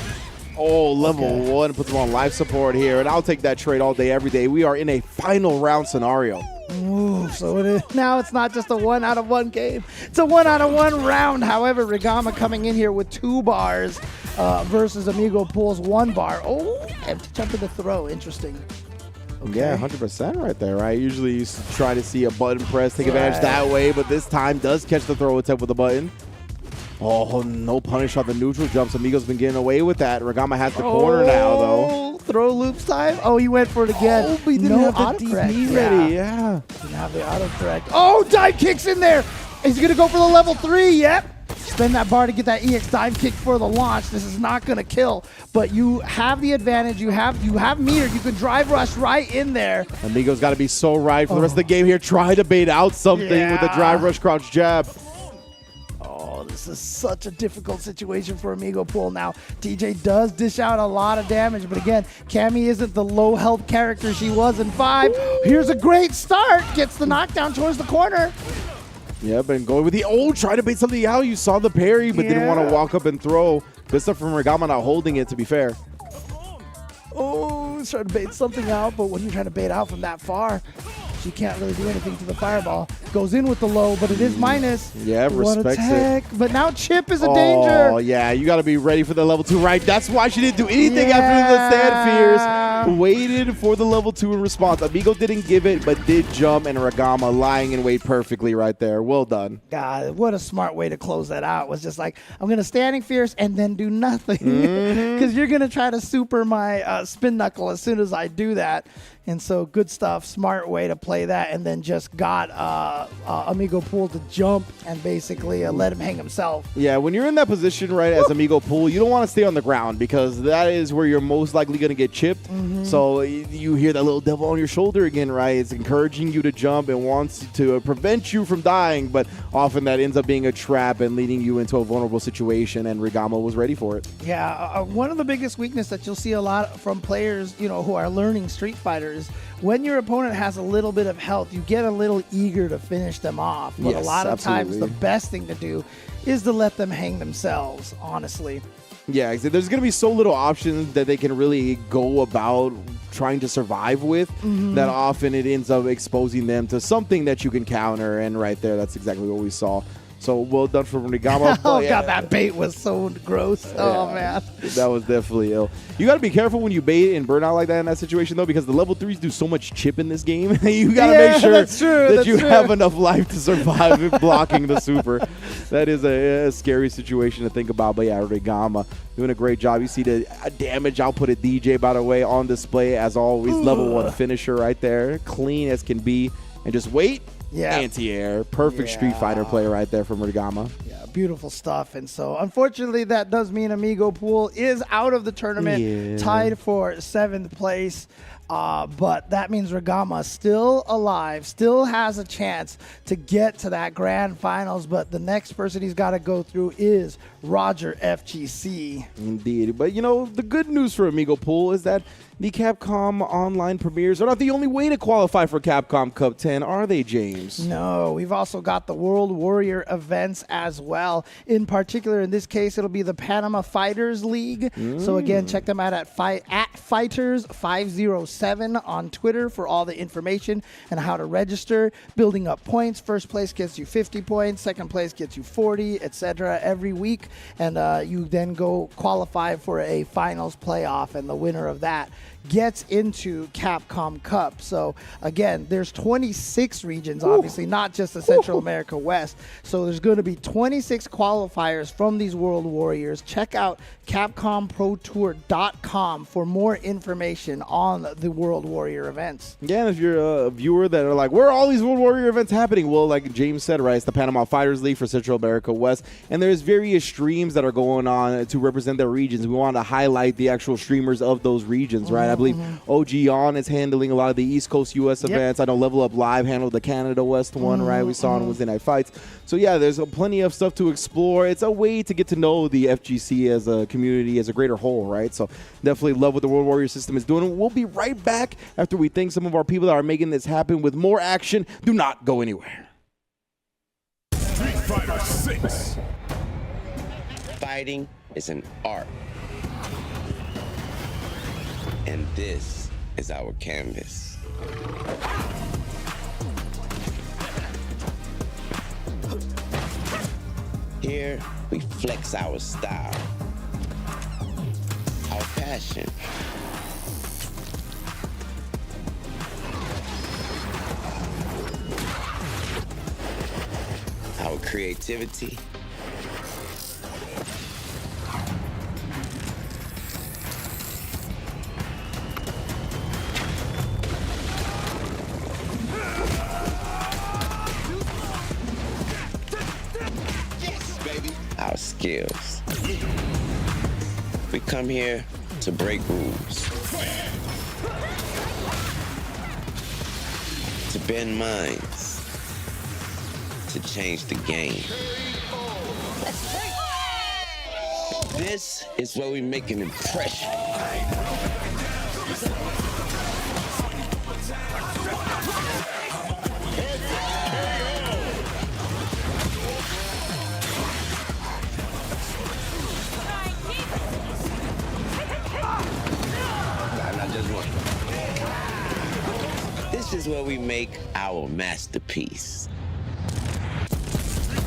Oh, level 1 puts him on life support here, and I'll take that trade all day, every day. We are in a final round scenario. Ooh, so it is. Now it's not just a 1-out-of-1 game. It's a 1-out-of-1 round. However, Rigama coming in here with 2 bars versus Amigo Pool's 1 bar. Oh, empty jump in the throw. Interesting. Okay. Yeah, 100% right there, right? Usually you try to see a button press, take advantage that way, but this time does catch the throw attempt with a button. Oh, no punish on the neutral jumps. Amigo's been getting away with that. Rigama has the corner now, though. Throw loops time. Oh, he went for it again. Oh, but he didn't have the DP ready. Yeah. Didn't have the auto correct. Oh, dive kicks in there. He's going to go for the level 3. Yep. Spend that bar to get that EX dive kick for the launch. This is not going to kill, but you have the advantage. You have meter. You can drive rush right in there. Amigo's got to be so right for the rest of the game here. Try to bait out something with a drive rush crouch jab. Oh, this is such a difficult situation for Amigo Pool now. TJ does dish out a lot of damage, but again, Cammy isn't the low health character she was in 5. Here's a great start. Gets the knockdown towards the corner. Yep, and going with the trying to bait something out. You saw the parry, but didn't want to walk up and throw. Good stuff from Rigama not holding it, to be fair. Oh, he's trying to bait something out, but when you're trying to bait out from that far, she can't really do anything to the fireball. Goes in with the low, but it is minus. Yeah, respects it. But now Chip is a danger. Oh, yeah, you got to be ready for the level 2, right? That's why she didn't do anything after the stand fears. Waited for the level 2 in response. Amigo didn't give it, but did jump, and Rigama lying in wait perfectly right there. Well done. God, what a smart way to close that out. Was just like, I'm going to standing fierce and then do nothing. Because you're going to try to super my spin knuckle as soon as I do that. And so good stuff, smart way to play that, and then just got Amigo Pool to jump and basically let him hang himself. Yeah, when you're in that position, right, as Amigo Pool, you don't want to stay on the ground because that is where you're most likely going to get chipped. So you hear that little devil on your shoulder again, right? It's encouraging you to jump and wants to prevent you from dying, but often that ends up being a trap and leading you into a vulnerable situation, and Rigama was ready for it. Yeah, one of the biggest weaknesses that you'll see a lot from players, who are learning Street Fighter is when your opponent has a little bit of health, you get a little eager to finish them off. But a lot of times the best thing to do is to let them hang themselves, honestly. Yeah, there's going to be so little options that they can really go about trying to survive with that often it ends up exposing them to something that you can counter. And right there, that's exactly what we saw. So well done for Rigama. Oh, God, that bait was so gross. Yeah, oh, man. That was definitely ill. You got to be careful when you bait and burn out like that in that situation, though, because the level 3s do so much chip in this game. You got to make sure that you have enough life to survive blocking the super. That is a scary situation to think about. But, yeah, Rigama doing a great job. You see the damage output at DJ, by the way, on display, as always. Level 1 finisher right there. Clean as can be. And just wait. Yeah. Anti-air. Perfect Street Fighter play right there from Rigama. Yeah, beautiful stuff. And so, unfortunately, that does mean Amigo Pool is out of the tournament, tied for 7th place. But that means Rigama still alive, still has a chance to get to that grand finals. But the next person he's got to go through is Roger FGC. Indeed. But, the good news for Amigo Pool is that the Capcom online premieres are not the only way to qualify for Capcom Cup 10, are they, James? No, we've also got the World Warrior events as well. In particular, in this case, it'll be the Panama Fighters League. So again, check them out at Fighters507 on Twitter for all the information and how to register. Building up points. First place gets you 50 points. Second place gets you 40, etc. every week. And you then go qualify for a finals playoff, and the winner of that gets into Capcom Cup. So again, there's 26 regions, obviously, not just the Central America West. So there's going to be 26 qualifiers from these World Warriors. Check out CapcomProTour.com for more information on the World Warrior events. Yeah, and if you're a viewer that are like, where are all these World Warrior events happening? Well, like James said, right, it's the Panama Fighters League for Central America West, and there's various streams that are going on to represent their regions. We want to highlight the actual streamers of those regions, right? I believe OG On is handling a lot of the East Coast U.S. events. I know Level Up Live handled the Canada West one, right? We saw on Wednesday Night Fights. So, yeah, there's plenty of stuff to explore. It's a way to get to know the FGC as a community, as a greater whole, right? So, definitely love what the World Warrior system is doing. We'll be right back after we thank some of our people that are making this happen with more action. Do not go anywhere. Street Fighter 6. Fighting is an art. And this is our canvas. Here, we flex our style, our passion, our creativity, our skills. We come here to break rules, to bend minds, to change the game. This is where we make an impression. This is where we make our masterpiece.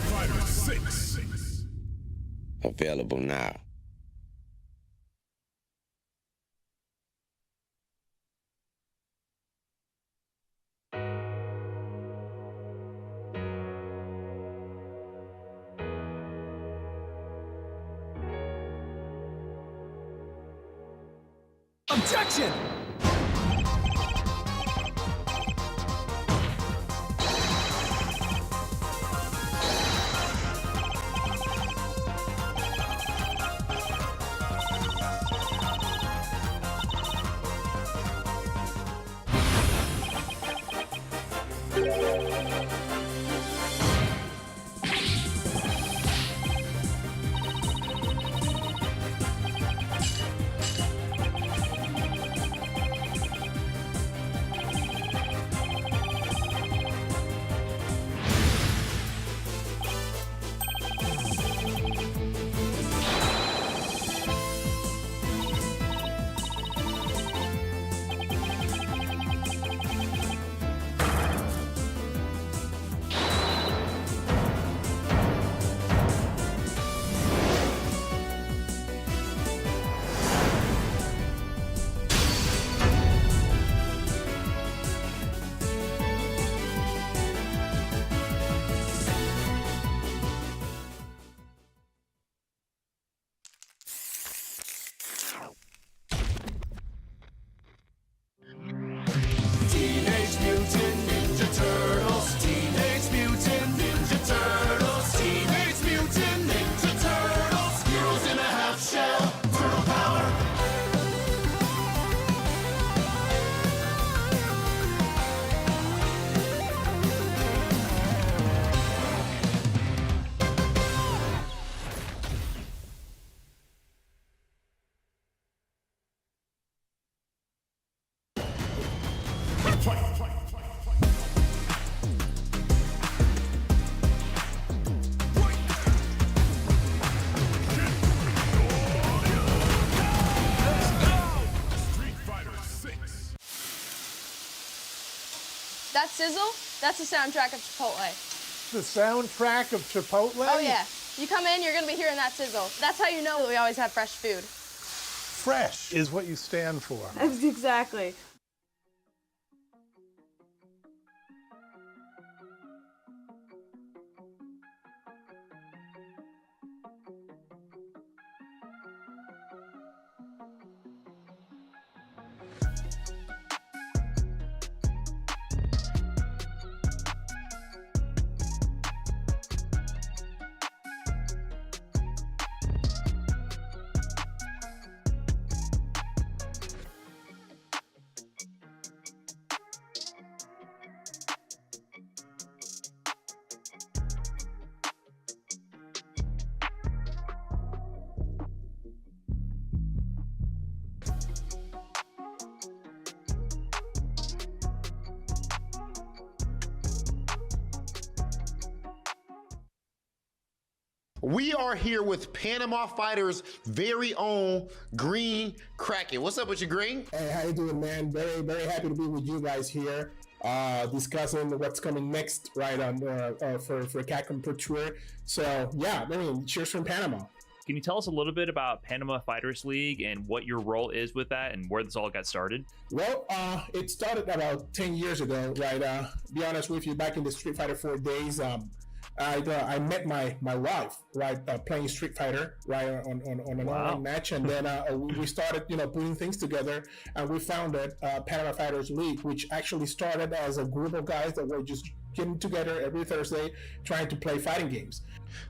Fighter 6. Available now. Objection! Teenage Mutant Ninja Turtles. Teenage Mutant Ninja Turtles. Teenage Mutant Ninja Turtles. Heroes in a half shell. Turtle power. That sizzle, that's the soundtrack of Chipotle. The soundtrack of Chipotle? Oh yeah. You come in, you're gonna be hearing that sizzle. That's how you know that we always have fresh food. Fresh is what you stand for. Exactly. We are here with Panama Fighters' very own Green Kraken. What's up with you, Green? Hey, how you doing, man? Very, very happy to be with you guys here, discussing what's coming next, right, on for Capcom Pro Tour. So, yeah, I mean, cheers from Panama. Can you tell us a little bit about Panama Fighters League and what your role is with that and where this all got started? Well, it started about 10 years ago, right? Be honest with you, back in the Street Fighter 4 days, I met my wife, right, playing Street Fighter, right, on an online match, and then we started, putting things together, and we founded Panama Fighters League, which actually started as a group of guys that were just getting together every Thursday trying to play fighting games.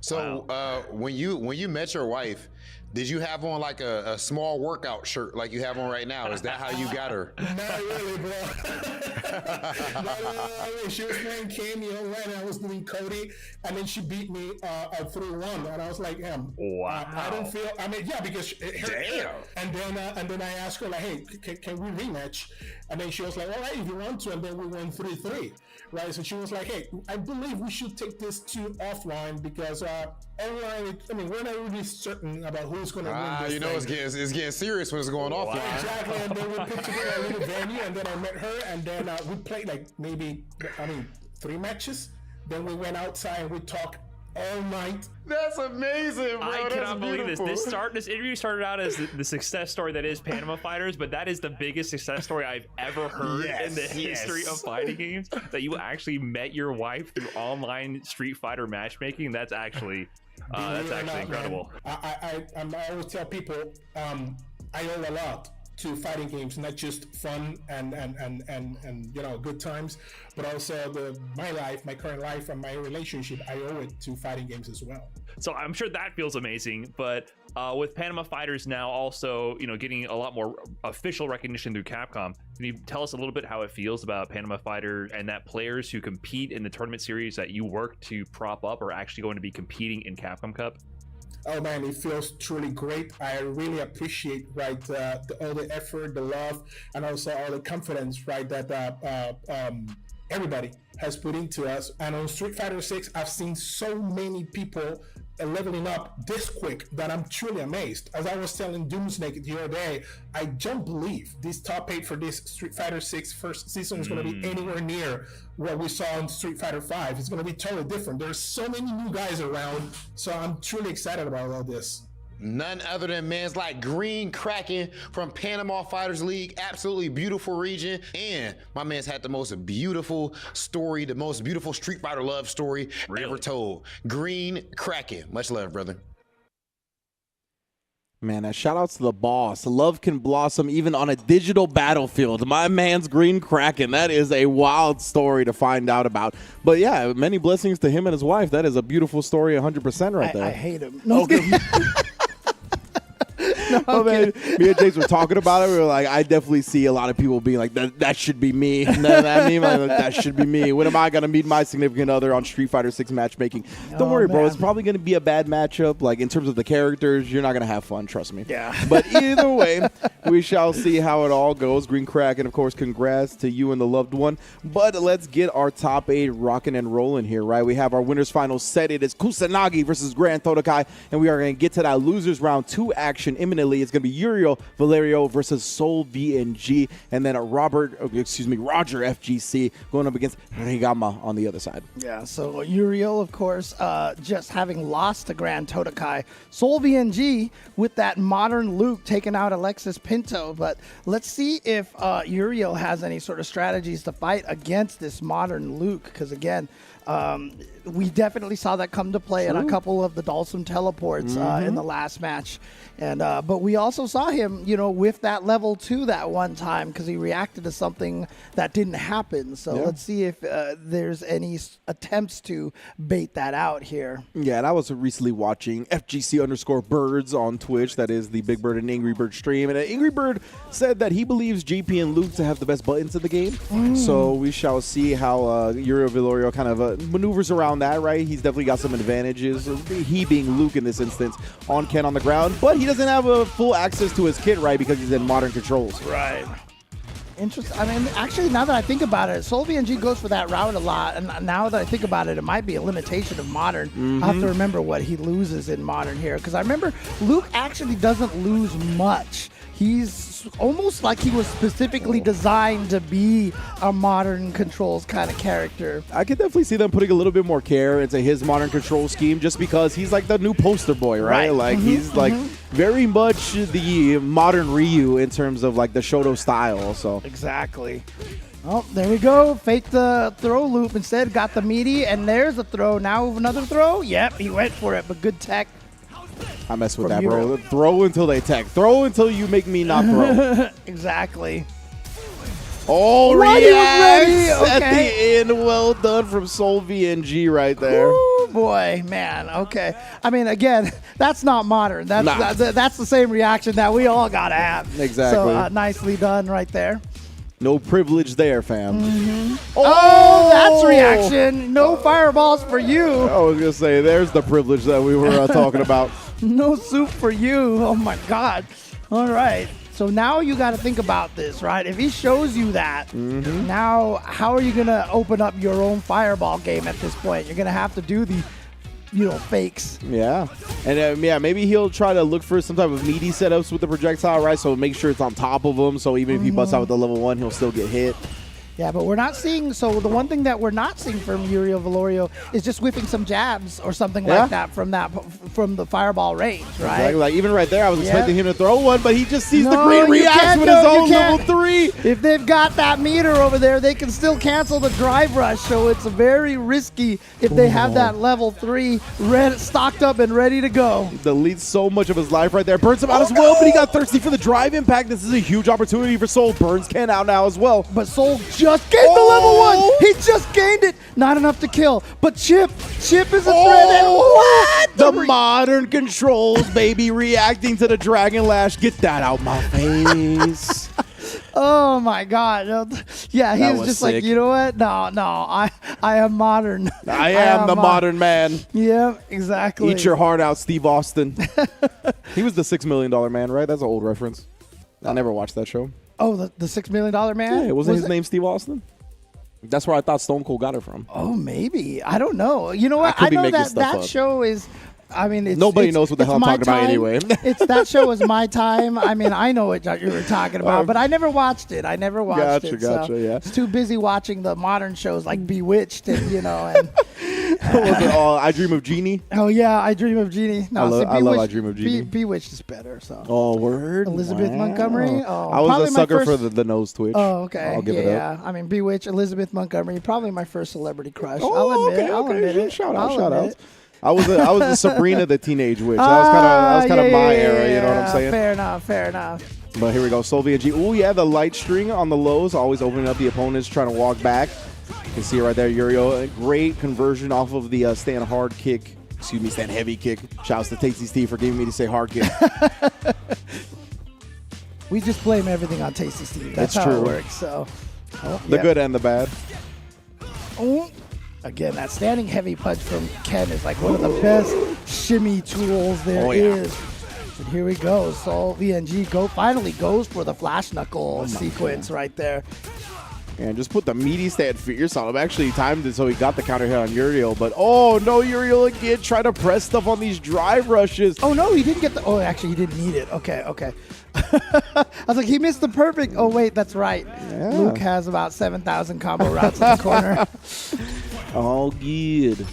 So when you met your wife, did you have on like a small workout shirt like you have on right now? Is that how you got her? Not really, bro. No. She was playing Cammy online, and I was doing Cody, and then she beat me 3-1, and I was like, wow. I don't feel. I mean, yeah, because it hurt. Damn. And then I asked her like, hey, can we rematch? And then she was like, all right, if you want to. And then we went 3-3, right? So she was like, hey, I believe we should take this to offline because online, I mean, we're not really certain about who's going to win this thing. It's getting serious when it's going offline. Exactly, and then we put together a little venue, and then I met her, and then we played like maybe, 3 matches. Then we went outside and we talked all night. That's amazing, bro. I cannot believe this. This interview started out as the success story that is Panama Fighters, but that is the biggest success story I've ever heard in the history of fighting games. That you actually met your wife through online Street Fighter matchmaking. That's actually incredible. I always tell people I owe a lot to fighting games, not just fun and good times, but also my life, my current life, and my relationship. I owe it to fighting games as well. So I'm sure that feels amazing, but with Panama Fighters now also, getting a lot more official recognition through Capcom, can you tell us a little bit how it feels about Panama Fighter and that players who compete in the tournament series that you work to prop up are actually going to be competing in Capcom Cup? Oh man, it feels truly great. I really appreciate all the effort, the love, and also all the confidence, right, that everybody has put into us. And on Street Fighter 6, I've seen so many people leveling up this quick that I'm truly amazed. As I was telling Doomsnake the other day, I don't believe this top 8 for this Street Fighter 6 first season is going to be anywhere near what we saw in Street Fighter 5. It's going to be totally different. There's so many new guys around, so I'm truly excited about all this. None other than man's like Green Kraken from Panama Fighters League. Absolutely beautiful region. And my man's had the most beautiful story, the most beautiful Street Fighter love story ever told. Green Kraken. Much love, brother. Man, shout outs to the boss. Love can blossom even on a digital battlefield. My man's Green Kraken. That is a wild story to find out about. But yeah, many blessings to him and his wife. That is a beautiful story, 100% right there. I hate him. No, okay. Oh man, me and James were talking about it. We were like, I definitely see a lot of people being like, that should be me. That should be me. When am I gonna meet my significant other on Street Fighter 6 matchmaking? Don't worry, bro. It's probably gonna be a bad matchup. Like in terms of the characters, you're not gonna have fun. Trust me. Yeah. But either way, we shall see how it all goes. Green Kraken, of course, congrats to you and the loved one. But let's get our top 8 rocking and rolling here, right? We have our winners final set. It is Kusanagi versus Grand Totakai, and we are gonna get to that losers round 2 action imminently. It's going to be Yurio, Valerio versus Soul VNG, and then Roger FGC going up against Rigama on the other side. Yeah, so Yurio, of course, just having lost to Grand Totakai. Soul VNG with that modern Luke taking out Alexis Pinto, but let's see if Yurio has any sort of strategies to fight against this modern Luke, because again, we definitely saw that come to play in a couple of the Dhalsim teleports in the last match. And but we also saw him, with that level 2 that one time because he reacted to something that didn't happen. So let's see if there's any attempts to bait that out here. Yeah, and I was recently watching FGC_birds on Twitch. That is the Big Bird and Angry Bird stream. And Angry Bird said that he believes JP and Luke to have the best buttons in the game. So we shall see how Yurio Valerio kind of maneuvers around that, right? He's definitely got some advantages, he being Luke in this instance, on Ken on the ground. But he doesn't have a full access to his kit, right, because he's in modern controls. Right. Interesting. I mean, actually, now that I think about it, Soul VNG goes for that route a lot. And now that I think about it, it might be a limitation of Modern. I have to remember what he loses in Modern here. Because I remember Luke actually doesn't lose much. He's almost like he was specifically designed to be a Modern Controls kind of character. I could definitely see them putting a little bit more care into his Modern Control scheme just because he's like the new poster boy, right? Like he's like very much the modern Ryu in terms of like the Shoto style. So Exactly. Oh, there we go. Fake the throw loop instead. Got the meaty, and there's a throw. Now another throw. Yep, he went for it, but good tech. I mess with From that, bro. Euro. Throw until they tech. Throw until you make me not throw. Exactly. Oh, Right, he was ready. reacts at Okay. the end. Well done from Soul VNG right there. Oh boy, man. Okay. I mean, again, that's not Modern. That's that's the same reaction that we all gotta have. Exactly. So nicely done right there. No privilege there, fam. Oh, that's reaction. No fireballs for you. I was going to say, there's the privilege that we were talking about. No soup for you. Oh my God. All right. So now you got to think about this, right? If he shows you that, now how are you going to open up your own fireball game at this point? You're going to have to do the, fakes. Yeah. And yeah, maybe he'll try to look for some type of meaty setups with the projectile, right? So make sure it's on top of him. So even if he busts out with the level 1, he'll still get hit. Yeah, but we're not seeing, so the one thing that we're not seeing from Yurio Valerio is just whipping some jabs or something like that from the fireball range, right? Exactly. Like even right there, I was expecting him to throw one, but he just sees the No, great you reaction can't, with no, his you own can't. level 3. If they've got that meter over there, they can still cancel the drive rush, so it's very risky if they have that level 3 stocked up and ready to go. Deletes so much of his life right there. Burns him out as well, but he got thirsty for the drive impact. This is a huge opportunity for Soul. Burns Ken out now as well. But Soul just gained the level 1. He just gained it. Not enough to kill. But Chip is a threat. And what? The modern controls, baby, reacting to the Dragon Lash. Get that out my face. Oh my God. Yeah, he That was was just sick. like, you know what? No, I am modern. I am the modern man. Yeah, exactly. Eat your heart out, Steve Austin. He was the $6 Million Man, right? That's an old reference. I never watched that show. Oh, the $6 Million Man? Yeah, wasn't his name Steve Austin? That's where I thought Stone Cold got it from. Oh, maybe. I don't know. You know what? I could I be know making that stuff up. show is. I mean, Nobody knows what the hell I'm talking about anyway. That show was my time. I mean, I know what you were talking about, but I never watched it. Gotcha, So yeah. it's too busy watching the modern shows like Bewitched and And, Was it all I Dream of Genie? oh yeah, I Dream of Genie. No, I love I Dream of Genie. Bewitched is better. So. Oh, word. Elizabeth Wow. Montgomery. Oh, I was probably a my sucker for first- the nose twitch. Oh, okay. I'll give it up. I mean, Bewitched, Elizabeth Montgomery, probably my first celebrity crush. Oh, I'll admit okay, it. I'll okay. admit it. Shout I'll out. admit it. I was a Sabrina the Teenage Witch. That was kind of my era. You know what I'm saying? Fair enough. But here we go, Soul VNG. Oh yeah, the light string on the lows, always opening up the opponents, trying to walk back. You can see it right there, Yurio. A great conversion off of the stand hard kick. Excuse me, stand heavy kick. Shouts to Tasty's T for getting me to say hard kick. We just blame everything on Tasty Steve. That's It's how true. it works. So, The good and the bad. Oh, again, that standing heavy punch from Ken is like one of the best shimmy tools there is. And here we go. Soul VNG finally goes for the flash knuckle sequence right there. And just put the meaty stand fierce on him. Actually timed it so he got the counter hit on Yurio. But oh no, Yurio again trying to press stuff on these drive rushes. Oh no, he didn't get the. Oh, actually, he didn't need it. Okay. I was like, he missed the perfect. Oh wait, that's right. Yeah. Luke has about 7,000 combo routes in the corner. All good.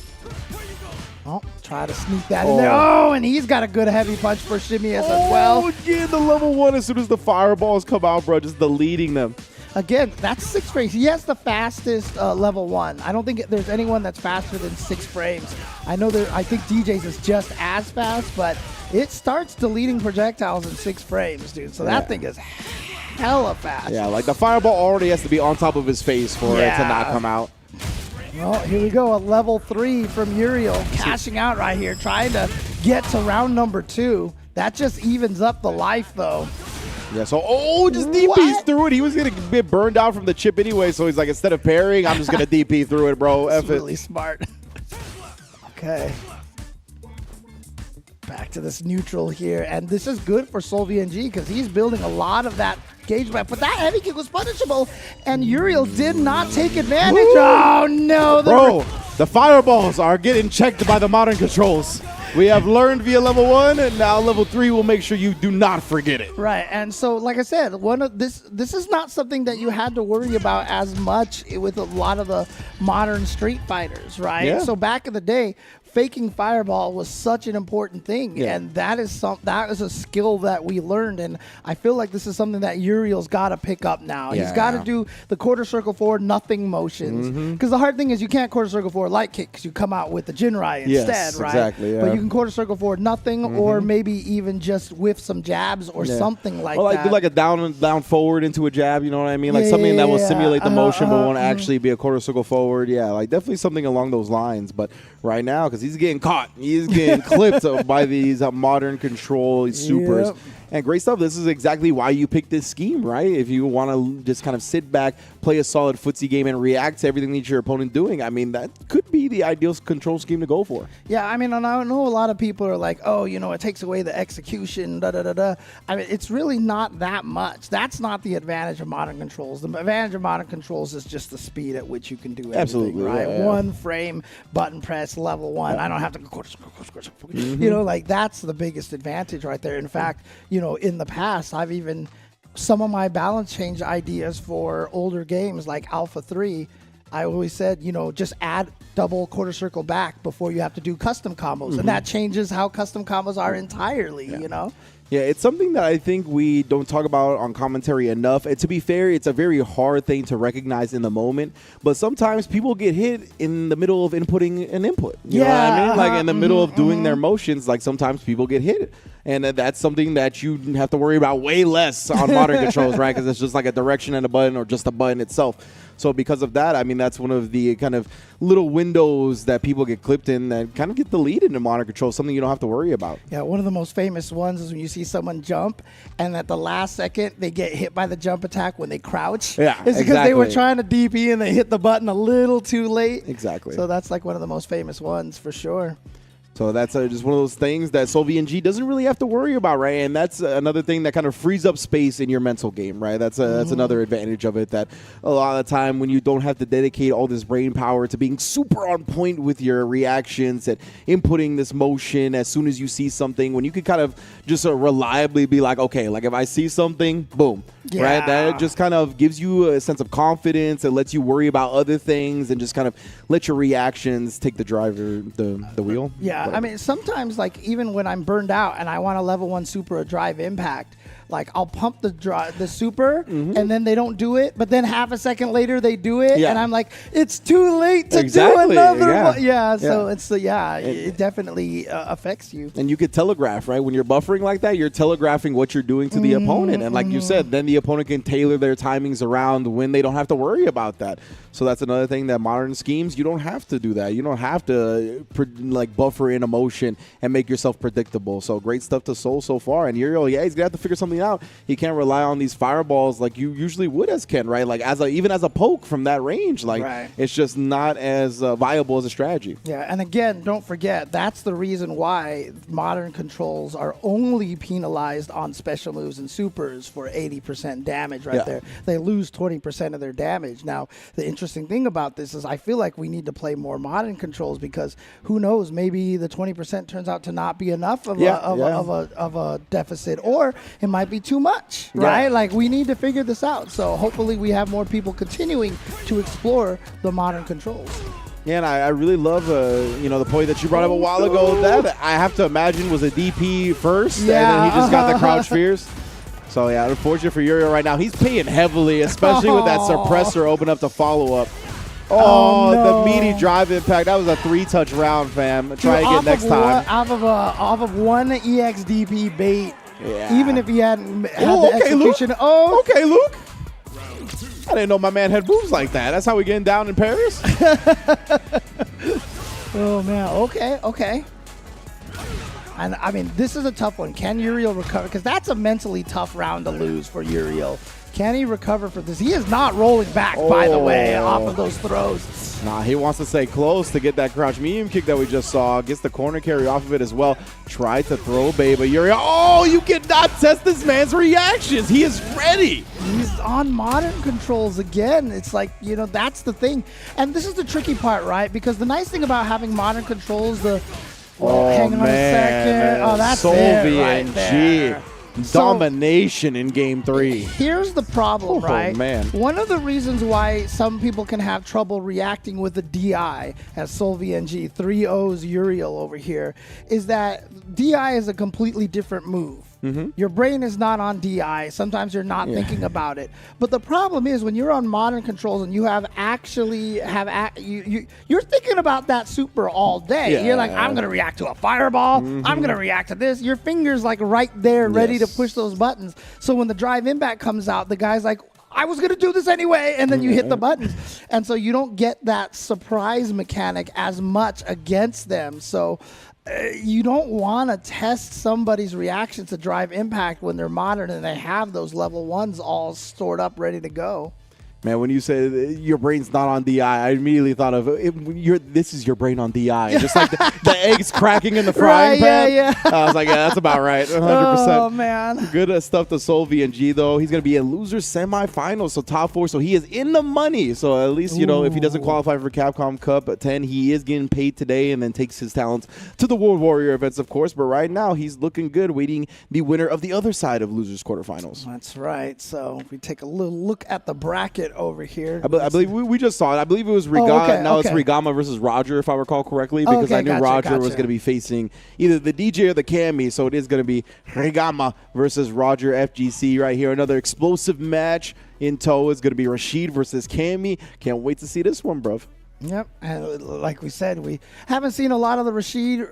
Oh, try to sneak that in there. Oh, and he's got a good heavy punch for Shimius as well. Again, the level 1 as soon as the fireballs come out, bro, just deleting them. Again, that's 6 frames. He has the fastest level 1. I don't think there's anyone that's faster than 6 frames. I think DJ's is just as fast, but it starts deleting projectiles in 6 frames, dude. So that thing is hella fast. Yeah, like the fireball already has to be on top of his face for it to not come out. Well, here we go. A level 3 from Yurio cashing out right here, trying to get to round number 2. That just evens up the life, though. Yeah, so, just DPs through it. He was going to get burned out from the chip anyway, so he's like, instead of parrying, I'm just going to DP through it, bro. That's F it. really smart. Okay. back to this neutral here, and this is good for SolVNG because he's building a lot of that gauge back. But that heavy kick was punishable, and Uriel did not take advantage. Woo! Oh no, Bro, the fireballs are getting checked by the modern controls. We have learned via level 1, and now level 3 will make sure you do not forget it. Right, and so like I said, this is not something that you had to worry about as much with a lot of the modern Street Fighters, right? Yeah. So back in the day, faking fireball was such an important thing, and that is a skill that we learned, and I feel like this is something that Uriel's got to pick up now. He's got to do the quarter circle forward, nothing motions, because the hard thing is you can't quarter circle forward light kick because you come out with the Jinrai instead, right? Exactly. But you can quarter circle forward nothing, or maybe even just whiff some jabs or something like that. Do like a down forward into a jab, you know what I mean? Like something that will simulate the motion but won't actually be a quarter circle forward. Yeah, like definitely something along those lines. But right now, because he's getting caught, he's getting clipped by these modern control supers. Yep. And great stuff. This is exactly why you pick this scheme, right? If you want to just kind of sit back, play a solid footsie game, and react to everything that your opponent doing, I mean, that could be the ideal control scheme to go for. Yeah, I mean, and I know a lot of people are like, oh, you know, it takes away the execution, da-da-da-da. I mean, it's really not that much. That's not the advantage of modern controls. The advantage of modern controls is just the speed at which you can do everything, Absolutely, right? yeah. One frame, button press, level 1. I don't have to go, you know, like that's the biggest advantage right there. In fact, you know, in the past, I've even some of my balance change ideas for older games like Alpha 3, I always said, you know, just add double quarter circle back before you have to do custom combos. And that changes how custom combos are entirely, you know? Yeah, it's something that I think we don't talk about on commentary enough. And to be fair, it's a very hard thing to recognize in the moment. But sometimes people get hit in the middle of inputting an input. You know what I mean? Like in the middle of doing their motions, like sometimes people get hit. And that's something that you have to worry about way less on modern controls, right? Because it's just like a direction and a button or just a button itself. So because of that, I mean, that's one of the kind of little windows that people get clipped in that kind of get the lead into modern control, something you don't have to worry about. Yeah, one of the most famous ones is when you see someone jump and at the last second they get hit by the jump attack when they crouch. Yeah, it's because they were trying to DP and they hit the button a little too late. Exactly. So that's like one of the most famous ones for sure. So that's just one of those things that SolVNG doesn't really have to worry about, right? And that's another thing that kind of frees up space in your mental game, right? That's another advantage of it, that a lot of the time when you don't have to dedicate all this brain power to being super on point with your reactions and inputting this motion as soon as you see something, when you can kind of just reliably be like, okay, like if I see something, boom, right? That just kind of gives you a sense of confidence. It lets you worry about other things and just kind of let your reactions take the driver, the wheel. Yeah, I mean, sometimes, like, even when I'm burned out and I want a level 1 super or drive impact, like, I'll pump the super, and then they don't do it, but then half a second later they do it, and I'm like, it's too late to do another one. So it's, it definitely affects you. And you could telegraph, right? When you're buffering like that, you're telegraphing what you're doing to the opponent. And like you said, then the opponent can tailor their timings around when they don't have to worry about that. So that's another thing that modern schemes, you don't have to do that. You don't have to like buffer in a motion and make yourself predictable. So great stuff to Sol so far. And Uriel, he's gonna have to figure something out. He can't rely on these fireballs like you usually would as Ken, right? Like even as a poke from that range, like it's just not as viable as a strategy. Yeah, and again, don't forget, that's the reason why modern controls are only penalized on special moves and supers for 80% damage there. They lose 20% of their damage. Now, the interesting thing about this is I feel like we need to play more modern controls because who knows, maybe the 20% turns out to not be enough of a deficit, or it might be too much, right? Like we need to figure this out. So hopefully we have more people continuing to explore the modern controls. Yeah, and I really love, the point that you brought up a while ago. That I have to imagine was a DP first, and then he just got the crouch fears. So, yeah, unfortunate for Uriel right now. He's paying heavily, especially with that suppressor open up to follow up. Oh, no. The meaty drive impact. That was a 3-touch round, fam. Try again next time. Off of one EXDP bait. Yeah. Even if he hadn't had the execution. Luke. Oh, okay, Luke. I didn't know my man had moves like that. That's how we getting down in Paris? Oh, man. Okay. And, I mean, this is a tough one. Can Uriel recover? Because that's a mentally tough round to lose for Uriel. Can he recover for this? He is not rolling back, by the way, off of those throws. Nah, he wants to stay close to get that crouch medium kick that we just saw. Gets the corner carry off of it as well. Tried to throw Babe, but yurio. Oh, you cannot test this man's reactions. He is ready. He's on modern controls again. It's like, you know, that's the thing. And this is the tricky part, right? Because the nice thing about having modern controls, hang on a second. Oh, that's it right there. Domination in game 3. Here's the problem, right? Man. One of the reasons why some people can have trouble reacting with the DI, as SolVNG, 3 O's Uriel over here, is that DI is a completely different move. Your brain is not on DI. Sometimes you're not thinking about it. But the problem is when you're on modern controls and you have you're thinking about that super all day. Yeah. You're like, I'm gonna react to a fireball. I'm gonna react to this. Your finger's like right there, ready to push those buttons. So when the drive impact comes out, the guy's like, I was going to do this anyway, and then you hit the buttons. And so you don't get that surprise mechanic as much against them. So you don't want to test somebody's reaction to drive impact when they're modern and they have those level 1s all stored up, ready to go. Man, when you say your brain's not on DI, I immediately thought of this is your brain on DI. Just like the eggs cracking in the frying pan. Yeah. I was like, yeah, that's about right. 100%. Oh, man. Good stuff to SolVNG, though. He's going to be in losers semifinals, so top 4. So he is in the money. So at least, you know, if he doesn't qualify for Capcom Cup at 10, he is getting paid today and then takes his talents to the World Warrior events, of course. But right now, he's looking good, waiting the winner of the other side of losers quarterfinals. That's right. So if we take a little look at the bracket over here. I believe we just saw it. I believe it was Rigama. It's Rigama versus Roger, if I recall correctly, because I knew Roger was going to be facing either the DJ or the Cammy. So it is going to be Rigama versus Roger FGC right here. Another explosive match in tow is going to be Rashid versus Cammy. Can't wait to see this one, bruv. Yep, and like we said, we haven't seen a lot of the Rashid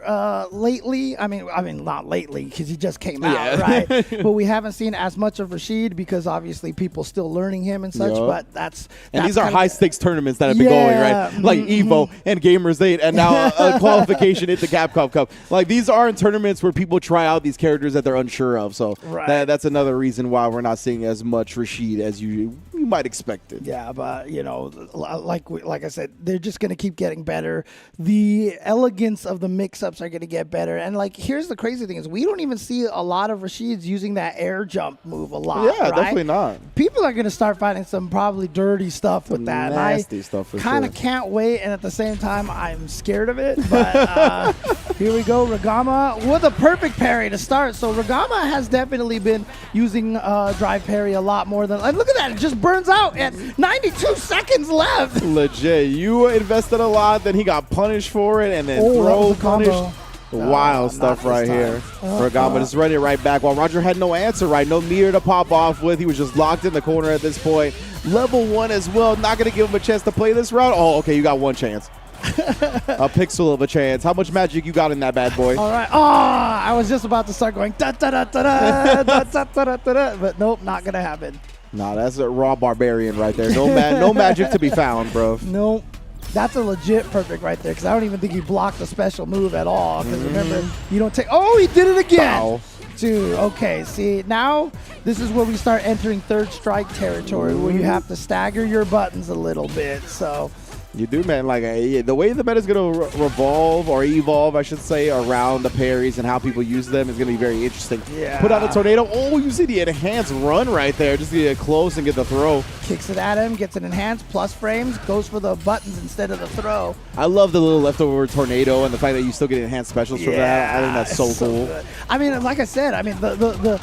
lately. I mean, not lately because he just came out, right? But we haven't seen as much of Rashid because obviously people still learning him and such. But that's these are high stakes tournaments that have been going, right? Like Evo and Gamers 8, and now a qualification into Capcom Cup. Like these aren't tournaments where people try out these characters that they're unsure of. So that's another reason why we're not seeing as much Rashid as you might expect it. Yeah, but you know, like I said, they're just going to keep getting better. The elegance of the mix-ups are going to get better. And like, here's the crazy thing is we don't even see a lot of Rashids using that air jump move a lot. Yeah, definitely not. People are going to start finding some probably dirty stuff with that. Nasty stuff for kind of can't wait. And at the same time, I'm scared of it. But here we go. Rigama with a perfect parry to start. So Rigama has definitely been using drive parry a lot more than, and look at that. It just burns out at 92 seconds left. Legit. You invested a lot, then he got punished for it, and then throw punished. Wild stuff right here. Rigama just running it right back while Roger had no answer, right? No meter to pop off with. He was just locked in the corner at this point. Level 1 as well. Not going to give him a chance to play this round. Oh, okay. You got one chance. A pixel of a chance. How much magic you got in that bad boy? All right. Oh, I was just about to start going da da da da da da da da da, but nope, not going to happen. Nah, that's a raw barbarian right there. No magic to be found, bro. Nope. That's a legit perfect right there because I don't even think he blocked a special move at all. Because remember, you don't take. Oh, he did it again. Wow. Dude, okay. See, now this is where we start entering third strike territory where you have to stagger your buttons a little bit. So. You do, man. Like the way the meta is going to revolve or evolve, I should say, around the parries and how people use them is going to be very interesting. Yeah. Put out a tornado. Oh, you see the enhanced run right there. Just to get close and get the throw. Kicks it at him, gets an enhanced plus frames, goes for the buttons instead of the throw. I love the little leftover tornado and the fact that you still get enhanced specials for that. I think that's so cool. Good. I mean, like I said, I mean the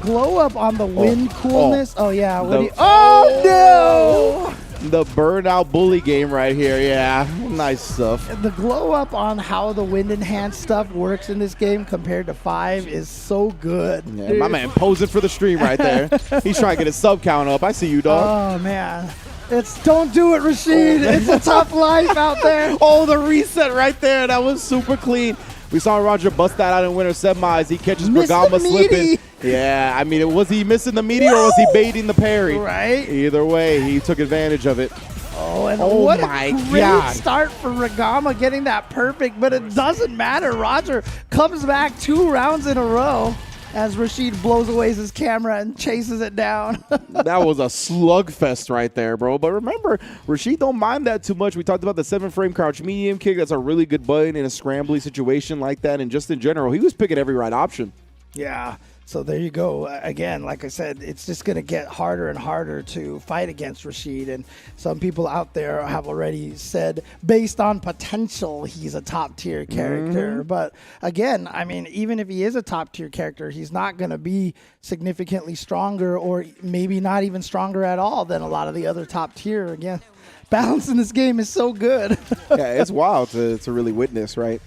glow up on the wind coolness. Oh yeah. Oh no! The burnout bully game right here. Yeah, nice stuff. The glow up on how the wind enhanced stuff works in this game compared to 5 is so good. Yeah, my man posing for the stream right there. He's trying to get his sub count up. I see you, dog. Oh man. Don't do it, Rashid. It's a tough life out there. Oh, the reset right there. That was super clean. We saw Roger bust that out in winter semis. He catches Rigama slipping. Yeah, I mean, was he missing the meteor or was he baiting the parry? Right. Either way, he took advantage of it. Oh, and what a great start for Rigama getting that perfect, but it doesn't matter. Roger comes back 2 rounds in a row. as Rashid blows away his camera and chases it down. That was a slugfest right there, bro. But remember, Rashid don't mind that too much. We talked about the 7-frame crouch medium kick. That's a really good button in a scrambly situation like that. And just in general, he was picking every right option. Yeah. So there you go. Again, like I said, it's just going to get harder and harder to fight against Rashid. And some people out there have already said, based on potential, he's a top-tier character. But again, I mean, even if he is a top-tier character, he's not going to be significantly stronger or maybe not even stronger at all than a lot of the other top-tier. Again, balance in this game is so good. Yeah, it's wild to really witness, right?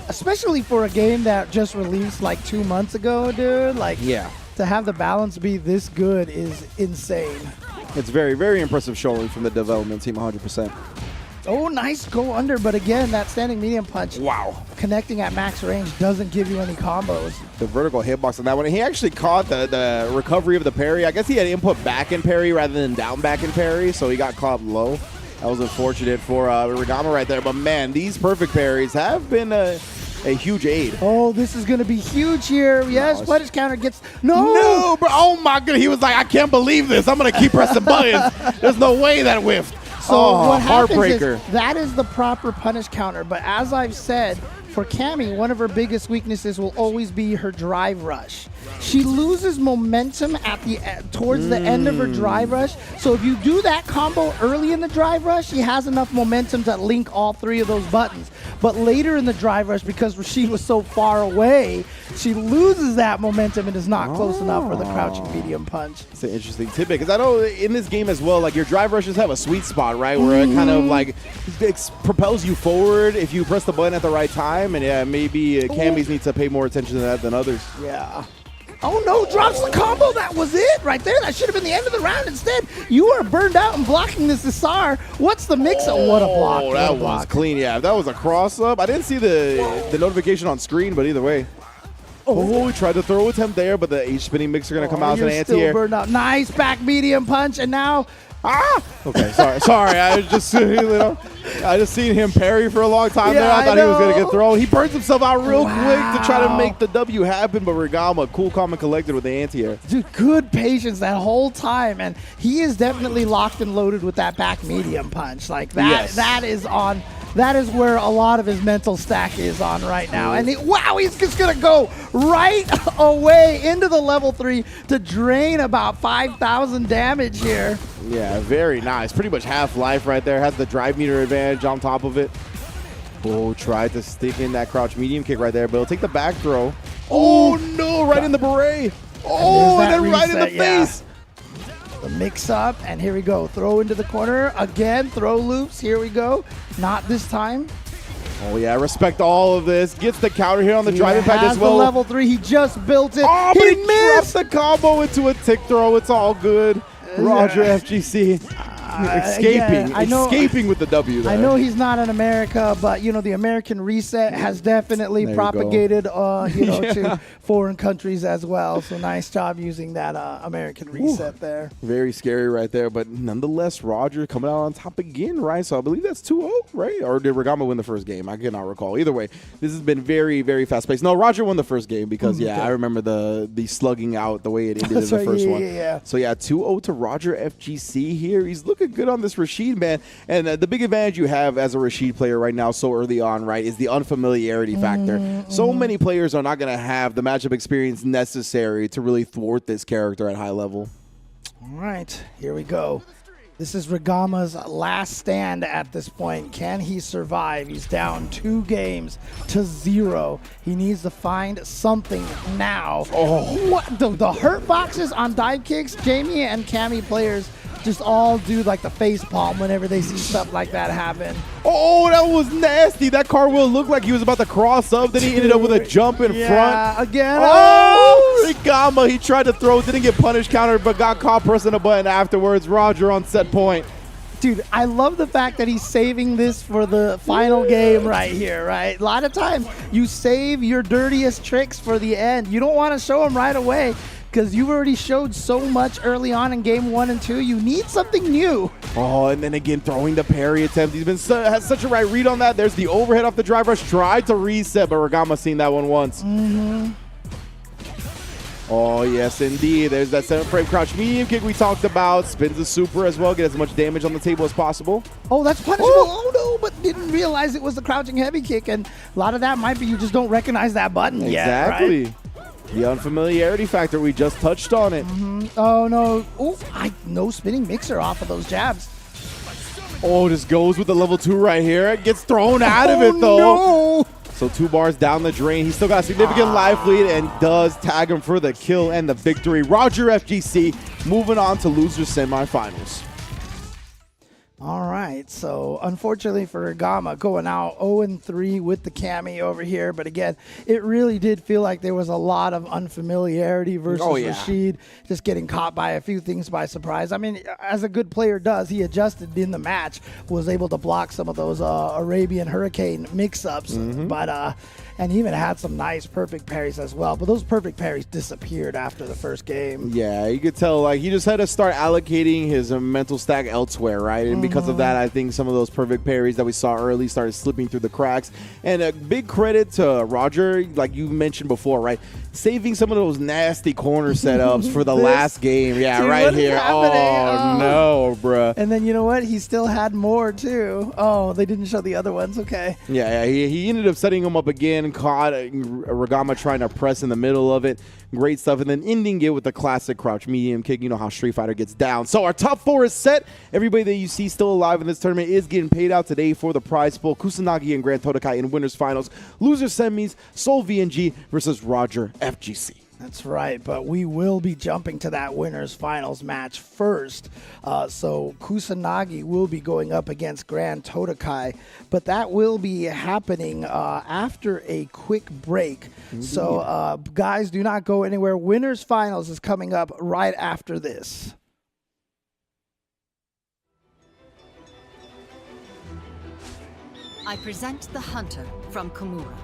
Especially for a game that just released like 2 months ago, dude. Like, yeah, to have the balance be this good is insane. It's very, very impressive showing from the development team, 100%. Oh, nice go under, but again, that standing medium punch. Wow. Connecting at max range doesn't give you any combos. The vertical hitbox on that one. He actually caught the recovery of the parry. I guess he had input back in parry rather than down back in parry, so he got caught low. That was unfortunate for Rigama right there. But, man, these perfect parries have been a huge aid. Oh, this is going to be huge here. Yes, punish counter gets... No, bro. Oh, my goodness. He was like, I can't believe this. I'm going to keep pressing buttons. There's no way that whiffed. So what happens heartbreaker. is that is the proper punish counter. But as I've said, for Cammy, one of her biggest weaknesses will always be her drive rush. She loses momentum at towards the end of her drive rush. So if you do that combo early in the drive rush, she has enough momentum to link all three of those buttons. But later in the drive rush, because Rashid was so far away, she loses that momentum and is not close enough for the crouching medium punch. It's an interesting tidbit, because I know in this game as well, like your drive rushes have a sweet spot, right? Where it kind of like propels you forward if you press the button at the right time. And yeah, maybe Cammys need to pay more attention to that than others. Yeah. Oh no, drops the combo. That was it right there. That should have been the end of the round. Instead, you are burned out and blocking this Isar. What's the mix-up? What a block. Oh, that was clean. Yeah, that was a cross-up. I didn't see the notification on screen, but either way. Oh, he tried to throw attempt there, but the H-spinning mixer going to come out as an anti-air. Still burned out. Nice back medium punch, and now... Okay, sorry. I just seen him parry for a long time there. I thought he was gonna get thrown. He burns himself out real quick to try to make the W happen, but Rigama, cool, calm, and collected with the anti-air. Dude, good patience that whole time, and he is definitely locked and loaded with that back medium punch. Like that, Yes. that is where a lot of his mental stack is on right now. And wow, he's just gonna go right away into the level 3 to drain about 5,000 damage here. Yeah, very nice. Pretty much half life right there. Has the drive meter advantage on top of it. Oh, tried to stick in that crouch medium kick right there, but he'll take the back throw. Oh no, right in the beret. Oh, and then right in the face. The mix-up, and here we go. Throw into the corner. Again, throw loops. Here we go. Not this time. Oh, yeah, respect all of this. Gets the counter here on the drive impact as well. The level 3. He just built it. Oh, but he dropped the combo into a tick throw. It's all good. Roger FGC. Escaping with the W there. I know he's not in America, but you know the American reset has definitely propagated to foreign countries as well. So nice job using that American reset there. Very scary right there, but nonetheless, Roger coming out on top again, right? So I believe that's 2-0, right? Or did Rigama win the first game? I cannot recall. Either way, this has been very, very fast paced. No, Roger won the first game because I remember the slugging out the way it ended in the first one. Yeah. So yeah, 2-0 to Roger FGC here. He's looking good on this Rashid, man. And the big advantage you have as a Rashid player right now so early on, right, is the unfamiliarity factor. So many players are not going to have the matchup experience necessary to really thwart this character at high level. All right, here we go. This is Rigama's last stand at this point. Can he survive? He's down 2 games to 0. He needs to find something now. Oh, what the hurt boxes on dive kicks? Jamie and Cammy players just all do like the face palm whenever they see stuff like that happen. Oh, that was nasty. That cartwheel looked like he was about to cross up. Then he ended up with a jump in front. Again. Oh, Rigama. He tried to throw, didn't get punish countered, but got caught pressing a button afterwards. Roger on set point. Dude, I love the fact that he's saving this for the final game right here, right? A lot of times you save your dirtiest tricks for the end. You don't want to show them right away, because you've already showed so much early on in game 1 and 2. You need something new. Oh, and then again, throwing the parry attempt. He's been has such a right read on that. There's the overhead off the drive rush. Tried to reset, but Rigama seen that one once. Oh, yes, indeed. There's that 7-frame crouch medium kick we talked about. Spins the super as well. Get as much damage on the table as possible. Oh, that's punishable. Oh, no, but didn't realize it was the crouching heavy kick. And a lot of that might be you just don't recognize that button yet, Exactly. right? The unfamiliarity factor. We just touched on it. Oh, no. Oh, no spinning mixer off of those jabs. Oh, just goes with the level 2 right here. It gets thrown out of it, though. No. So 2 bars down the drain. He's still got a significant life lead and does tag him for the kill and the victory. Roger FGC moving on to loser semifinals. All right, so unfortunately for Rigama, going out 0-3 with the Cammy over here. But again, it really did feel like there was a lot of unfamiliarity versus Rashid just getting caught by a few things by surprise. I mean, as a good player does, he adjusted in the match, was able to block some of those Arabian Hurricane mix-ups. But and he even had some nice perfect parries as well. But those perfect parries disappeared after the first game. Yeah, you could tell like he just had to start allocating his mental stack elsewhere, right? And because of that, I think some of those perfect parries that we saw early started slipping through the cracks. And a big credit to Roger, like you mentioned before, right? Saving some of those nasty corner setups for the last game. Yeah, Dude, right here. Oh, no, bruh. And then you know what? He still had more too. Oh, they didn't show the other ones. Okay. Yeah, he ended up setting him up again, caught Rigama trying to press in the middle of it. Great stuff. And then ending it with the classic crouch medium kick. You know how Street Fighter gets down. So our top 4 is set. Everybody that you see still alive in this tournament is getting paid out today for the prize pool. Kusanagi and Grand Totakai in winners finals. Loser semis, Soul VNG versus Roger FGC. That's right, but we will be jumping to that winners finals match first. So Kusanagi will be going up against Grand Totakai, but that will be happening after a quick break. So guys, do not go anywhere. Winners finals is coming up right after this. I present the Hunter from Komura.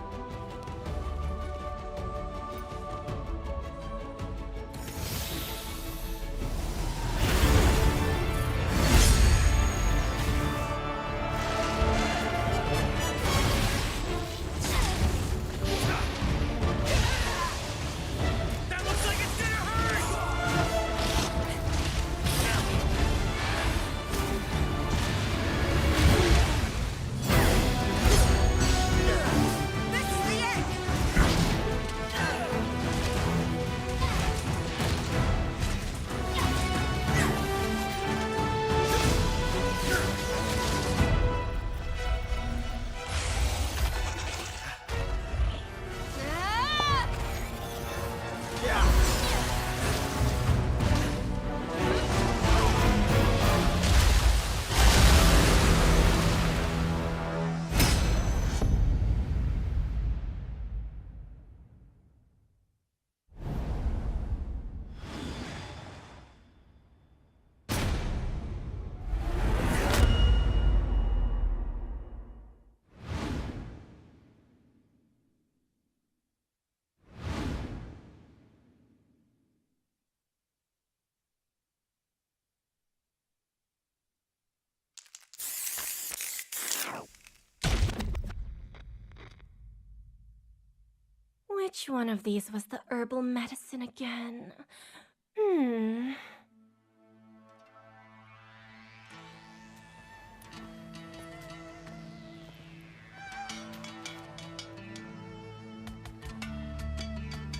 Which one of these was the herbal medicine again?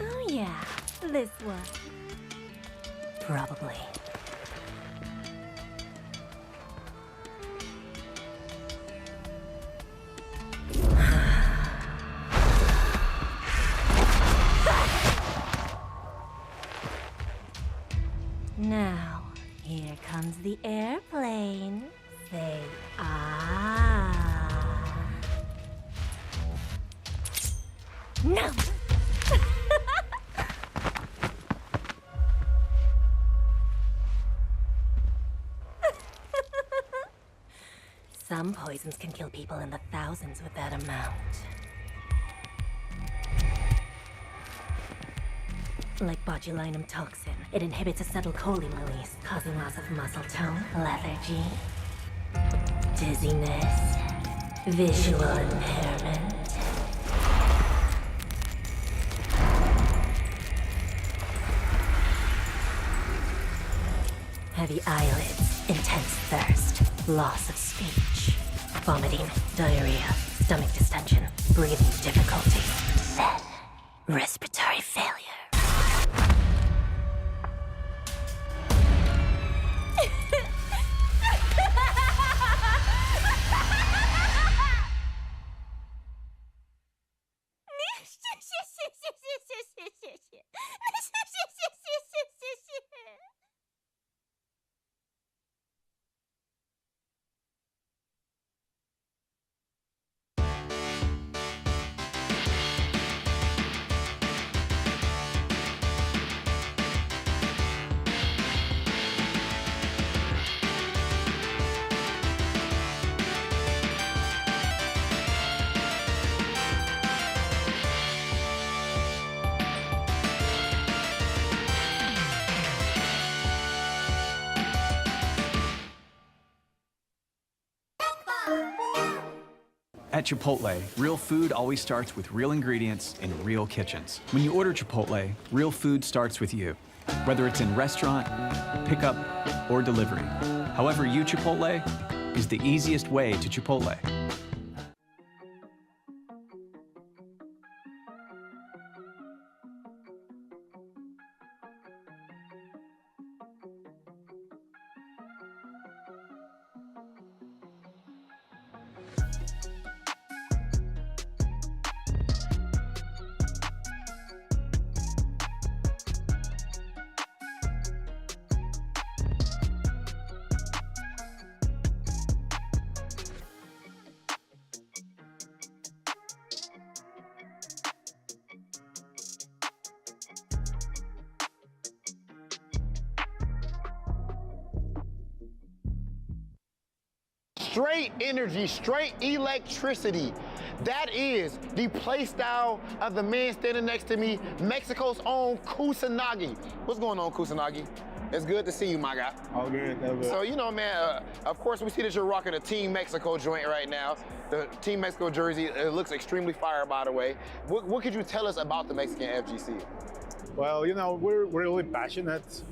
Oh yeah, this one. Probably. Now, here comes the airplane. Say ah. No! Some poisons can kill people in the thousands with that amount. Like botulinum toxin, it inhibits acetylcholine release, causing loss of muscle tone, lethargy, dizziness, visual impairment. heavy eyelids, intense thirst, loss of speech, vomiting, diarrhea, stomach distension, breathing difficulty, then respiratory failure. At Chipotle, real food always starts with real ingredients in real kitchens. When you order Chipotle, real food starts with you. Whether it's in restaurant, pickup, or delivery. However you Chipotle is the easiest way to Chipotle. Straight energy, straight electricity. That is the play style of the man standing next to me, Mexico's own Kusanagi. What's going on, Kusanagi? It's good to see you, my guy. All good, all good. So, you know, man, of course, we see that you're rocking a Team Mexico joint right now. The Team Mexico jersey, it looks extremely fire, by the way. What could you tell us about the Mexican FGC? Well, you know, we're really passionate.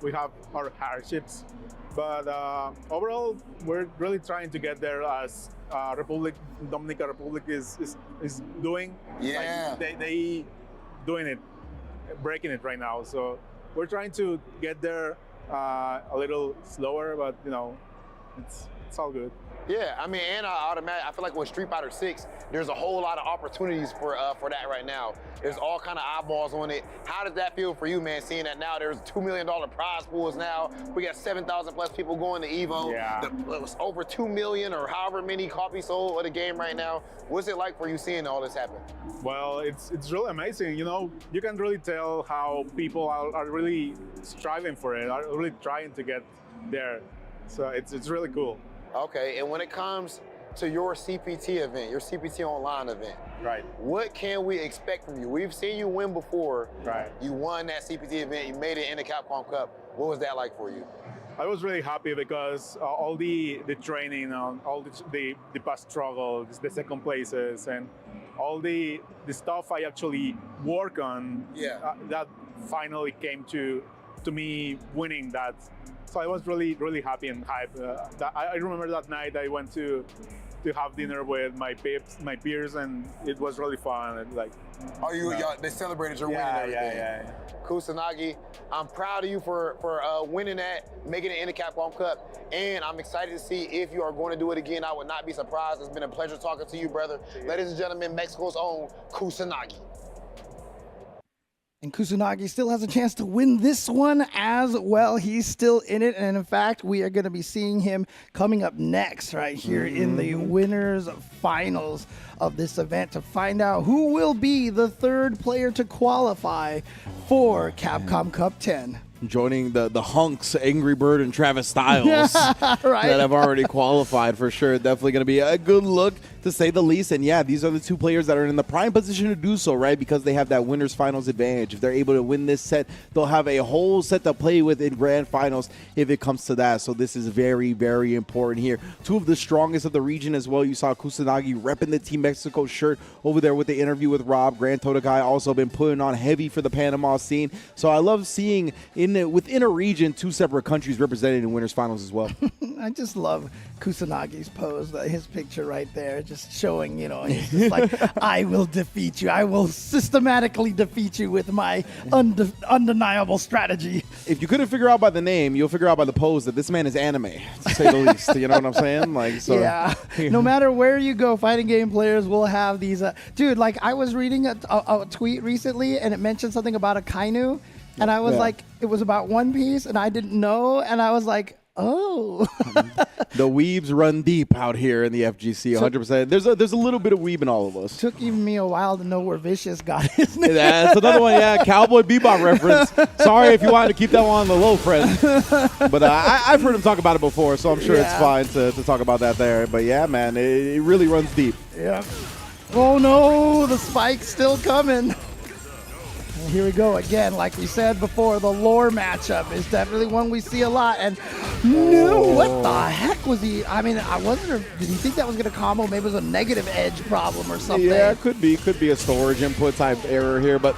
We have our hardships, but overall, we're really trying to get there as Dominican Republic is doing. Yeah. Like they doing it, breaking it right now. So we're trying to get there a little slower, but you know, it's all good. Yeah, I mean, and I feel like with Street Fighter 6, there's a whole lot of opportunities for that right now. There's all kind of eyeballs on it. How does that feel for you, man, seeing that now there's $2 million prize pools now? We got 7,000 plus people going to EVO. Yeah. It was over 2 million or however many copies sold of the game right now. What's it like for you seeing all this happen? Well, it's really amazing. You know, you can really tell how people are really striving for it, are really trying to get there. So it's really cool. Okay, and when it comes to your CPT event, your CPT Online event, right? What can we expect from you? We've seen you win before. Right. You won that CPT event. You made it in the Capcom Cup. What was that like for you? I was really happy because all the training, all the past struggles, the second places, and all the stuff I actually work on, that finally came to me winning that. So I was really happy and hyped. I remember that night I went to have dinner with my peers, and it was really fun. And They celebrated your win and everything. Yeah. Kusanagi, I'm proud of you for winning that, making it in the Capcom Cup, and I'm excited to see if you are going to do it again. I would not be surprised. It's been a pleasure talking to you, brother. Ladies and gentlemen, Mexico's own Kusanagi. And Kusanagi still has a chance to win this one as well. He's still in it. And in fact, we are going to be seeing him coming up next right here in the winners finals of this event to find out who will be the third player to qualify for Capcom Cup 10. Joining the hunks, Angry Bird and Travis Styles, right, that have already qualified for sure. Definitely going to be a good look, to say the least. And yeah, these are the two players that are in the prime position to do so, right? Because they have that winner's finals advantage. If they're able to win this set, they'll have a whole set to play with in grand finals if it comes to that. So this is very, very important here. Two of the strongest of the region as well. You saw Kusanagi repping the Team Mexico shirt over there with the interview with Rob. Grand Totakai also been putting on heavy for the Panama scene. So I love seeing in within a region, 2 separate countries represented in winners finals as well. I just love Kusanagi's pose, his picture right there, just showing, he's just like, I will defeat you. I will systematically defeat you with my undeniable strategy. If you couldn't figure out by the name, you'll figure out by the pose that this man is anime, to say the least. You know what I'm saying? Like, so. Yeah. No matter where you go, fighting game players will have these. Dude, like I was reading a tweet recently, and it mentioned something about a kainu, and I was like, it was about One Piece, and I didn't know, and I was like, oh. The weebs run deep out here in the FGC, 100%. There's a little bit of weeb in all of us. Took even me a while to know where Vicious got his name. That's another one, Cowboy Bebop reference. Sorry if you wanted to keep that one on the low, friend. But I've heard him talk about it before, so I'm sure it's fine to talk about that there. But yeah, man, it really runs deep. Yeah. Oh no, the spike's still coming. And here we go again. Like we said before, the lore matchup is definitely one we see a lot. And no, what the heck was he? I mean, I wonder, did he think that was going to combo? Maybe it was a negative edge problem or something. Yeah, it could be a storage input type error here. But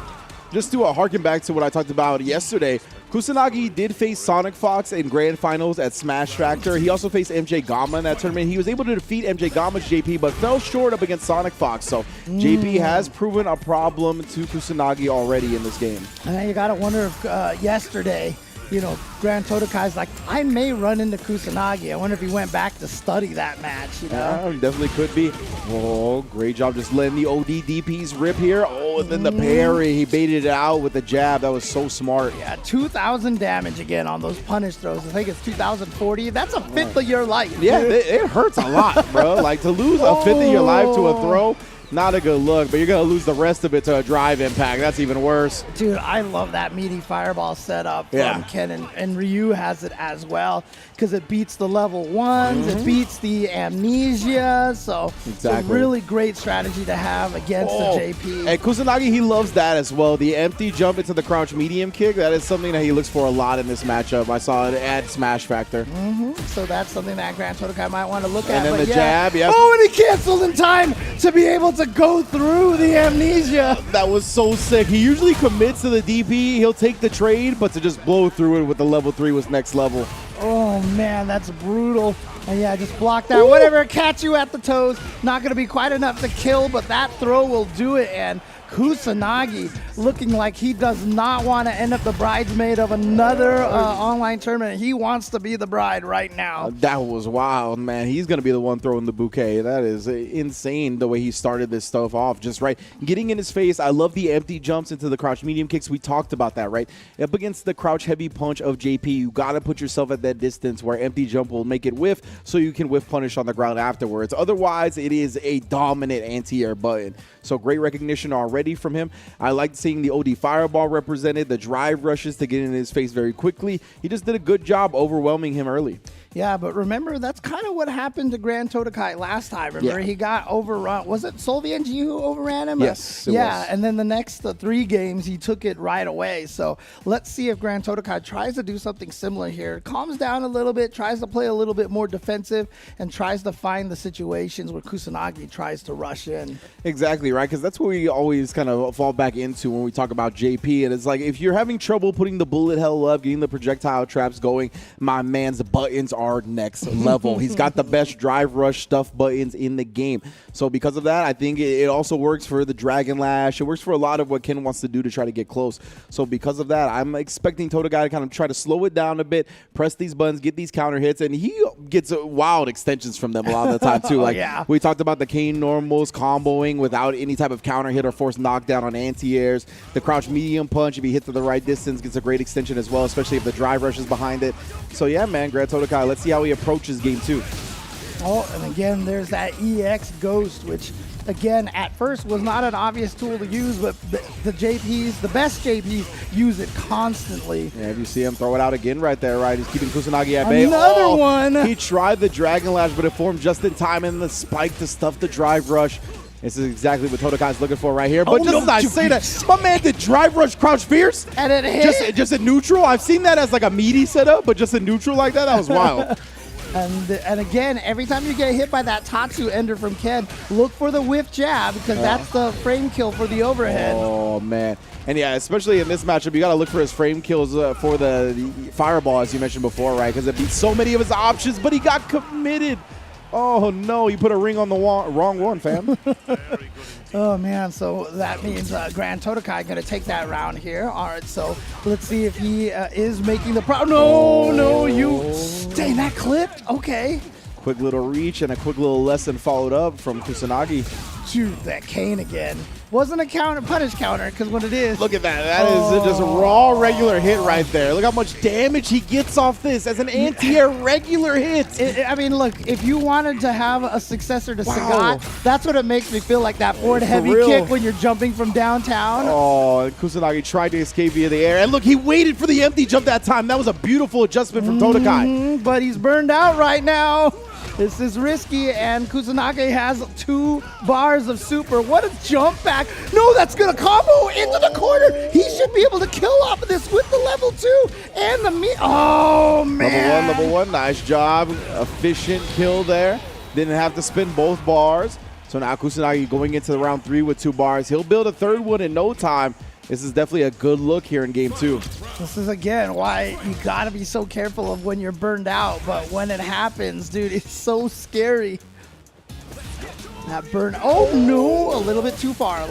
just to harken back to what I talked about yesterday, Kusanagi did face Sonic Fox in grand finals at Smash Factor. He also faced MJ Gamma in that tournament. He was able to defeat MJ Gamma's JP, but fell short up against Sonic Fox. So JP has proven a problem to Kusanagi already in this game. And you got to wonder if yesterday, Grand Totokai's like, I may run into Kusanagi. I wonder if he went back to study that match, Yeah, he definitely could be. Oh, great job just letting the OD DPs rip here. Oh, and then the parry. He baited it out with the jab. That was so smart. Yeah, 2,000 damage again on those punish throws. I think it's 2,040. That's a fifth of your life. Yeah, it hurts a lot, bro. Like, to lose a fifth of your life to a throw, not a good look, but you're going to lose the rest of it to a drive impact. That's even worse. Dude, I love that meaty fireball setup from Ken, and Ryu has it as well because it beats the level 1s, it beats the amnesia, so it's a really great strategy to have against the JP. And Kusanagi, he loves that as well. The empty jump into the crouch medium kick, that is something that he looks for a lot in this matchup. I saw it at Smash Factor. So that's something that Grand Totokai might want to look And at. then the jab, Oh, and he canceled in time to be able to go through the amnesia. That was so sick. He usually commits to the DP. He'll take the trade, but to just blow through it with the level 3 was next level. Oh, man, that's brutal. And yeah, just block that. Whatever, catch you at the toes. Not going to be quite enough to kill, but that throw will do it. And Kusanagi looking like he does not want to end up the bridesmaid of another online tournament. He wants to be the bride right now. That was wild, man. He's going to be the one throwing the bouquet. That is insane the way he started this stuff off. Just right. Getting in his face. I love the empty jumps into the crouch medium kicks. We talked about that, right? Up against the crouch heavy punch of JP, you got to put yourself at that distance where empty jump will make it whiff so you can whiff punish on the ground afterwards. Otherwise, it is a dominant anti-air button. So great recognition already from him. I liked seeing the OD fireball represented, the drive rushes to get in his face very quickly. He just did a good job overwhelming him early. Yeah, but remember, that's kind of what happened to Grand Totokai last time. Remember, he got overrun. Was it Solviang who overran him? Yes, it was. And then the next 3 games, he took it right away. So let's see if Grand Totokai tries to do something similar here. Calms down a little bit, tries to play a little bit more defensive, and tries to find the situations where Kusanagi tries to rush in. Exactly, right? Because that's what we always kind of fall back into when we talk about JP. And it's like, if you're having trouble putting the bullet hell up, getting the projectile traps going, my man's buttons are next level. He's got the best drive rush stuff buttons in the game. So because of that, I think it also works for the Dragon Lash. It works for a lot of what Ken wants to do to try to get close. So because of that, I'm expecting Totokai to kind of try to slow it down a bit, press these buttons, get these counter hits, and he gets wild extensions from them a lot of the time too. Like we talked about the Kane normals comboing without any type of counter hit or forced knockdown on anti-airs. The crouch medium punch, if he hits to the right distance, gets a great extension as well, especially if the drive rush is behind it. So yeah, man, Grand Totokai, let's see how he approaches game 2. Oh, and again, there's that EX Ghost, which, again, at first was not an obvious tool to use, but the JPs, the best JPs, use it constantly. Yeah, if you see him throw it out again right there, right? He's keeping Kusanagi at bay. Another one! He tried the Dragon Lash, but it formed just in time, and the spike to stuff the drive rush. This is exactly what Totokai's looking for right here. But just as I say that, my man did drive rush crouch fierce. And it hit. Just in neutral. I've seen that as like a meaty setup, but just in neutral like that, that was wild. And again, every time you get hit by that Tatsu ender from Ken, look for the whiff jab because that's the frame kill for the overhead. Oh, man. And yeah, especially in this matchup, you got to look for his frame kills for the fireball, as you mentioned before, right? Because it beat so many of his options, but he got committed. Oh, no, you put a ring on the wrong one, fam. Oh, man, so that means Grand Totakai going to take that round here. All right, so let's see if he is making the No, you... Dang, that clipped? Okay. Quick little reach and a quick little lesson followed up from Kusanagi. Shoot, that Kane again. Wasn't a punish counter, because when it is... Look at that. That is just a raw regular hit right there. Look how much damage he gets off this as an anti-air regular hit. I mean, look, if you wanted to have a successor to Sagat, that's what it makes me feel like, that forward heavy kick when you're jumping from downtown. Oh, Kusanagi tried to escape via the air. And look, he waited for the empty jump that time. That was a beautiful adjustment from Totakai. But he's burned out right now. This is risky, and Kusanagi has 2 bars of super. What a jump back. No, that's going to combo into the corner. He should be able to kill off of this with the level 2 and the Oh, man. Level one. Nice job. Efficient kill there. Didn't have to spin both bars. So now Kusanagi going into the round 3 with 2 bars. He'll build a 3rd one in no time. This is definitely a good look here in game 2. This is, again, why you got to be so careful of when you're burned out. But when it happens, dude, it's so scary. That burn. Oh, no. A little bit too far.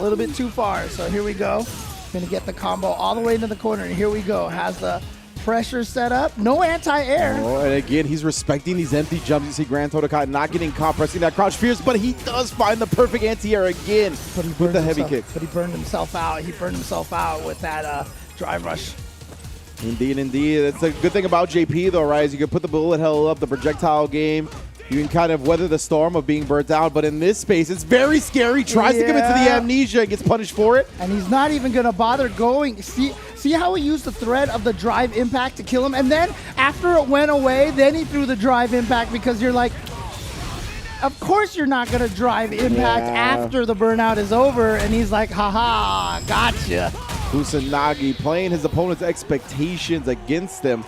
So here we go. Going to get the combo all the way into the corner. And here we go. Has the pressure set up. No anti-air. Oh, and again, he's respecting these empty jumps. You see Grand Totakai not getting caught pressing that crouch fierce, but he does find the perfect anti-air again with the heavy kick. But he burned himself out. With that drive rush. Indeed. That's a good thing about JP, though, right? Is you can put the bullet hell up, the projectile game. You can kind of weather the storm of being burnt out, but in this space, it's very scary. Tries to commit to the amnesia and gets punished for it. And he's not even going to bother going. See how he used the threat of the drive impact to kill him? And then after it went away, then he threw the drive impact because you're like, of course you're not going to drive impact after the burnout is over. And he's like, haha, gotcha. Kusanagi playing his opponent's expectations against them.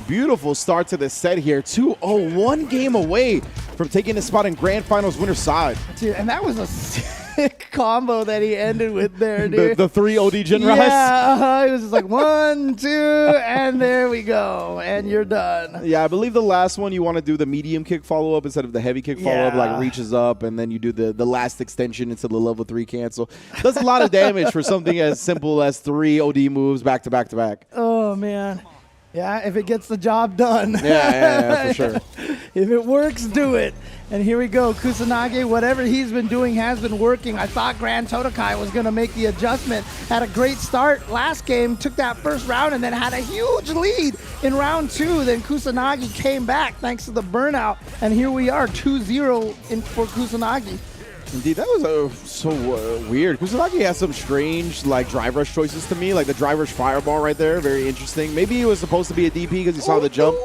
Beautiful start to the set here. 2-0, 1 game away from taking a spot in Grand Finals winner's side. Dude, and that was a sick combo that he ended with there, dude. the 3 OD Jin Rise? Yeah, it was just like 1, 2, and there we go, and you're done. Yeah, I believe the last one you want to do the medium kick follow-up instead of the heavy kick follow-up, like reaches up, and then you do the last extension into the level 3 cancel. Does a lot of damage for something as simple as 3 OD moves back to back to back. Oh, man. Yeah, if it gets the job done. Yeah, for sure. If it works, do it. And here we go. Kusanagi, whatever he's been doing has been working. I thought Grand Totakai was going to make the adjustment. Had a great start last game, took that first round, and then had a huge lead in round 2. Then Kusanagi came back thanks to the burnout. And here we are, 2-0 for Kusanagi. Indeed, that was so weird. Kusanagi has some strange drive rush choices to me, like the drive rush fireball right there. Very interesting. Maybe it was supposed to be a DP because you saw the jump.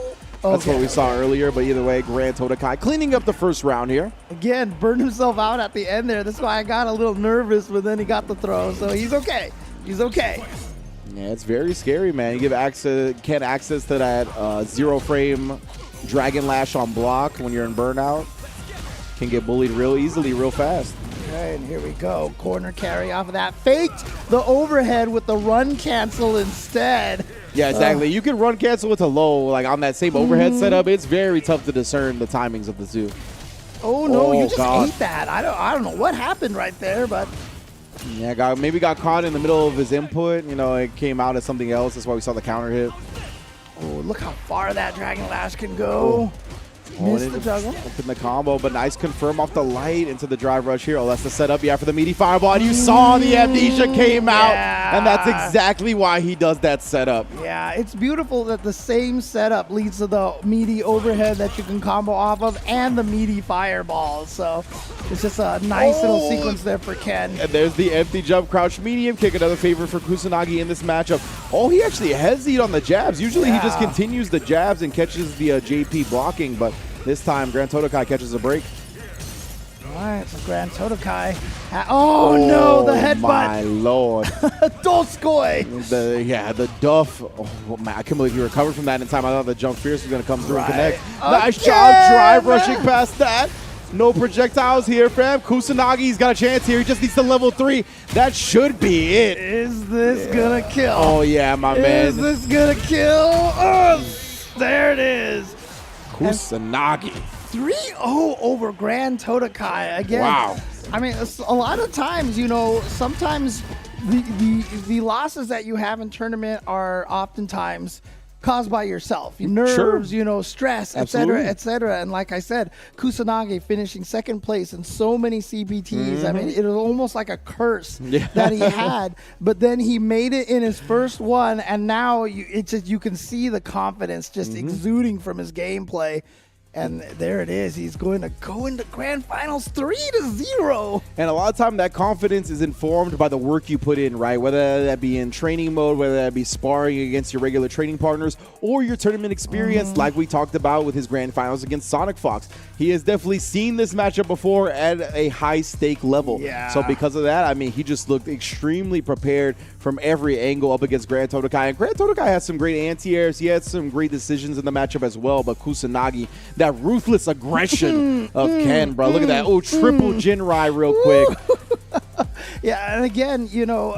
That's what we saw earlier, but either way, Grand Totakai cleaning up the first round here. Again, burned himself out at the end there. That's why I got a little nervous, but then he got the throw, so he's okay. He's okay. Yeah, it's very scary, man. You give Ken access to that 0-frame Dragon Lash on block when you're in burnout. Can get bullied real easily, real fast. Okay, and here we go. Corner carry off of that. Faked the overhead with the run cancel instead. Yeah, exactly. You can run cancel with a low, on that same overhead setup. It's very tough to discern the timings of the two. Oh, no, you just ate that. I don't know what happened right there, but... Yeah, maybe got caught in the middle of his input. It came out as something else. That's why we saw the counter hit. Oh, look how far that Dragon Lash can go. Missed the juggle. Open the combo, but nice confirm off the light into the drive rush here. Oh, that's the setup, for the meaty fireball. And you saw the amnesia came out, and that's exactly why he does that setup. Yeah, it's beautiful that the same setup leads to the meaty overhead that you can combo off of and the meaty fireball. So it's just a nice little sequence there for Ken. And there's the empty jump crouch medium kick, another favorite for Kusanagi in this matchup. Oh, he actually hesitated on the jabs. Usually he just continues the jabs and catches the JP blocking, but this time, Grand Totakai catches a break. right, so Grand Totakai. Oh, no, the headbutt. My lord. Dolskoy. The duff. Oh, man, I can't believe he recovered from that in time. I thought the jump fierce was going to come through and connect. Nice job drive rushing past that. No projectiles here, fam. Kusanagi's got a chance here. He just needs to level 3. That should be it. Is this going to kill? Oh, yeah, my man. Is this going to kill? Oh, there it is. Kusanagi. 3-0 over Grand Totakai. Again, wow. I mean, a lot of times, you know, sometimes the losses that you have in tournament are oftentimes caused by yourself. Your nerves, you know, stress, etc., etc. And like I said, Kusanagi finishing second place in so many CPTs. I mean, it was almost like a curse that he had. But then he made it in his first one, and now you can see the confidence just exuding from his gameplay. And there it is. He's going to go into Grand Finals 3-0. And a lot of time that confidence is informed by the work you put in, right? Whether that be in training mode, whether that be sparring against your regular training partners, or your tournament experience like we talked about with his Grand Finals against Sonic Fox. He has definitely seen this matchup before at a high-stake level. Yeah. So because of that, I mean, he just looked extremely prepared from every angle up against Grand Totakai. And Grand Totakai has some great anti-airs. He had some great decisions in the matchup as well. But Kusanagi, that ruthless aggression of Ken, bro. Look at that. Oh, triple Jinrai real quick. Yeah, and again, you know,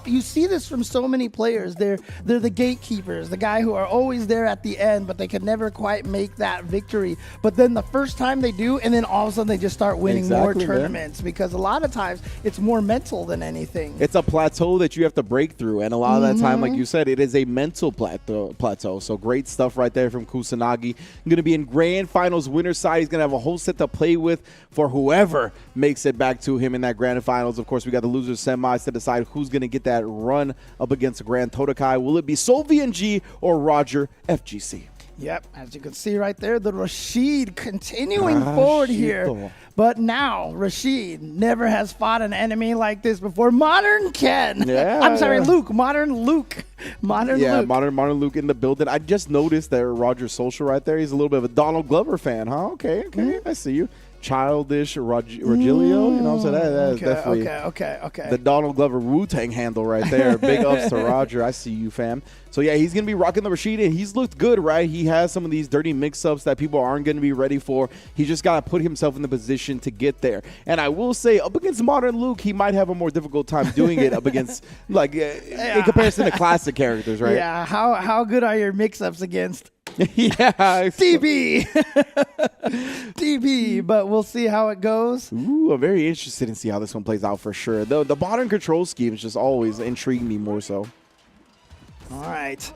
you see this from so many players. They're the gatekeepers, the guy who are always there at the end, but they could never quite make that victory. But then the first time they do, and then all of a sudden they just start winning more tournaments, because a lot of times it's more mental than anything. It's a plateau that you have to break through, and a lot of that time, like you said, it is a mental plateau. So great stuff right there from Kusanagi. Going to be in Grand Finals winner's side. He's going to have a whole set to play with for whoever makes it back to him in that Grand Finals. Of course, we got the losers semis to decide who's going to get that run up against Grand Totakai. Will it be Sol VNG or Roger FGC? Yep, as you can see right there, the Rashid continuing forward here. But now, Rashid never has fought an enemy like this before. Modern Ken. Yeah, I'm sorry, Luke. Modern Luke. Modern Luke. Modern Luke in the building. I just noticed that Roger Social right there, he's a little bit of a Donald Glover fan, huh? Okay, I see you. Childish Rogelio, you know what I'm saying? That is definitely okay. the Donald Glover Wu-Tang handle right there. Big ups to Roger. I see you, fam. So, yeah, he's going to be rocking the Rashid, and he's looked good, right? He has some of these dirty mix-ups that people aren't going to be ready for. He just got to put himself in the position to get there. And I will say, up against Modern Luke, he might have a more difficult time doing it up against, like, in comparison to classic characters, right? Yeah, how good are your mix-ups against yeah, DB. DB, but we'll see how it goes. Ooh, I'm very interested in see how this one plays out for sure. The modern control schemes just always intrigue me more so. All right.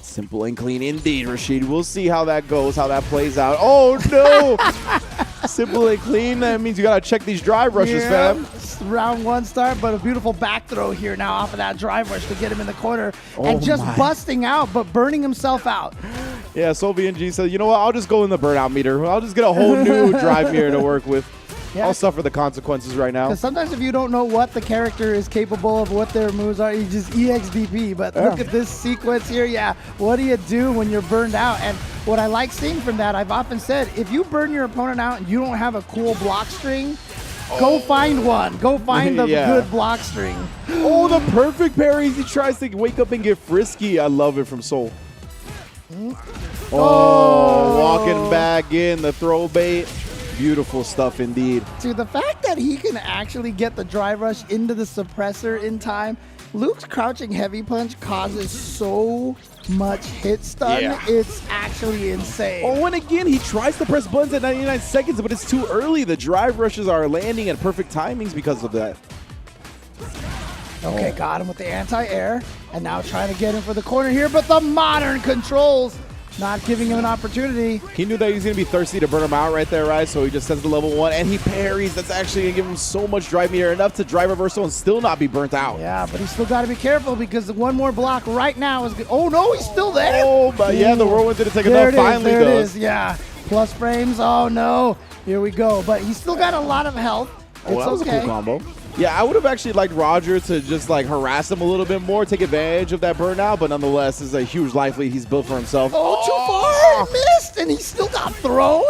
Simple and clean indeed, Rashid. We'll see how that goes, how that plays out. Oh, no. Simple and clean. That means you got to check these drive rushes, fam. Round one start, but a beautiful back throw here now off of that drive rush to get him in the corner. And just busting out, but burning himself out. Yeah, Sol VNG said, you know what? I'll just go in the burnout meter. I'll just get a whole new drive meter to work with. Yeah. I'll suffer the consequences right now. Because sometimes if you don't know what the character is capable of, what their moves are, you just EXDP. But look at this sequence here. Yeah, what do you do when you're burned out? And what I like seeing from that, I've often said, if you burn your opponent out and you don't have a cool block string, go find one. Go find the good block string. Oh, the perfect parries. He tries to wake up and get frisky. I love it from Sol. Oh, walking back in the throw bait. Beautiful stuff indeed. Dude, the fact that he can actually get the drive rush into the suppressor in time. Luke's crouching heavy punch causes so much hit stun. Yeah. It's actually insane. Oh, and again, he tries to press buttons at 99 seconds, but it's too early. The drive rushes are landing at perfect timings because of that. Okay, got him with the anti-air. And now trying to get him for the corner here, but the modern controls not giving him an opportunity. He knew that he was going to be thirsty to burn him out right there, right? So he just sends the level 1, and he parries. That's actually going to give him so much drive meter, enough to drive reversal and still not be burnt out. Yeah, but he's still got to be careful because one more block right now is good. Oh, no, he's still there. Oh, but yeah, the whirlwind didn't take enough. Finally, there it is. Yeah, plus frames. Oh, no. Here we go. But he's still got a lot of health. Oh, that was a cool combo. Yeah, I would have actually liked Roger to just like harass him a little bit more, take advantage of that burnout, but nonetheless, this is a huge life lead he's built for himself. Oh, too far! Missed, and he still got thrown.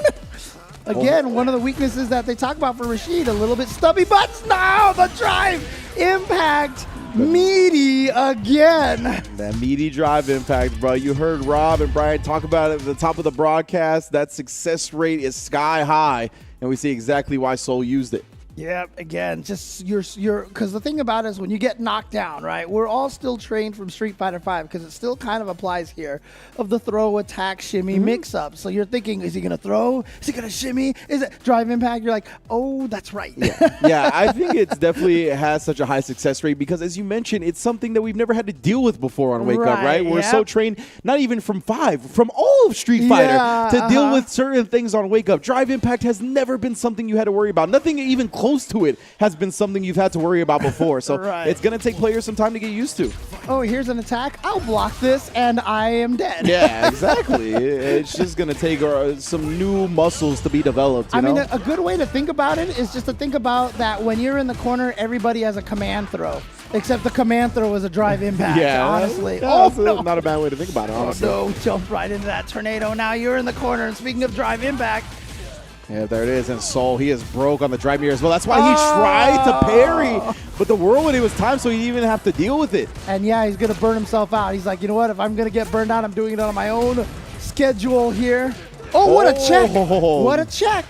Again, one of the weaknesses that they talk about for Rashid, a little bit stubby butts. No, the drive impact. Meaty again. That meaty drive impact, bro. You heard Rob and Brian talk about it at the top of the broadcast. That success rate is sky high, and we see exactly why Soul used it. Yep, again, just because the thing about it is when you get knocked down, right? We're all still trained from Street Fighter V because it still kind of applies here of the throw, attack, shimmy, mix up. So you're thinking, is he going to throw? Is he going to shimmy? Is it drive impact? You're like, oh, that's right. Yeah, I think it's definitely has such a high success rate because, as you mentioned, it's something that we've never had to deal with before on Wake Up, right? We're so trained, not even from 5, from all of Street Fighter to deal with certain things on Wake Up. Drive impact has never been something you had to worry about. Nothing even close to it has been something you've had to worry about before. So it's going to take players some time to get used to. Oh, here's an attack. I'll block this, and I am dead. Yeah, exactly. It's just going to take some new muscles to be developed. You know? mean, a good way to think about it is just to think about that when you're in the corner, everybody has a command throw. Except the command throw was a drive impact, honestly. That's not a bad way to think about it, honestly. Oh, no, jump right into that tornado. Now you're in the corner. And speaking of drive impact, yeah, there it is. And Soul, he is broke on the drive mirror as well. That's why he tried to parry. But the whirlwind, it was time, so he didn't even have to deal with it. And yeah, he's going to burn himself out. He's like, you know what? If I'm going to get burned out, I'm doing it on my own schedule here. Oh, what a check. What a check.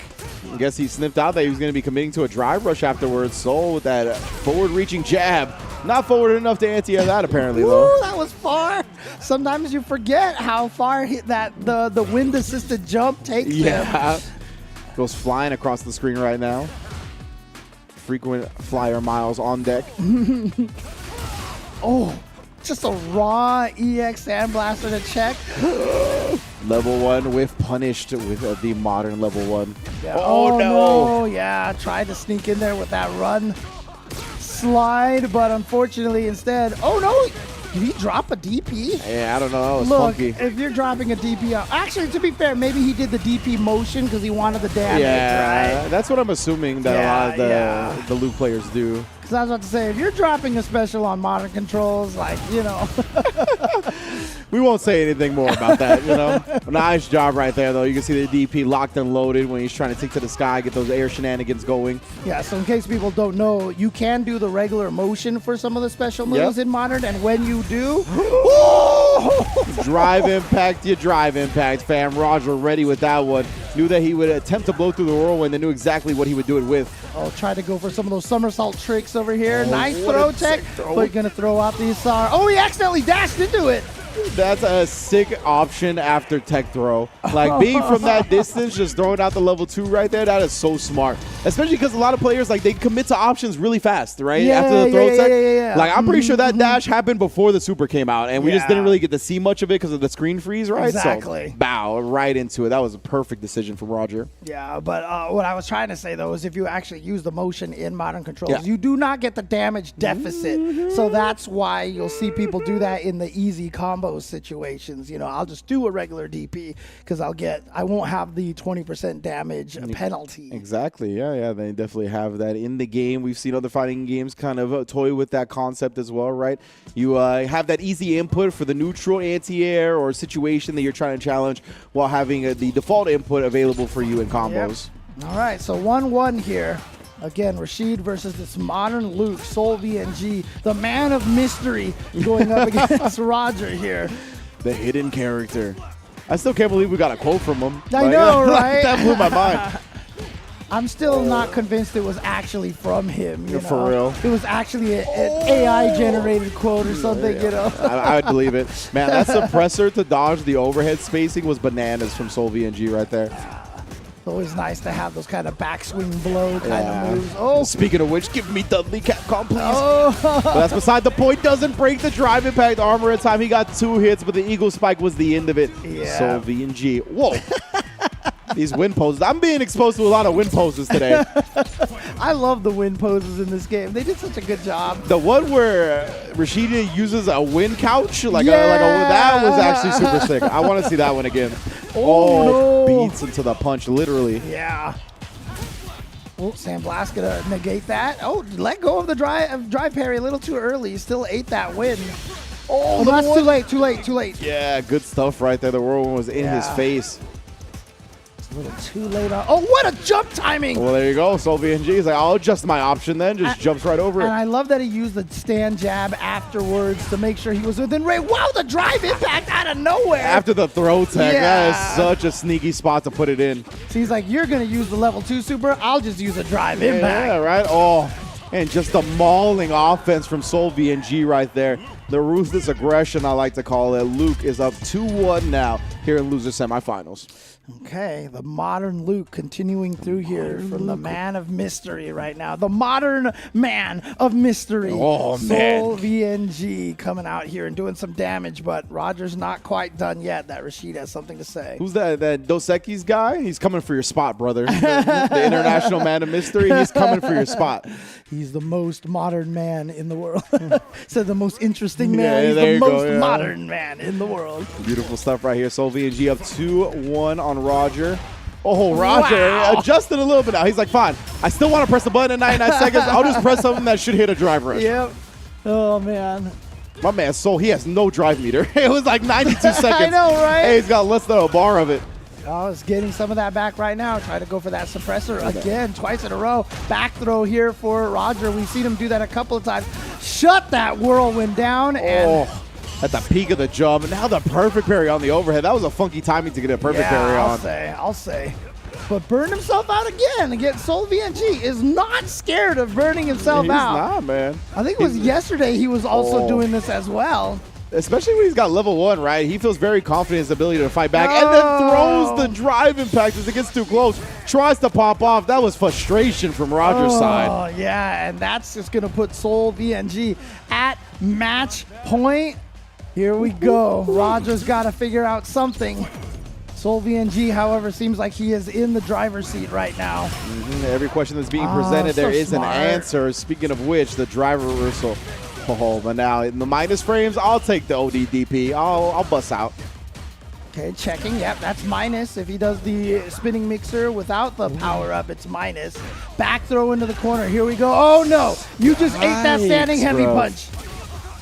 I guess he sniffed out that he was going to be committing to a drive rush afterwards. Soul with that forward-reaching jab. Not forward enough to anti-air that, apparently, though. Ooh, that was far. Sometimes you forget how far the wind-assisted jump takes him. Goes flying across the screen right now. Frequent flyer miles on deck. Oh, just a raw EX Sandblaster to check. Level 1 with punished with the modern level 1. Yeah. Oh, no. Yeah, tried to sneak in there with that run slide, but unfortunately instead, oh no, did he drop a DP? Yeah, I don't know. That was Look, funky. if you're dropping a DP, actually, to be fair, maybe he did the DP motion because he wanted the damage, right? That's what I'm assuming that a lot of the Luke players do. Because I was about to say, if you're dropping a special on modern controls, like, you know. We won't say anything more about that, you know. Nice job right there, though. You can see the DP locked and loaded when he's trying to take to the sky, get those air shenanigans going. Yeah, so in case people don't know, you can do the regular motion for some of the special moves in modern, and when you do, drive impact, fam. Roger ready with that one. Knew that he would attempt to blow through the whirlwind and knew exactly what he would do it with. Oh, try to go for some of those somersault tricks over here. Nice throw tech, but gonna throw out the Asar. Oh, he accidentally dashed into it. That's a sick option after tech throw. Like, being from that distance, just throwing out the level 2 right there, that is so smart. Especially because a lot of players, like, they commit to options really fast, right? After the throw tech. Like, I'm pretty sure that dash happened before the super came out, and we just didn't really get to see much of it because of the screen freeze, right? Exactly. So, bow, right into it. That was a perfect decision from Roger. Yeah, but what I was trying to say, though, is if you actually use the motion in modern controls, you do not get the damage deficit. So that's why you'll see people do that in the easy combo situations. You know, I'll just do a regular DP because I won't have the 20% damage penalty. Exactly. Yeah, they definitely have that in the game. We've seen other fighting games kind of toy with that concept as well, right? You have that easy input for the neutral anti-air or situation that you're trying to challenge while having the default input available for you in combos. Yep. All right, so 1-1 here. Again, Rashid versus this modern Luke, Soul VNG, the man of mystery, going up against Roger here. The hidden character. I still can't believe we got a quote from him. I know, right? That blew my mind. I'm still not convinced it was actually from him. You know? For real. It was actually an AI-generated quote or something, you know? I would believe it. Man, that suppressor to dodge the overhead spacing was bananas from Soul VNG right there. It's always nice to have those kind of backswing blow kind of moves. Oh, speaking of which, give me Dudley Capcom, please. But that's beside the point. Doesn't break the drive impact armor in time. He got 2 hits, but the Eagle Spike was the end of it. Yeah. Soul VNG. Whoa. These win poses. I'm being exposed to a lot of win poses today. I love the win poses in this game. They did such a good job. The one where Rashida uses a win couch, that was actually super sick. I want to see that one again. Oh, no. Beats into the punch, literally. Yeah. Oh, Sandblast gonna negate that. Oh, let go of the drive parry a little too early. He still ate that win. Oh, that's too late. Yeah, good stuff right there. The whirlwind was in his face. A little too late on. Oh, what a jump timing! Well, there you go. Sol VNG. He's like, I'll adjust my option then. Just jumps right over And it. I love that he used the stand jab afterwards to make sure he was within range. Wow, the drive impact out of nowhere. After the throw tag, Yeah. that is such a sneaky spot to put it in. So he's like, you're going to use the level 2 super. I'll just use a drive impact. Yeah, right? Oh, and just the mauling offense from Sol VNG right there. The ruthless aggression, I like to call it. Luke is up 2-1 now here in loser semifinals. Okay, the modern Luke continuing through here from the man of mystery right now. The modern man of mystery. Oh, man. Sol VNG coming out here and doing some damage, but Roger's not quite done yet. That Rashid has something to say. Who's that Dos Equis guy? He's coming for your spot, brother. The international man of mystery. He's coming for your spot. He's the most modern man in the world. So the most interesting man. Yeah, He's there the you go, most yeah. modern man in the world. Beautiful stuff right here. Sol VNG up 2-1 on Roger. Oh, Roger adjusted a little bit now. He's like, fine. I still want to press the button in 99 seconds. I'll just press something that should hit a drive rush. Yep. Oh, man. My man Sol, he has no drive meter. It was like 92 seconds. I know, right? Hey, he's got less than a bar of it. Oh, he's getting some of that back right now. Try to go for that suppressor again, twice in a row. Back throw here for Roger. We've seen him do that a couple of times. Shut that whirlwind down. And at the peak of the jump. And now the perfect parry on the overhead. That was a funky timing to get a perfect parry on. I'll say. But burned himself out again. Again, Sol VNG is not scared of burning himself out. He's not, man. I think it was yesterday he was also doing this as well. Especially when he's got level 1, right? He feels very confident in his ability to fight back and then throws the drive impact as it gets too close. Tries to pop off. That was frustration from Roger's side. Oh, yeah, and that's just going to put Sol VNG at match point. Here we go. Roger's got to figure out something. Sol VNG, however, seems like he is in the driver's seat right now. Every question that's being presented, there is smart. an answer. Speaking of which, the driver reversal. Oh, but now in the minus frames, I'll take the ODDP. I'll bust out. Okay, checking. Yep, that's minus. If he does the spinning mixer without the power up, it's minus. Back throw into the corner. Here we go. Oh, no. You just ate that standing heavy punch.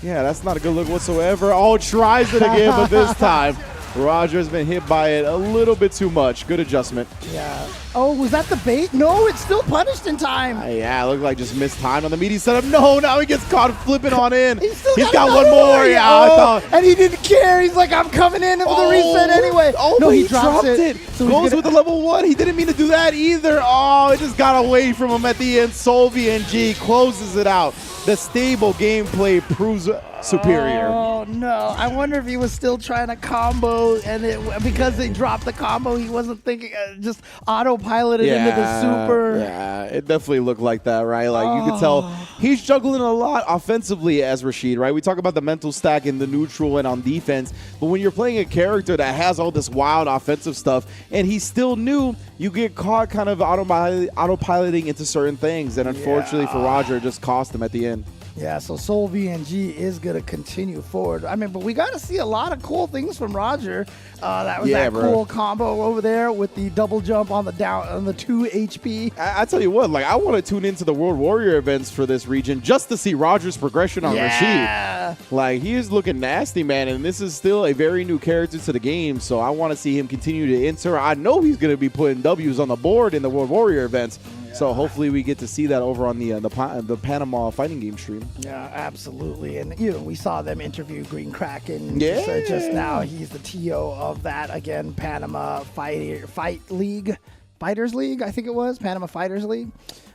Yeah, that's not a good look whatsoever. Oh, tries it again, but this time Roger's been hit by it a little bit too much. Good adjustment. Yeah. Oh, was that the bait? No, it's still punished in time. Yeah, it looked like just missed time on the meaty setup. No, now he gets caught flipping on in. He's got one more. Yeah, I thought. And he didn't care. He's like, I'm coming in for the reset anyway. Oh, no, he dropped it. So goes with the level 1. He didn't mean to do that either. Oh, it just got away from him at the end. Sol VNG closes it out. The stable gameplay proves superior. Oh, no. I wonder if he was still trying to combo, and because they dropped the combo, he wasn't thinking, just autopiloted into the super. Yeah, it definitely looked like that, right? Like, you could tell he's juggling a lot offensively as Rashid, right? We talk about the mental stack in the neutral and on defense, but when you're playing a character that has all this wild offensive stuff, and he's still new, you get caught kind of autopiloting into certain things, and unfortunately for Roger, it just cost him at the end. Yeah, so Sol VNG is going to continue forward. I mean, but we got to see a lot of cool things from Roger. That was cool combo over there with the double jump on the 2 HP. I tell you what, like, I want to tune into the World Warrior events for this region just to see Roger's progression on Rashid. Like, he is looking nasty, man, and this is still a very new character to the game, so I want to see him continue to enter. I know he's going to be putting W's on the board in the World Warrior events. So hopefully we get to see that over on the Panama fighting game stream. Yeah, absolutely. And we saw them interview Green Kraken just now. He's the TO of that, again, Panama Fighters League, I think it was, Panama Fighters League.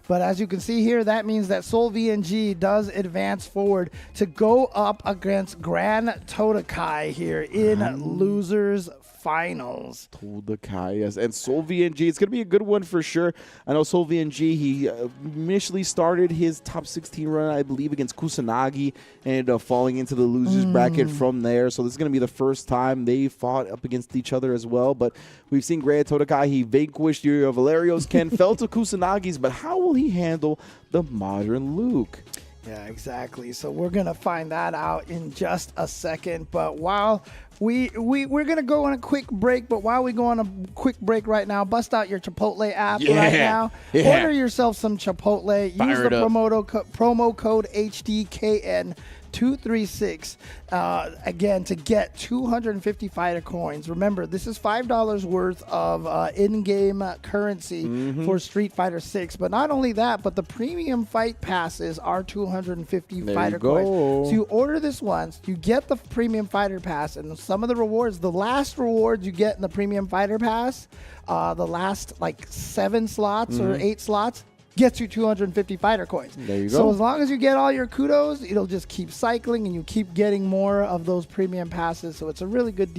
But as you can see here, that means that Sol VNG does advance forward to go up against Grand Totakai here in losers finals. Totakai, yes. And Sol VNG, it's going to be a good one for sure. I know Sol VNG, he initially started his top 16 run, I believe, against Kusanagi, and ended up falling into the losers bracket from there. So this is going to be the first time they fought up against each other as well. But we've seen Grand Totakai, he vanquished yurio Valerio's Ken, fell to Kusanagi's, but how will he handle the modern Luke? Yeah, exactly. So we're going to find that out in just a second. But while we're going to go on a quick break, but while we go on a quick break right now, bust out your Chipotle app right now. Order yourself some Chipotle. Use the promo code HDKN 236. Again, to get 250 fighter coins. Remember, this is $5 worth of in-game currency for Street Fighter 6. But not only that, but the premium fight passes are 250 fighter coins. So you order this once, you get the premium fighter pass, and some of the rewards, the last rewards you get in the premium fighter pass, the last like 7 slots or 8 slots, gets you 250 fighter coins. There you go. So as long as you get all your kudos, it'll just keep cycling and you keep getting more of those premium passes. So it's a really good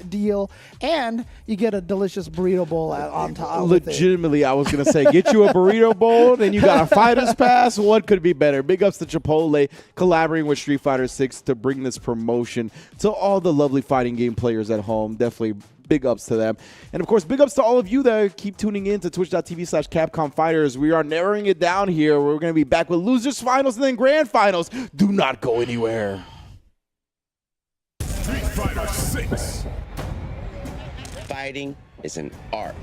deal. And you get a delicious burrito bowl on top. Legitimately, I was going to say, get you a burrito bowl, and you got a fighter's pass. What could be better? Big ups to Chipotle collaborating with Street Fighter 6 to bring this promotion to all the lovely fighting game players at home. Definitely big ups to them. And of course, big ups to all of you that keep tuning in to twitch.tv/Capcom Fighters. We are narrowing it down here. We're going to be back with losers finals and then grand finals. Do not go anywhere. Street Fighter 6. Fighting is an art.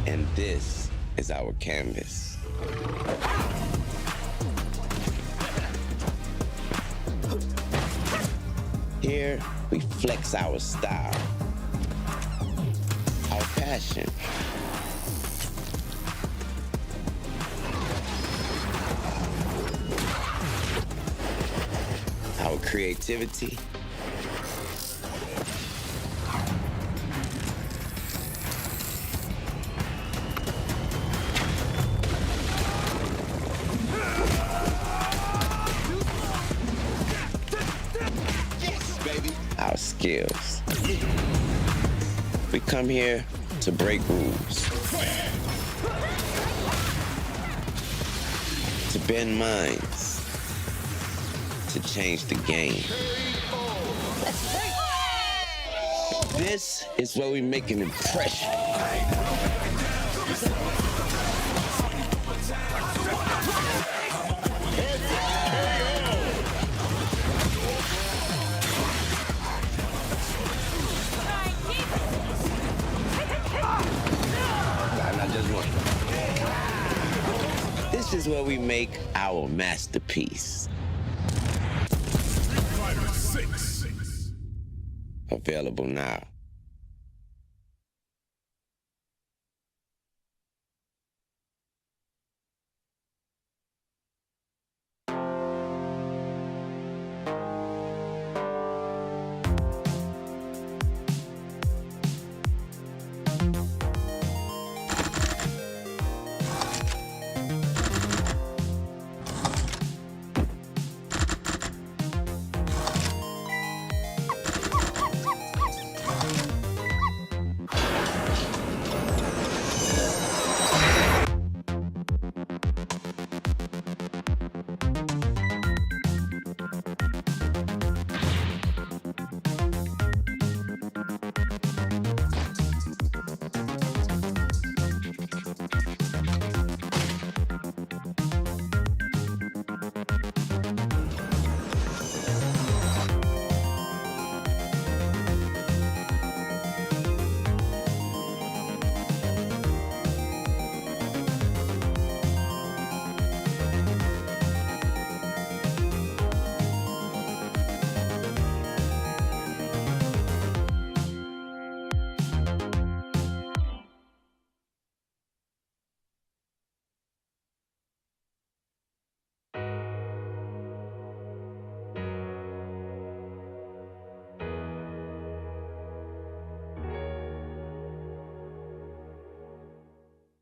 And this is our canvas. Here, we flex our style, our passion, our creativity, our skills. We come here to break rules, to bend minds, to change the game. This is where we make an impression. This is where we make our masterpiece. Street Fighter 6. Available now.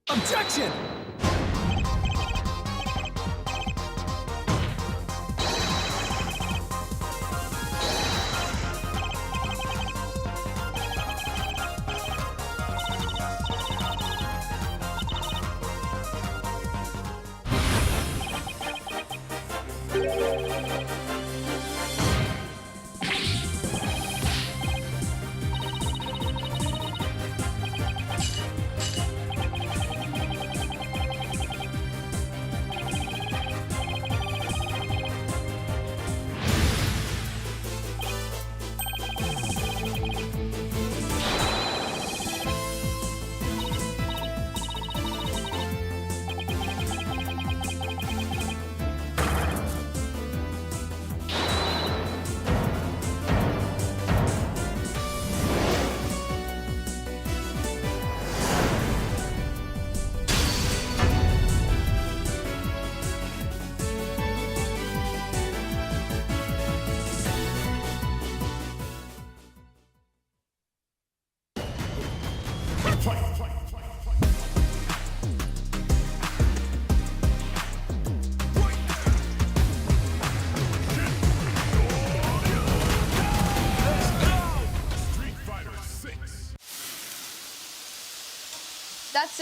Objection!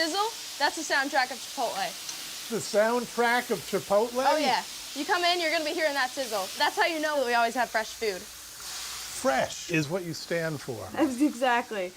sizzle, that's the soundtrack of Chipotle. The soundtrack of Chipotle? Oh yeah. You come in, you're gonna be hearing that sizzle. That's how you know that we always have fresh food. Fresh is what you stand for. Exactly.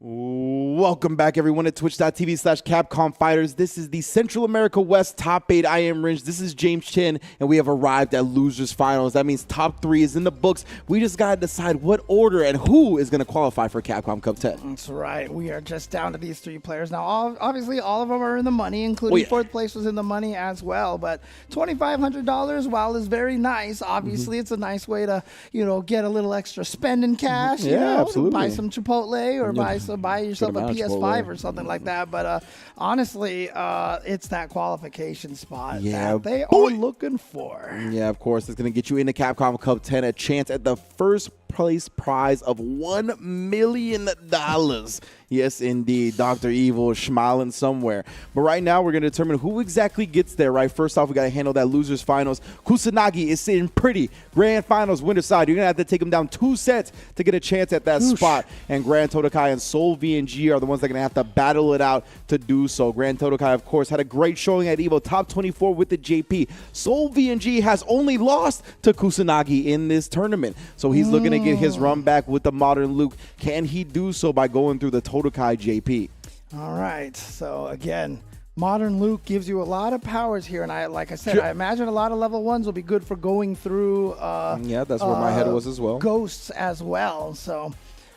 Welcome back, everyone, at twitch.tv/Capcom Fighters. This is the Central America West Top 8. I am Ringe. This is James Chin, and we have arrived at Losers Finals. That means top 3 is in the books. We just got to decide what order and who is going to qualify for Capcom Cup 10. That's right. We are just down to these 3 players. Now, obviously, all of them are in the money, including 4th place was in the money as well. But $2,500, while is very nice, obviously, it's a nice way to, get a little extra spending cash, absolutely. buy some Chipotle or buy yourself a PS5 or something like that. But honestly, it's that qualification spot that they are looking for. Yeah, of course. It's going to get you into Capcom Cup 10, a chance at the first place prize of $1 million. Yes, indeed. Dr. Evil is smiling somewhere. But right now, we're going to determine who exactly gets there, right? First off, we got to handle that Losers Finals. Kusanagi is sitting pretty. Grand Finals winner side. You're going to have to take him down 2 sets to get a chance at that spot. And Grand Totakai and Soul VNG are the ones that are going to have to battle it out to do so. Grand Totakai, of course, had a great showing at Evo, top 24 with the JP. Soul VNG has only lost to Kusanagi in this tournament. So he's looking to get his run back with the Modern Luke. Can he do so by going through the Totakai JP? All right. So again, Modern Luke gives you a lot of powers here, and like I said, I imagine a lot of level 1s will be good for going through. Yeah, that's where my head was as well. Ghosts as well. So.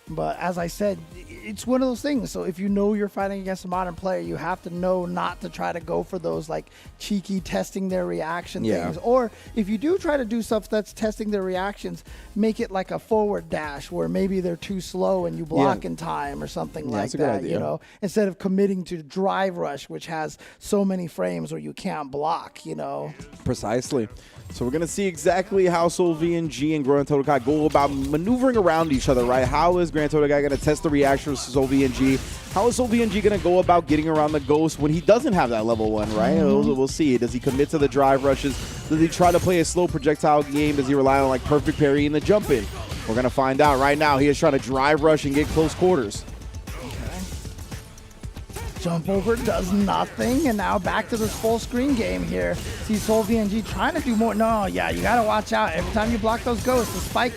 But as I said, it's one of those things. So if you know you're fighting against a modern player, you have to know not to try to go for those like cheeky testing their reaction things. Or if you do try to do stuff that's testing their reactions, make it like a forward dash where maybe they're too slow and you block in time or something like that, instead of committing to drive rush, which has so many frames where you can't block, Precisely. So we're going to see exactly how Soul VNG and Grand Totakai go about maneuvering around each other, right? How is Grand Totakai going to test the reaction of Soul VNG? How is Soul VNG going to go about getting around the Ghost when he doesn't have that level 1, right? We'll see. Does he commit to the drive rushes? Does he try to play a slow projectile game? Does he rely on like perfect parry in the jump in? We're going to find out right now. He is trying to drive rush and get close quarters. Jump over does nothing, and now back to this full screen game here. See Soul VNG trying to do more. No, you got to watch out. Every time you block those ghosts, the spike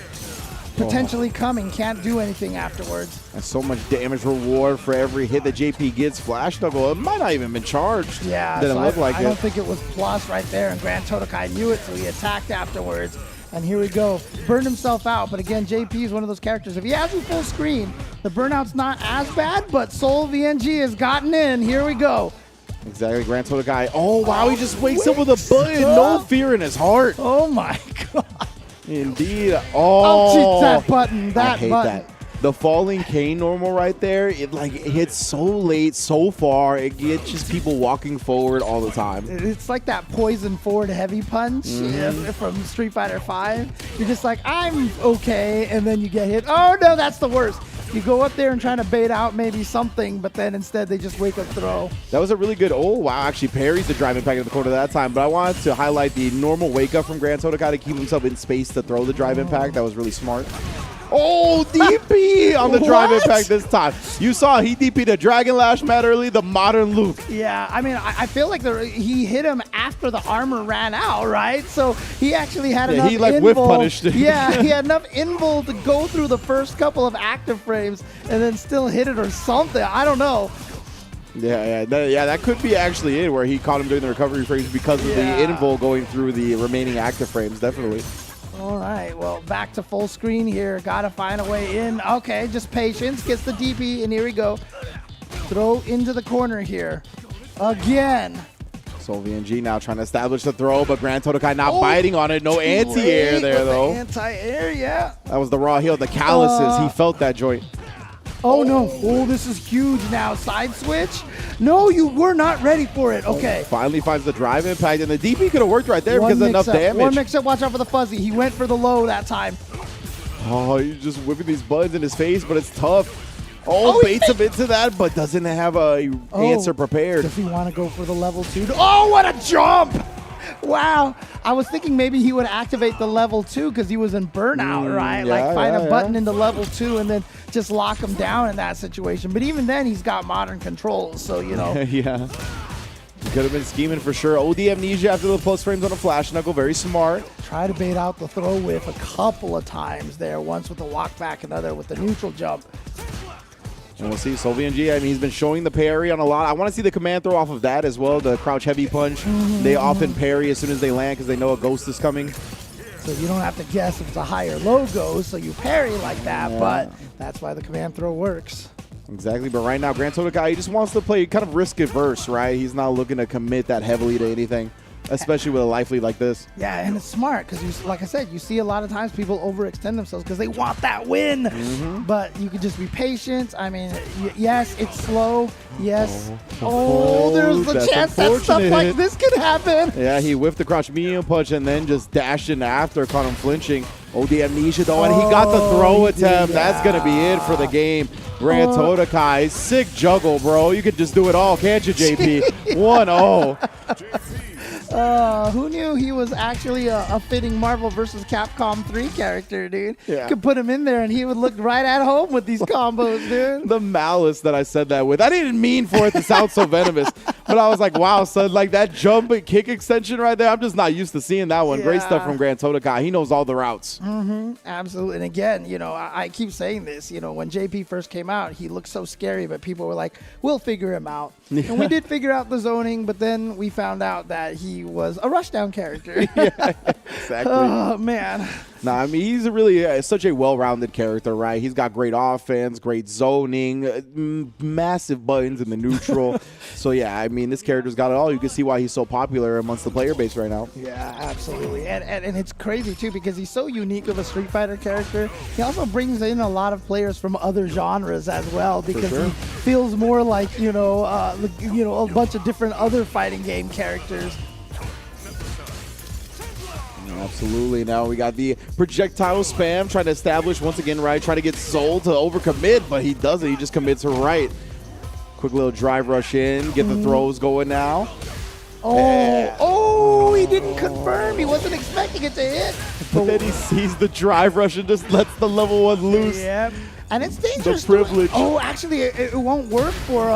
potentially coming, can't do anything afterwards. And so much damage reward for every hit that JP gets. Flash Knuckle, it might not even been charged. Yeah, didn't look like I don't think it was plus right there, and Grand Totakai knew it, so he attacked afterwards. And here we go. Burned himself out, but again, JP is one of those characters. If he has you full screen, the burnout's not as bad, but Soul VNG has gotten in. Here we go. Exactly, Grand Totakai. Oh, wow, he just wakes up with a button. No fear in his heart. Oh, my God. Indeed. Oh, that button. That I hate button. that. The falling cane normal right there, it hits so late, so far, it gets just people walking forward all the time. It's like that poison forward heavy punch from Street Fighter V. You're just like, I'm okay, and then you get hit. Oh no, that's the worst. You go up there and try to bait out maybe something, but then instead they just wake up throw. That was a really good, oh wow, actually parries the drive impact in the corner that time, but I wanted to highlight the normal wake up from Grand Totakai to keep himself in space to throw the drive impact. That was really smart. Oh, DP on the drive impact this time. You saw he DP'd a Dragon Lash Matt early, the Modern Luke. Yeah, I mean, I feel like he hit him after the armor ran out, right? So he actually had enough he like whiff punished it. Yeah, he had enough invul to go through the first couple of active frames and then still hit it or something. I don't know. Yeah, that could be actually it, where he caught him during the recovery frames because of the invul going through the remaining active frames, definitely. All right, well, back to full screen here. Got to find a way in. Okay, just patience. Gets the DP, and here we go. Throw into the corner here. Again. Soul VNG now trying to establish the throw, but Grand Totakai not biting on it. No anti-air there, though. Anti-air, yeah. That was the raw heel, the calluses. He felt that joint. Oh, no. Oh, this is huge now. Side switch. No, you were not ready for it. Okay. Finally finds the drive impact, and the DP could have worked right there because of enough damage. One mix-up. Watch out for the fuzzy. He went for the low that time. Oh, he's just whipping these buttons in his face, but it's tough. Oh, baits him into that, but doesn't have a answer prepared. Does he want to go for the level 2? Oh, what a jump! Wow. I was thinking maybe he would activate the level 2 because he was in burnout, right? Like find a button into level 2 and then just lock him down in that situation. But even then, he's got modern controls, so, you know. Yeah. He could have been scheming for sure. OD Amnesia after the plus frames on a flash knuckle. Very smart. Try to bait out the throw whiff a couple of times there. Once with the walk back, another with the neutral jump. And we'll see SolVNG. I mean, he's been showing the parry on a lot. I want to see the command throw off of that as well, the crouch heavy punch. They often parry as soon as they land because they know a ghost is coming. So you don't have to guess if it's a high or low ghost, so you parry like that, but that's why the command throw works. Exactly, but right now, Grand Totakai, he just wants to play kind of risk-averse, right? He's not looking to commit that heavily to anything, especially with a life lead like this. Yeah, and it's smart because, like I said, you see a lot of times people overextend themselves because they want that win. But you could just be patient. I mean, yes, it's slow. Yes. Oh, there's the chance that stuff like this could happen. Yeah, he whiffed the crouch medium punch and then just dashed in after, caught him flinching. OD Amnesia, though, and he got the throw attempt. That's going to be it for the game. Grand Totakai, sick juggle, bro. You could just do it all, can't you, JP? 1-0. Who knew he was actually a fitting Marvel vs. Capcom 3 character, dude? Yeah. You could put him in there and he would look right at home with these combos, dude. The malice that I said that with. I didn't mean for it to sound so venomous, but I was like, wow, son, like that jump and kick extension right there, I'm just not used to seeing that one. Great stuff from Grand Totakai. He knows all the routes. Absolutely. And again, you know, I keep saying this, you know, when JP first came out, he looked so scary, but people were like, we'll figure him out. And we did figure out the zoning, but then we found out that he was a rushdown character. Exactly. Oh, man. Nah, I mean, he's really such a well-rounded character, right? He's got great offense, great zoning, massive buttons in the neutral. So, yeah, I mean, this character's got it all. You can see why he's so popular amongst the player base right now. Yeah, absolutely. And it's crazy, too, because he's so unique of a Street Fighter character. He also brings in a lot of players from other genres as well because he feels more like, you know, a bunch of different other fighting game characters. Absolutely. Now we got the projectile spam trying to establish once again, right? Trying to get Soul to overcommit, but he doesn't. He just commits her right. Quick little drive rush in, get the throws going now. Oh, he didn't confirm. He wasn't expecting it to hit. But then he sees the drive rush and just lets the level 1 loose. Yep. And it's dangerous. The privilege. Oh, actually, it won't work for...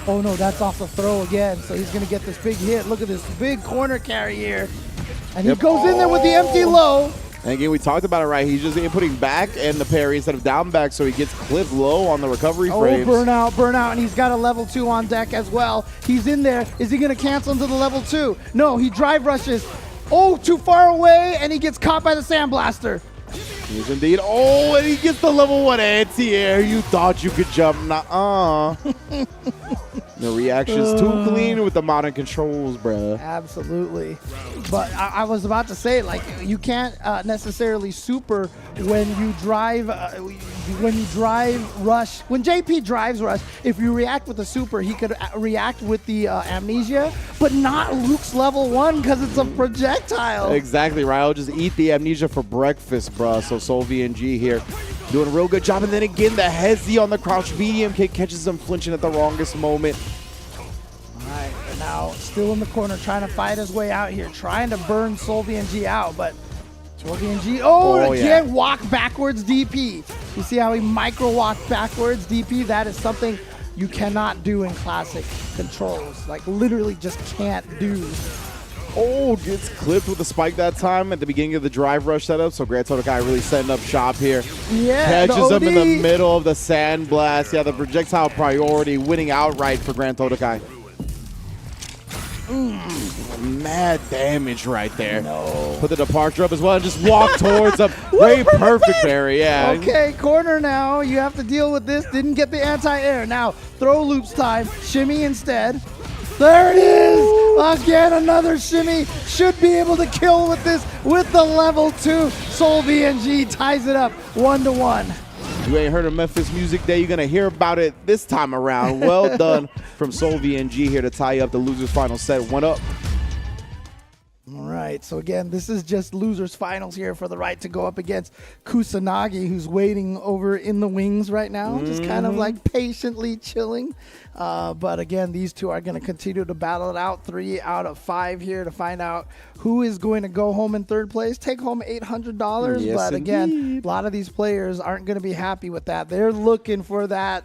Oh, no, that's off the throw again. So he's going to get this big hit. Look at this big corner carry here. And he goes in there with the empty low. And again, we talked about it, right? He's just inputting back and the parry instead of down back, so he gets clipped low on the recovery frames. Burnout, and he's got a level 2 on deck as well. He's in there. Is he going to cancel into the level 2? No, he drive rushes. Oh, too far away, and he gets caught by the Sandblaster. He's indeed. Oh, and he gets the level 1 anti-air. You thought you could jump. Nuh-uh. The reaction's too clean with the modern controls, bruh. Absolutely. But I was about to say, like, you can't necessarily super when you drive rush. When JP drives rush, if you react with the super, he could react with the amnesia, but not Luke's level 1 because it's a projectile. Exactly, right. I'll just eat the amnesia for breakfast, bruh. So SolVNG here doing a real good job. And then again, the hezzy on the crouch medium kick catches him flinching at the wrongest moment. All right, and now still in the corner, trying to fight his way out here, trying to burn SolVNG out, but SolVNG, again, walk backwards DP. You see how he micro walked backwards DP? That is something you cannot do in classic controls. Like, literally just can't do. Oh, gets clipped with the spike that time at the beginning of the drive rush setup. So Grand Totakai really setting up shop here. Yeah, catches him in the middle of the sand blast. Yeah, the projectile priority winning outright for Grand Totakai. Mad damage right there. No. Put the departure up as well and just walk towards him. Great perfect parry, yeah. Okay, corner now. You have to deal with this. Didn't get the anti-air. Now, throw loops time. Shimmy instead. There it is! Again, another shimmy. Should be able to kill with this with the level 2. SolVNG ties it up 1-1. You ain't heard of Memphis Music Day. You're going to hear about it this time around. Well done from SolVNG here to tie up the loser's final set. 1-up. All right. right, so again, this is just losers finals here for the right to go up against Kusanagi, who's waiting over in the wings right now, just kind of like patiently chilling. But again, these two are going to continue to battle it out. 3 out of 5 here to find out who is going to go home in third place, take home $800. Yes, but again, indeed. a lot of these players aren't going to be happy with that. They're looking for that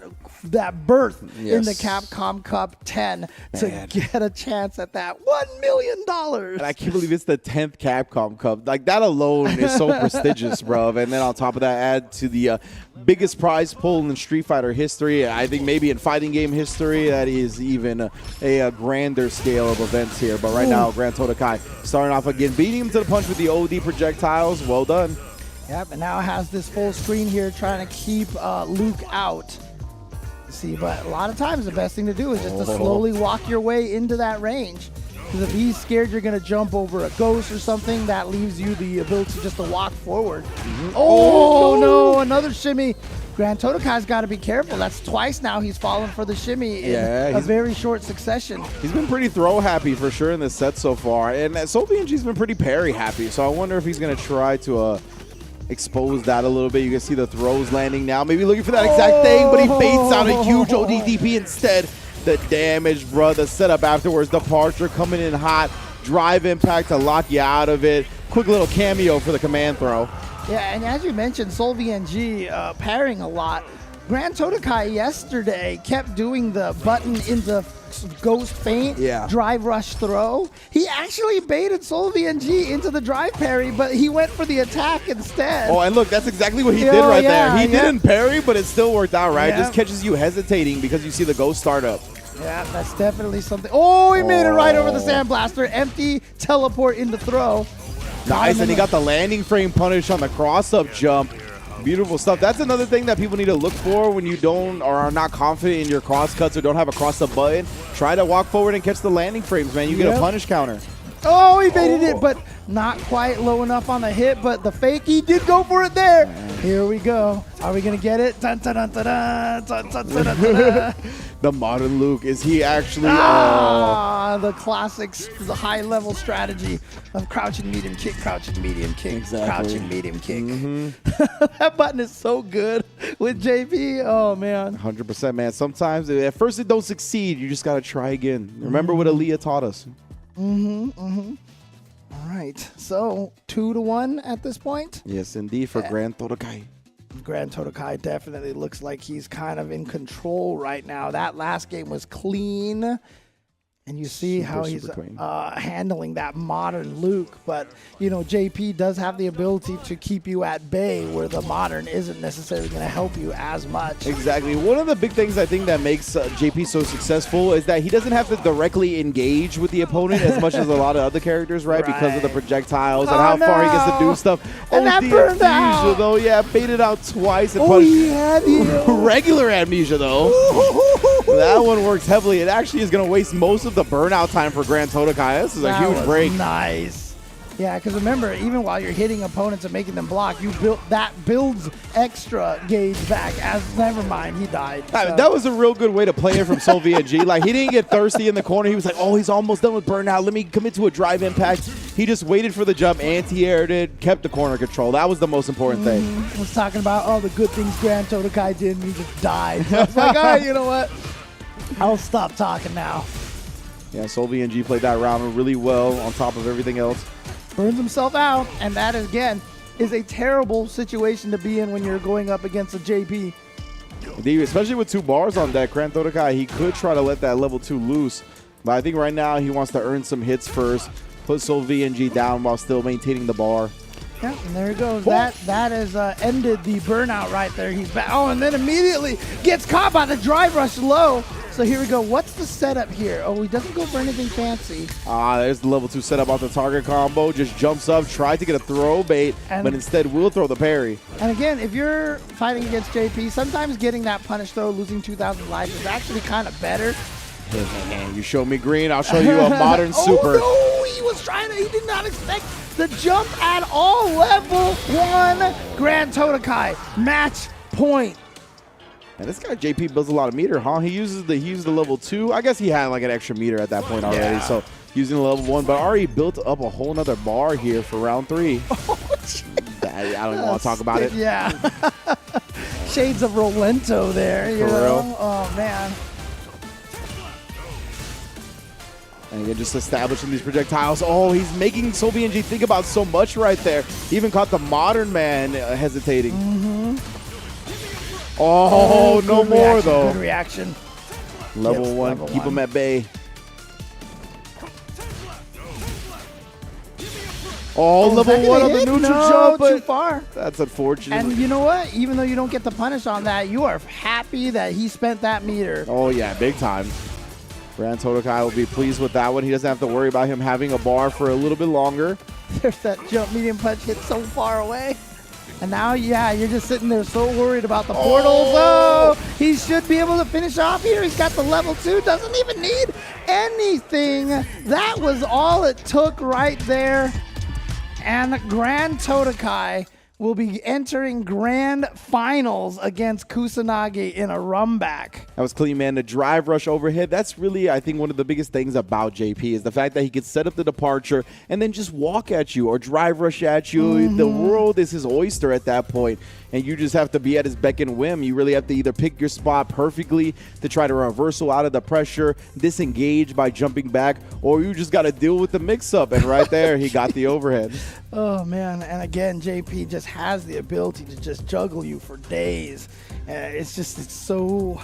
berth in the Capcom Cup 10 to get a chance at that $1 million. And I can't believe it's the 10th Capcom Cup. Like, that alone is so prestigious, bro. And then on top of that, add to the biggest prize pool in Street Fighter history. I think maybe in fighting game history, that is even a grander scale of events here. But right now, Grand Totakai starting off again, beating him to the punch with the OD projectiles. Well done. Yep, and now has this full screen here trying to keep Luke out. See, but a lot of times the best thing to do is just to slowly walk your way into that range. Because if he's scared you're going to jump over a ghost or something, that leaves you the ability just to walk forward. Oh, no, another shimmy. Grand Totokai's got to be careful. That's twice now he's fallen for the shimmy in a very short succession. He's been pretty throw happy for sure in this set so far. And SoulVNG's been pretty parry happy. So I wonder if he's going to try to expose that a little bit. You can see the throws landing now. Maybe looking for that exact thing, but he baits out a huge ODDP instead. The damage, bro. The setup afterwards. Departure coming in hot. Drive impact to lock you out of it. Quick little cameo for the command throw. Yeah, and as you mentioned, SoulVNG parrying a lot. Grand Totakai yesterday kept doing the button into ghost feint, drive rush throw. He actually baited SoulVNG into the drive parry, but he went for the attack instead. Oh, and look, that's exactly what he did right there. He didn't parry, but it still worked out, right? Just catches you hesitating because you see the ghost start up. Yeah, that's definitely something. Oh, he made it right over the Sandblaster. Empty teleport into throw. Nice, and he got the landing frame punish on the cross-up jump. Beautiful stuff. That's another thing that people need to look for when you don't or are not confident in your cross cuts or don't have a cross-up button. Try to walk forward and catch the landing frames, man. You get a punish counter. Oh, he baited it, but not quite low enough on the hit, but the fake, he did go for it there. Here we go. Are we going to get it? Dun, dun, dun, dun, dun, dun, dun, dun, dun, dun. The modern Luke, is he actually... the classic the high-level strategy of crouching, medium kick, crouching, medium kick, crouching, medium kick. That button is so good with JP. Oh, man. 100%, man. Sometimes, at first it don't succeed. You just got to try again. Remember what Aaliyah taught us. All right. So, 2-1 at this point? Yes, indeed, for Grand Totakai. Grand Totakai definitely looks like he's kind of in control right now. That last game was clean. And you see how he's handling that modern Luke. But, you know, JP does have the ability to keep you at bay where the modern isn't necessarily going to help you as much. Exactly. One of the big things I think that makes JP so successful is that he doesn't have to directly engage with the opponent as much as a lot of other characters, right? Because of the projectiles and how far he gets to do stuff. And that burned out. Though, yeah, baited out twice. And regular amnesia, though. That one works heavily. It actually is going to waste most of the burnout time for Grand Totakai. This is a huge break. Nice. Yeah, because remember, even while you're hitting opponents and making them block, you builds extra gauge back. Never mind, he died. So. That was a real good way to play it from SoulVNG. Like, he didn't get thirsty in the corner. He was like, oh, he's almost done with burnout. Let me commit to a drive impact. He just waited for the jump, anti-aired it, kept the corner control. That was the most important thing. I was talking about all the good things Grand Totakai did, and he just died. So I was like, all right, you know what? I'll stop talking now. Yeah, SoulVNG played that round really well on top of everything else. Burns himself out, and that, again, is a terrible situation to be in when you're going up against a JP. Especially with 2 bars on deck, Grand Totakai, he could try to let that level 2 loose. But I think right now he wants to earn some hits first, put SoulVNG down while still maintaining the bar. Yeah, and there he goes. That has ended the burnout right there. He's back. Oh, and then immediately gets caught by the drive rush low. So here we go. What's the setup here? Oh, he doesn't go for anything fancy. There's the level 2 setup off the target combo. Just jumps up, tried to get a throw bait, but instead will throw the parry. And again, if you're fighting against JP, sometimes getting that punish throw, losing 2,000 lives is actually kind of better. You show me green, I'll show you a modern super. Oh, no, he was trying to, he did not expect the jump at all. Level 1 Grand Totakai, match point. And this guy JP builds a lot of meter, huh? He used the level 2. I guess he had like an extra meter at that point already. So using the level 1, but already built up a whole nother bar here for round 3. I don't even want to talk about it. Yeah. Shades of Rolento there. You know? Real. Oh, man. And again, just establishing these projectiles. Oh, he's making SoulVNG think about so much right there. He even caught the modern man hesitating. Oh, no more, reaction, though. Good reaction. Level Yes, 1, level keep 1. him at bay. Oh, level 1 on the neutral jump, but too far. That's unfortunate. And you know what? Even though you don't get the punish on that, you are happy that he spent that meter. Oh, yeah, big time. Grand Totakai will be pleased with that one. He doesn't have to worry about him having a bar for a little bit longer. There's that jump medium punch hit so far away. And now, yeah, you're just sitting there so worried about the portals. Oh, he should be able to finish off here. He's got the level 2, doesn't even need anything. That was all it took right there. And Grand Totakai will be entering grand finals against Kusanagi in a rumback. That was clean, man. The drive rush overhead, that's really, I think, one of the biggest things about JP is the fact that he could set up the departure and then just walk at you or drive rush at you. The world is his oyster at that point, and you just have to be at his beck and whim. You really have to either pick your spot perfectly to try to reversal out of the pressure, disengage by jumping back, or you just got to deal with the mix-up. And right there, he got the overhead. Oh, man. And again, JP just has the ability to just juggle you for days. It's so...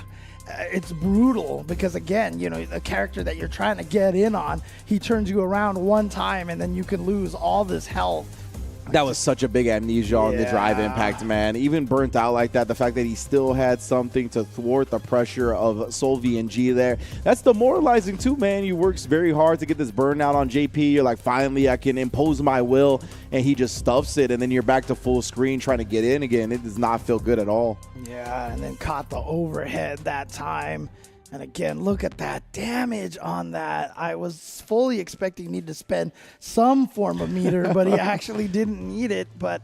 it's brutal because, again, you know, the character that you're trying to get in on, he turns you around one time and then you can lose all this health. That was such a big amnesia on the drive impact, man. Even burnt out like that, the fact that he still had something to thwart the pressure of SoulVNG there. That's demoralizing too, man. You work very hard to get this burnout on JP. You're like, finally, I can impose my will, and he just stuffs it, and then you're back to full screen trying to get in again. It does not feel good at all. Yeah, and then caught the overhead that time. And again, look at that damage on that. I was fully expecting he to spend some form of meter, but he actually didn't need it. But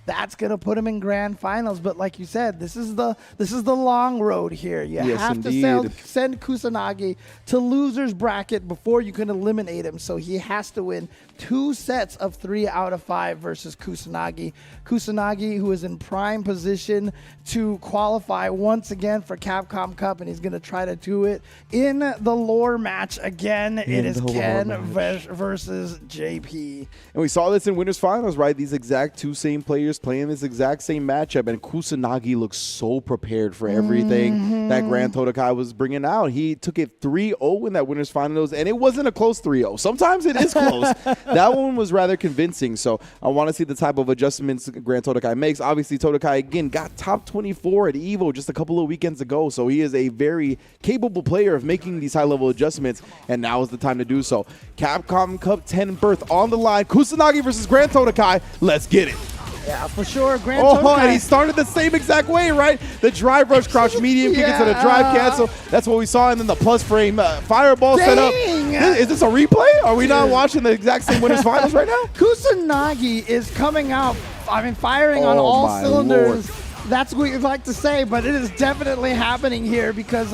that's gonna put him in grand finals. But like you said, this is the long road here. You have to send Kusanagi to loser's bracket before you can eliminate him. So he has to win 2 sets of 3 out of 5 versus Kusanagi. Kusanagi, who is in prime position to qualify once again for Capcom Cup, and he's going to try to do it in the lore match again. It is Ken versus JP. And we saw this in winners finals, right? These exact 2 same players playing this exact same matchup, and Kusanagi looks so prepared for everything that Grand Totakai was bringing out. He took it 3-0 in that winners finals, and it wasn't a close 3-0. Sometimes it is close. That one was rather convincing, so I want to see the type of adjustments Grand Totakai makes. Obviously, Totakai, again, got top 24 at EVO just a couple of weekends ago, so he is a very capable player of making these high-level adjustments, and now is the time to do so. Capcom Cup 10 berth on the line. Kusanagi versus Grand Totakai. Let's get it. Yeah, for sure. Grand Totakai. And he started the same exact way, right? The drive rush, crouch medium, kick into the drive cancel. That's what we saw. And then the plus frame fireball set up. Is this a replay? Are we not watching the exact same winners finals right now? Kusanagi is coming out, firing on all cylinders. Lord. That's what you'd like to say, but it is definitely happening here because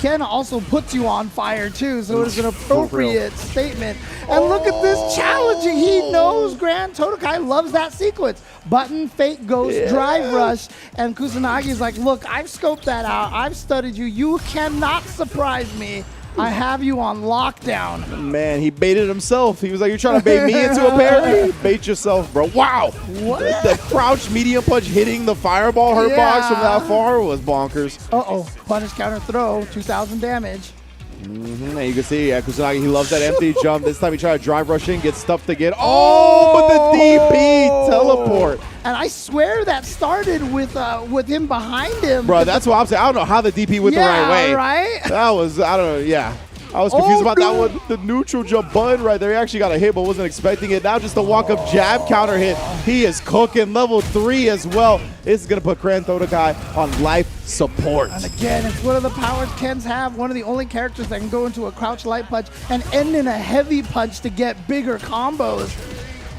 Ken also puts you on fire too, so it is an appropriate statement. And look at this challenging. He knows Grand Totakai loves that sequence. Button, fake ghost, drive rush, and Kusanagi's like, look, I've scoped that out. I've studied you. You cannot surprise me. I have you on lockdown. Man, he baited himself. He was like, you're trying to bait me into a parry? Bait yourself, bro. Wow. What? The crouch medium punch hitting the fireball hurt box from that far was bonkers. Uh-oh. Punish counter throw, 2,000 damage. And you can see Kusanagi, he loves that empty jump. This time he tried to drive rush in, get stuffed again. Oh, but the DP teleport. And I swear that started with him behind him. Bro, that's what I'm saying. I don't know how the DP went the right way. Right? That was, I don't know, I was confused about that one. The neutral jump button right there. He actually got a hit, but wasn't expecting it. Now just a walk-up jab counter hit. He is cooking level 3 as well. This is going to put Grand Totakai on life support. And again, it's one of the powers Ken's have. One of the only characters that can go into a crouch light punch and end in a heavy punch to get bigger combos.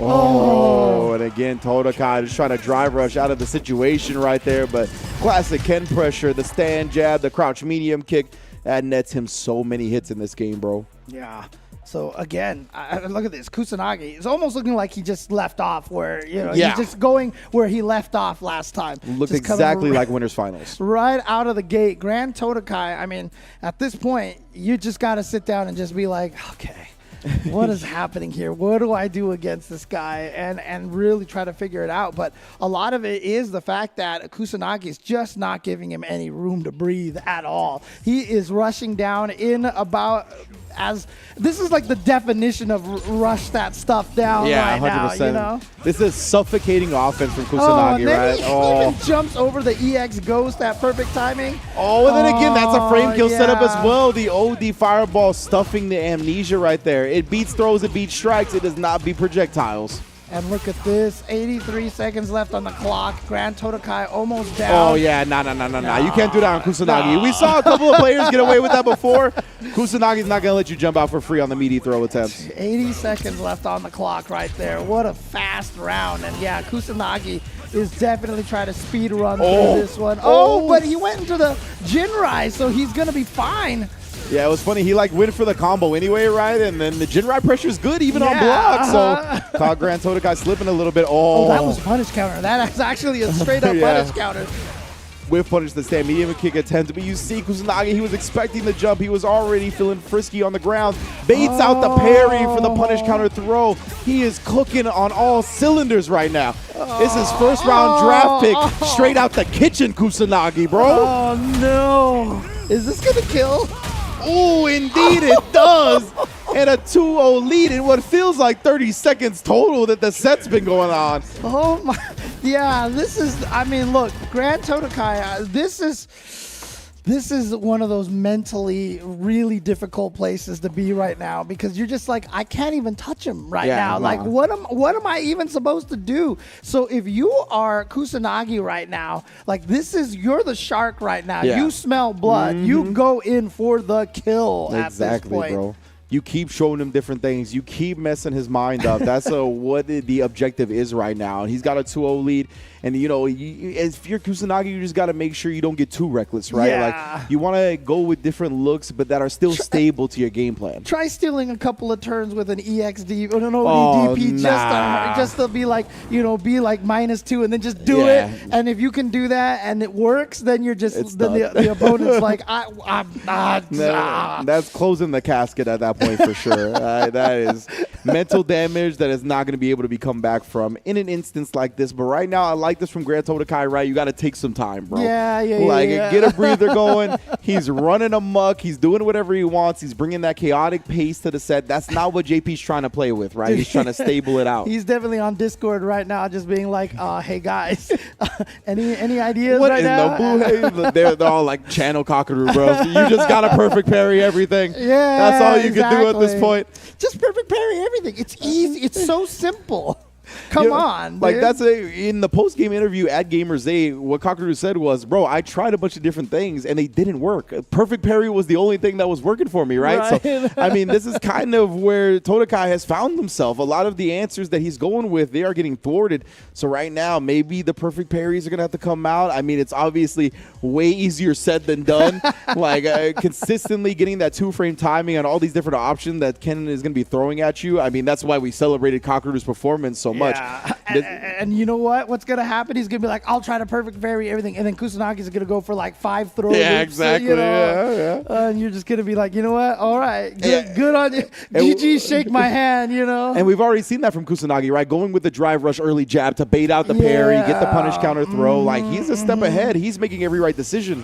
Oh, and again, Totakai just trying to drive rush out of the situation right there. But classic Ken pressure, the stand jab, the crouch medium kick. That nets him so many hits in this game, bro. Yeah. So again, look at this. Kusanagi is almost looking like he just left off where, you know, Yeah. he's just going where he left off last time. Looked Just coming exactly like winners finals. right out of the gate. Grand Totakai, I mean, at this point, you just got to sit down and just be like, okay, what is happening here? What do I do against this guy? And really try to figure it out. But a lot of it is the fact that Kusanagi is just not giving him any room to breathe at all. He is rushing down in about as this is like the definition of rush that stuff down right 100%. now, you know? This is suffocating offense from Oh, Kusanagi, and then right? he even jumps over the EX Ghost at perfect timing. Oh, and then again, that's a frame kill setup yeah. as well. The OD Fireball stuffing the Amnesia right there. It beats throws, it beats strikes. It does not beat projectiles. And look at this, 83 seconds left on the clock. Grand Totakai almost down. Oh, yeah, no. You can't do that on Kusanagi. We saw a couple of players get away with that before. Kusanagi's not going to let you jump out for free on the meaty throw attempts. 80 seconds left on the clock right there. What a fast round. And yeah, Kusanagi is definitely trying to speed run through this one. Oh, but he went into the Jinrai, so he's going to be fine. Yeah, it was funny. He went for the combo anyway, right? And then the Jinrai pressure is good even on block. So caught Grand Totakai slipping a little bit. Oh, that was punish counter. That is actually a straight up punish counter. With punish the stand, medium kick attempt. But you see Kusanagi, he was expecting the jump. He was already feeling frisky on the ground. Baits out the parry for the punish counter throw. He is cooking on all cylinders right now. This is first round draft pick straight out the kitchen, Kusanagi, bro. Oh, no. Is this going to kill? Oh, indeed it does. And a 2-0 lead in what feels like 30 seconds total that the set's been going on. Oh, my. Yeah, this is, I mean, look, Grand Totakai, this is one of those mentally really difficult places to be right now because you're just like, I can't even touch him right now. Like, what am I even supposed to do? So if you are Kusanagi right now, like you're the shark right now. Yeah. You smell blood. You go in for the kill at this point. Bro. You keep showing him different things. You keep messing his mind up. That's what the objective is right now. And he's got a 2-0 lead. And, you know, if you're Kusanagi, you just got to make sure you don't get too reckless, right? Yeah. Like, you want to go with different looks, but that are still stable to your game plan. Try stealing a couple of turns with an EXD or an ODDP just to be like, you know, be like -2 and then just do it. And if you can do that and it works, then you're just, then the opponent's like, That's closing the casket at that point for sure. That is mental damage that is not going to be able to be come back from in an instance like this. But right now, I like this from Grand Totakai, right? You got to take some time, bro. Get a breather going. He's running amok. He's doing whatever he wants. He's bringing that chaotic pace to the set. That's not what JP's trying to play with, right? He's trying to stable it out. He's definitely on Discord right now, just being like, hey guys, any ideas What right in now? the blue? They're all like channel cockaroo, bro. So you just got to perfect parry everything. Yeah, that's all you can do at this point. Just perfect parry everything. It's easy. It's so simple. Come on, like dude. that's in the post-game interview at Gamers Day. What Kakaru said was, "Bro, I tried a bunch of different things and they didn't work. Perfect parry was the only thing that was working for me, right? So, I mean, this is kind of where Totakai has found himself. A lot of the answers that he's going with, they are getting thwarted. So right now, maybe the perfect parries are gonna have to come out. I mean, it's obviously way easier said than done. Consistently getting that 2-frame timing on all these different options that Ken is gonna be throwing at you. I mean, that's why we celebrated Kakaru's performance so much. And you know what? What's going to happen? He's going to be like, I'll try to perfect parry everything. And then Kusanagi's going to go for like 5 throw loops, exactly. You know? And you're just going to be like, you know what? All right. Good on you. GG, shake my hand, you know? And we've already seen that from Kusanagi, right? Going with the drive rush early jab to bait out the parry, get the punish counter throw. Like, he's a step ahead. He's making every right decision.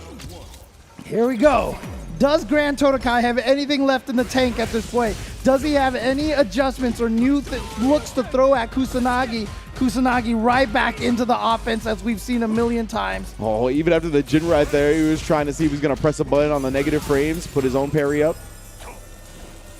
Here we go. Does Grand Totakai have anything left in the tank at this point? Does he have any adjustments or new looks to throw at Kusanagi? Kusanagi right back into the offense as we've seen a million times. Oh, even after the Jin right there, he was trying to see if he was going to press a button on the negative frames, put his own parry up.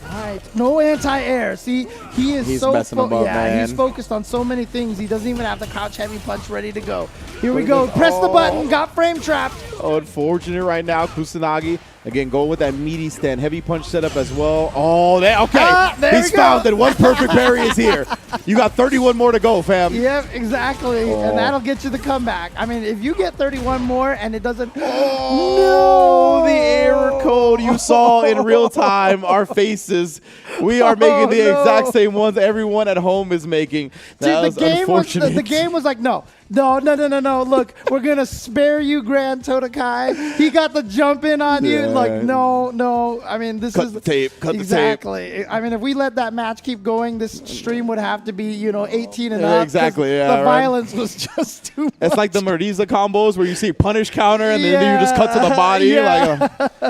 Right. No anti-air. See, he's so messing him up, man. He's focused on so many things. He doesn't even have the crouch heavy punch ready to go. Here we go. Press the button. Got frame trapped. Oh, unfortunate right now. Kusanagi Again, going with that meaty stand, heavy punch setup as well. Oh, okay. He's found it. One perfect parry is here. You got 31 more to go, fam. Yep, exactly. Oh. And that'll get you the comeback. I mean, if you get 31 more and it doesn't... Oh, the error code you saw in real time, our faces. We are making the exact same ones everyone at home is making. That was unfortunate. The game was like, no. Look, we're going to spare you, Grand Totakai. He got the jump in on you. Like, no. I mean, this Cut the tape. exactly. I mean, if we let that match keep going, this stream would have to be, 18 and Yeah, up. exactly, yeah, The right. violence was just too much. It's like the Mariza combos where you see punish counter and then you just cut to the body. Yeah.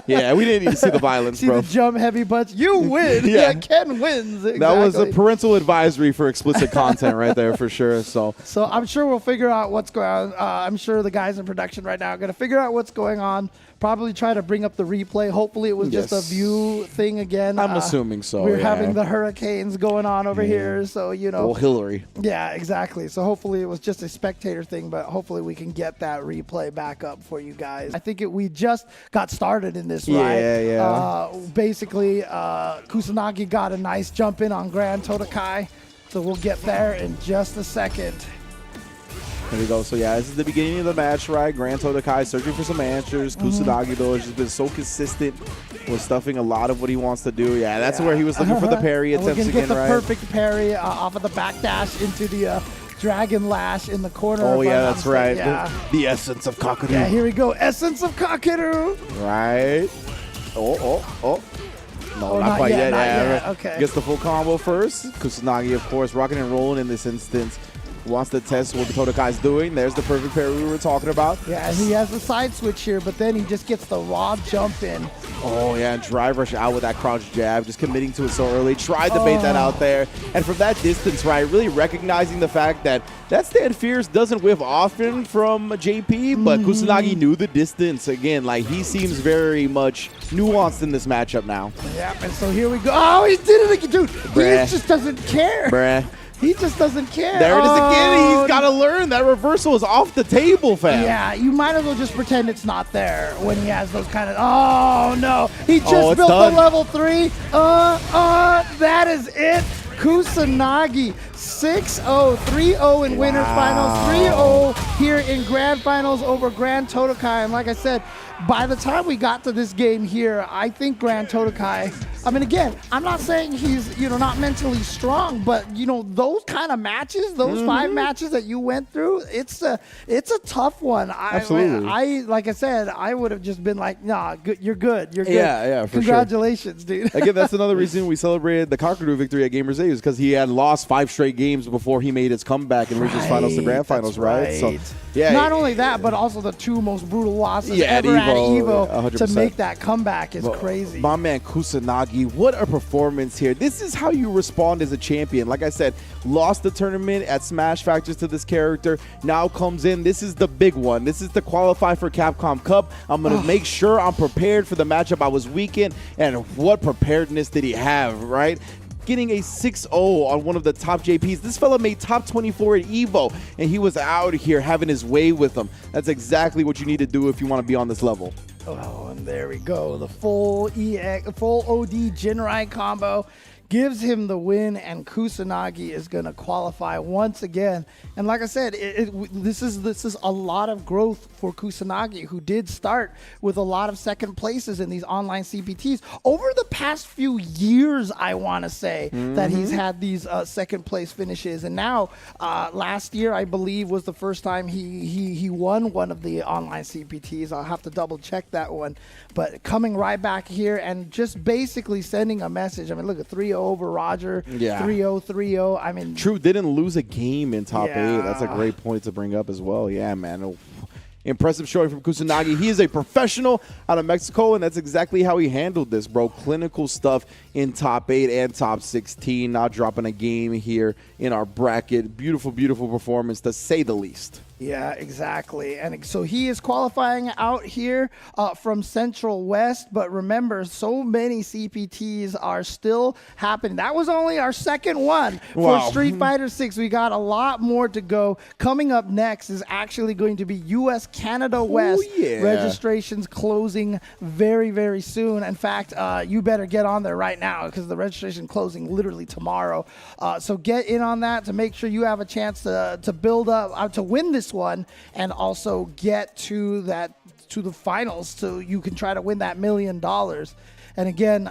Yeah, we didn't need to see the violence, See bro. the jump heavy punch. You win. Yeah. Ken wins. Exactly. That was a parental advisory for explicit content right there for sure. So I'm sure we'll figure out what's going on. I'm sure the guys in production right now are going to figure out what's going on. Probably try to bring up the replay. Hopefully it was just a view thing again. I'm assuming so. We're having the hurricanes going on over here. So, Well, Hillary. Yeah, exactly. So hopefully it was just a spectator thing, but hopefully we can get that replay back up for you guys. I think we just got started in this ride. Yeah. Basically, Kusanagi got a nice jump in on Grand Totakai. So we'll get there in just a second. There we go. So, yeah, this is the beginning of the match, right? Grand Totakai searching for some answers. Kusanagi, though, has just been so consistent with stuffing a lot of what he wants to do. Yeah, that's where he was looking for the parry And we're attempts gonna again, get the right? perfect parry off of the backdash into the dragon lash in the corner. Oh, if yeah, I'm not that's right. mistaken. Yeah. The essence of Kakaru. Yeah, here we go. Essence of Kakaru. Right. Oh. No, Oh, not not quite yet, yet. not Yeah. yet. Okay. Gets the full combo first. Kusanagi, of course, rocking and rolling in this instance. Wants to test what the Totokai's doing. There's the perfect parry we were talking about. Yeah, and he has the side switch here, but then he just gets the raw jump in. Oh, yeah, and drive rush out with that crouch jab, just committing to it so early. Tried to bait that out there. And from that distance, right, really recognizing the fact that stand fierce doesn't whiff often from JP, but Kusanagi knew the distance. Again, like, he seems very much nuanced in this matchup now. Yeah, and so here we go. Oh, he did it again. Dude, Bruh. he just doesn't care. Bruh. He just doesn't care. There it is again. Oh, He's got to learn that reversal is off the table, fam. Yeah, you might as well just pretend it's not there when he has those kind of. Oh no, he just it's built done. the level 3. That is it. Kusanagi 6-0, 3-0 in winners finals, 3-0 here in grand finals over Grand Totakai. And like I said, by the time we got to this game here, I think Grand Totakai, I mean, again, I'm not saying he's, not mentally strong, but, those kind of matches, those 5 matches that you went through, it's a tough one. Absolutely. Like I said, I would have just been like, nah, you're good. You're good. Yeah, for Congratulations, dude. Again, that's another reason we celebrated the Kakaru victory at Gamers 8 is because he had lost 5 straight games before he made his comeback and reached his finals to grand finals, right? So, yeah. Not only that, but also the 2 most brutal losses at ever at Evo 100%. to make that comeback is crazy. My man Kusanagi, what a performance here. This is how you respond as a champion. Like I said, lost the tournament at Smash Factors to this character. Now comes in. This is the big one. This is to qualify for Capcom Cup. I'm going to make sure I'm prepared for the matchup I was weak in. And what preparedness did he have, right? Getting a 6-0 on one of the top JPs. This fella made top 24 at Evo, and he was out here having his way with them. That's exactly what you need to do if you want to be on this level. Oh, and there we go. The full OD Jinrai combo gives him the win, and Kusanagi is going to qualify once again. And like I said, this is a lot of growth for Kusanagi, who did start with a lot of second places in these online CPTs over the past few years. I want to say that he's had these second place finishes, and now last year I believe was the first time he won one of the online CPTs. I'll have to double check that one, but coming right back here and just basically sending a message. I mean, look at 3-0 over Roger. Yeah. 3-0, 3-0. I mean, True didn't lose a game in top 8. That's a great point to bring up as well. Yeah, man. Impressive showing from Kusanagi. He is a professional out of Mexico, and that's exactly how he handled this, bro. Clinical stuff in top 8 and top 16. Not dropping a game here in our bracket. Beautiful, beautiful performance, to say the least. Yeah, exactly. And so he is qualifying out here from Central West. But remember, so many CPTs are still happening. That was only our second one for Street Fighter 6. We got a lot more to go. Coming up next is actually going to be U.S. Canada West. yeah. Registration's closing very, very soon. In fact, you better get on there right now because the registration closing literally tomorrow. So get in on that to make sure you have a chance to build up, to win this one, and also get to the finals so you can try to win that $1 million. And again,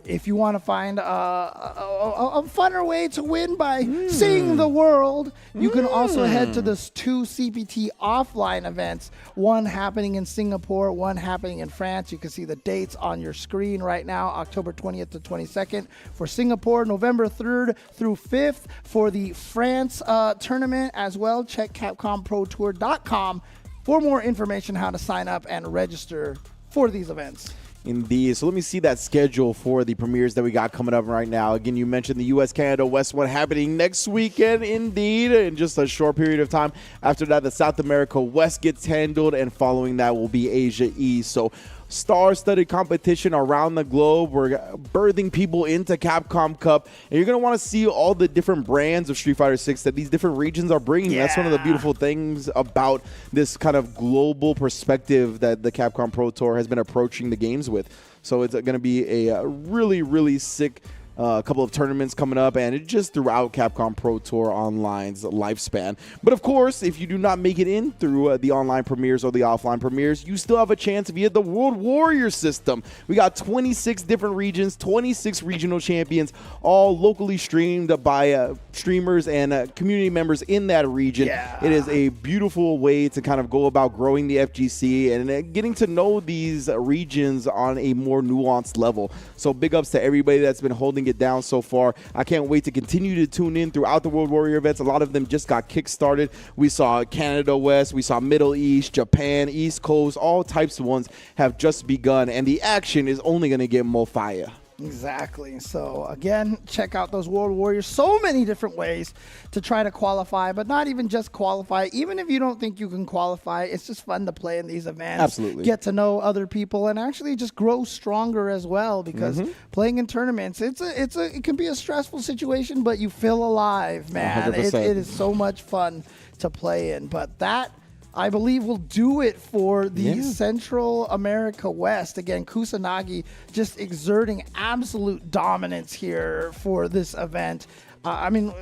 if you want to find a funner way to win by seeing the world, you can also head to the 2 CPT offline events, one happening in Singapore, one happening in France. You can see the dates on your screen right now, October 20th to 22nd for Singapore, November 3rd through 5th for the France tournament as well. Check CapcomProTour.com for more information how to sign up and register for these events. Indeed. So let me see that schedule for the premieres that we got coming up right now. Again, you mentioned the U.S. Canada West one happening next weekend, indeed, in just a short period of time. After that, the South America West gets handled, and following that will be Asia East. So star-studded competition around the globe. We're birthing people into Capcom Cup, and you're going to want to see all the different brands of Street Fighter 6 that these different regions are bringing. Yeah. That's one of the beautiful things about this kind of global perspective that the Capcom Pro Tour has been approaching the games with. So it's going to be a really, really sick couple of tournaments coming up, and it just throughout Capcom Pro Tour Online's lifespan. But of course, if you do not make it in through the online premieres or the offline premieres, you still have a chance via the World Warrior system. We got 26 different regions, 26 regional champions, all locally streamed by streamers and community members in that region. Yeah. It is a beautiful way to kind of go about growing the FGC and getting to know these regions on a more nuanced level. So big ups to everybody that's been holding it down so far. I can't wait to continue to tune in throughout the World Warrior events. A lot of them just got kick-started. We saw Canada West, we saw Middle East, Japan, East Coast, all types of ones have just begun, and the action is only going to get more fire. Exactly. So again, check out those World Warriors. So many different ways to try to qualify, but not even just qualify. Even if you don't think you can qualify, it's just fun to play in these events. Absolutely. Get to know other people and actually just grow stronger as well, because playing in tournaments, it can be a stressful situation, but you feel alive, man. It is so much fun to play in. But that, I believe, will do it for the Central America West. Again, Kusanagi just exerting absolute dominance here for this event. I mean,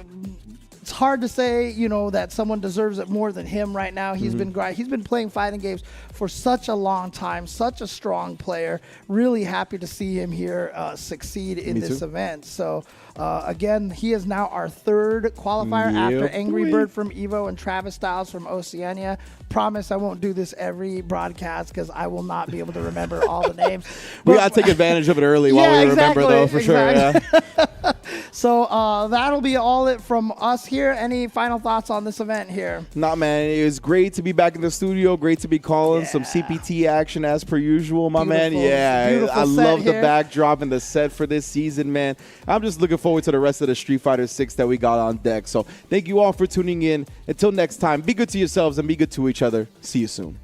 it's hard to say, that someone deserves it more than him right now. He's been playing fighting games for such a long time, such a strong player. Really happy to see him here succeed in this event. So again, he is now our third qualifier after Angry Bird from Evo and Travis Styles from Oceania. Promise I won't do this every broadcast because I will not be able to remember all the names. We got to take advantage of it early while we remember, though, for sure. Yeah. So that'll be all it from us here. Any final thoughts on this event here? Nah, man. It was great to be back in the studio. Great to be calling some CPT action as per usual, my man. Yeah, I love the backdrop and the set for this season, man. I'm just looking forward to the rest of the Street Fighter 6 that we got on deck. So thank you all for tuning in. Until next time, be good to yourselves and be good to each other. See you soon.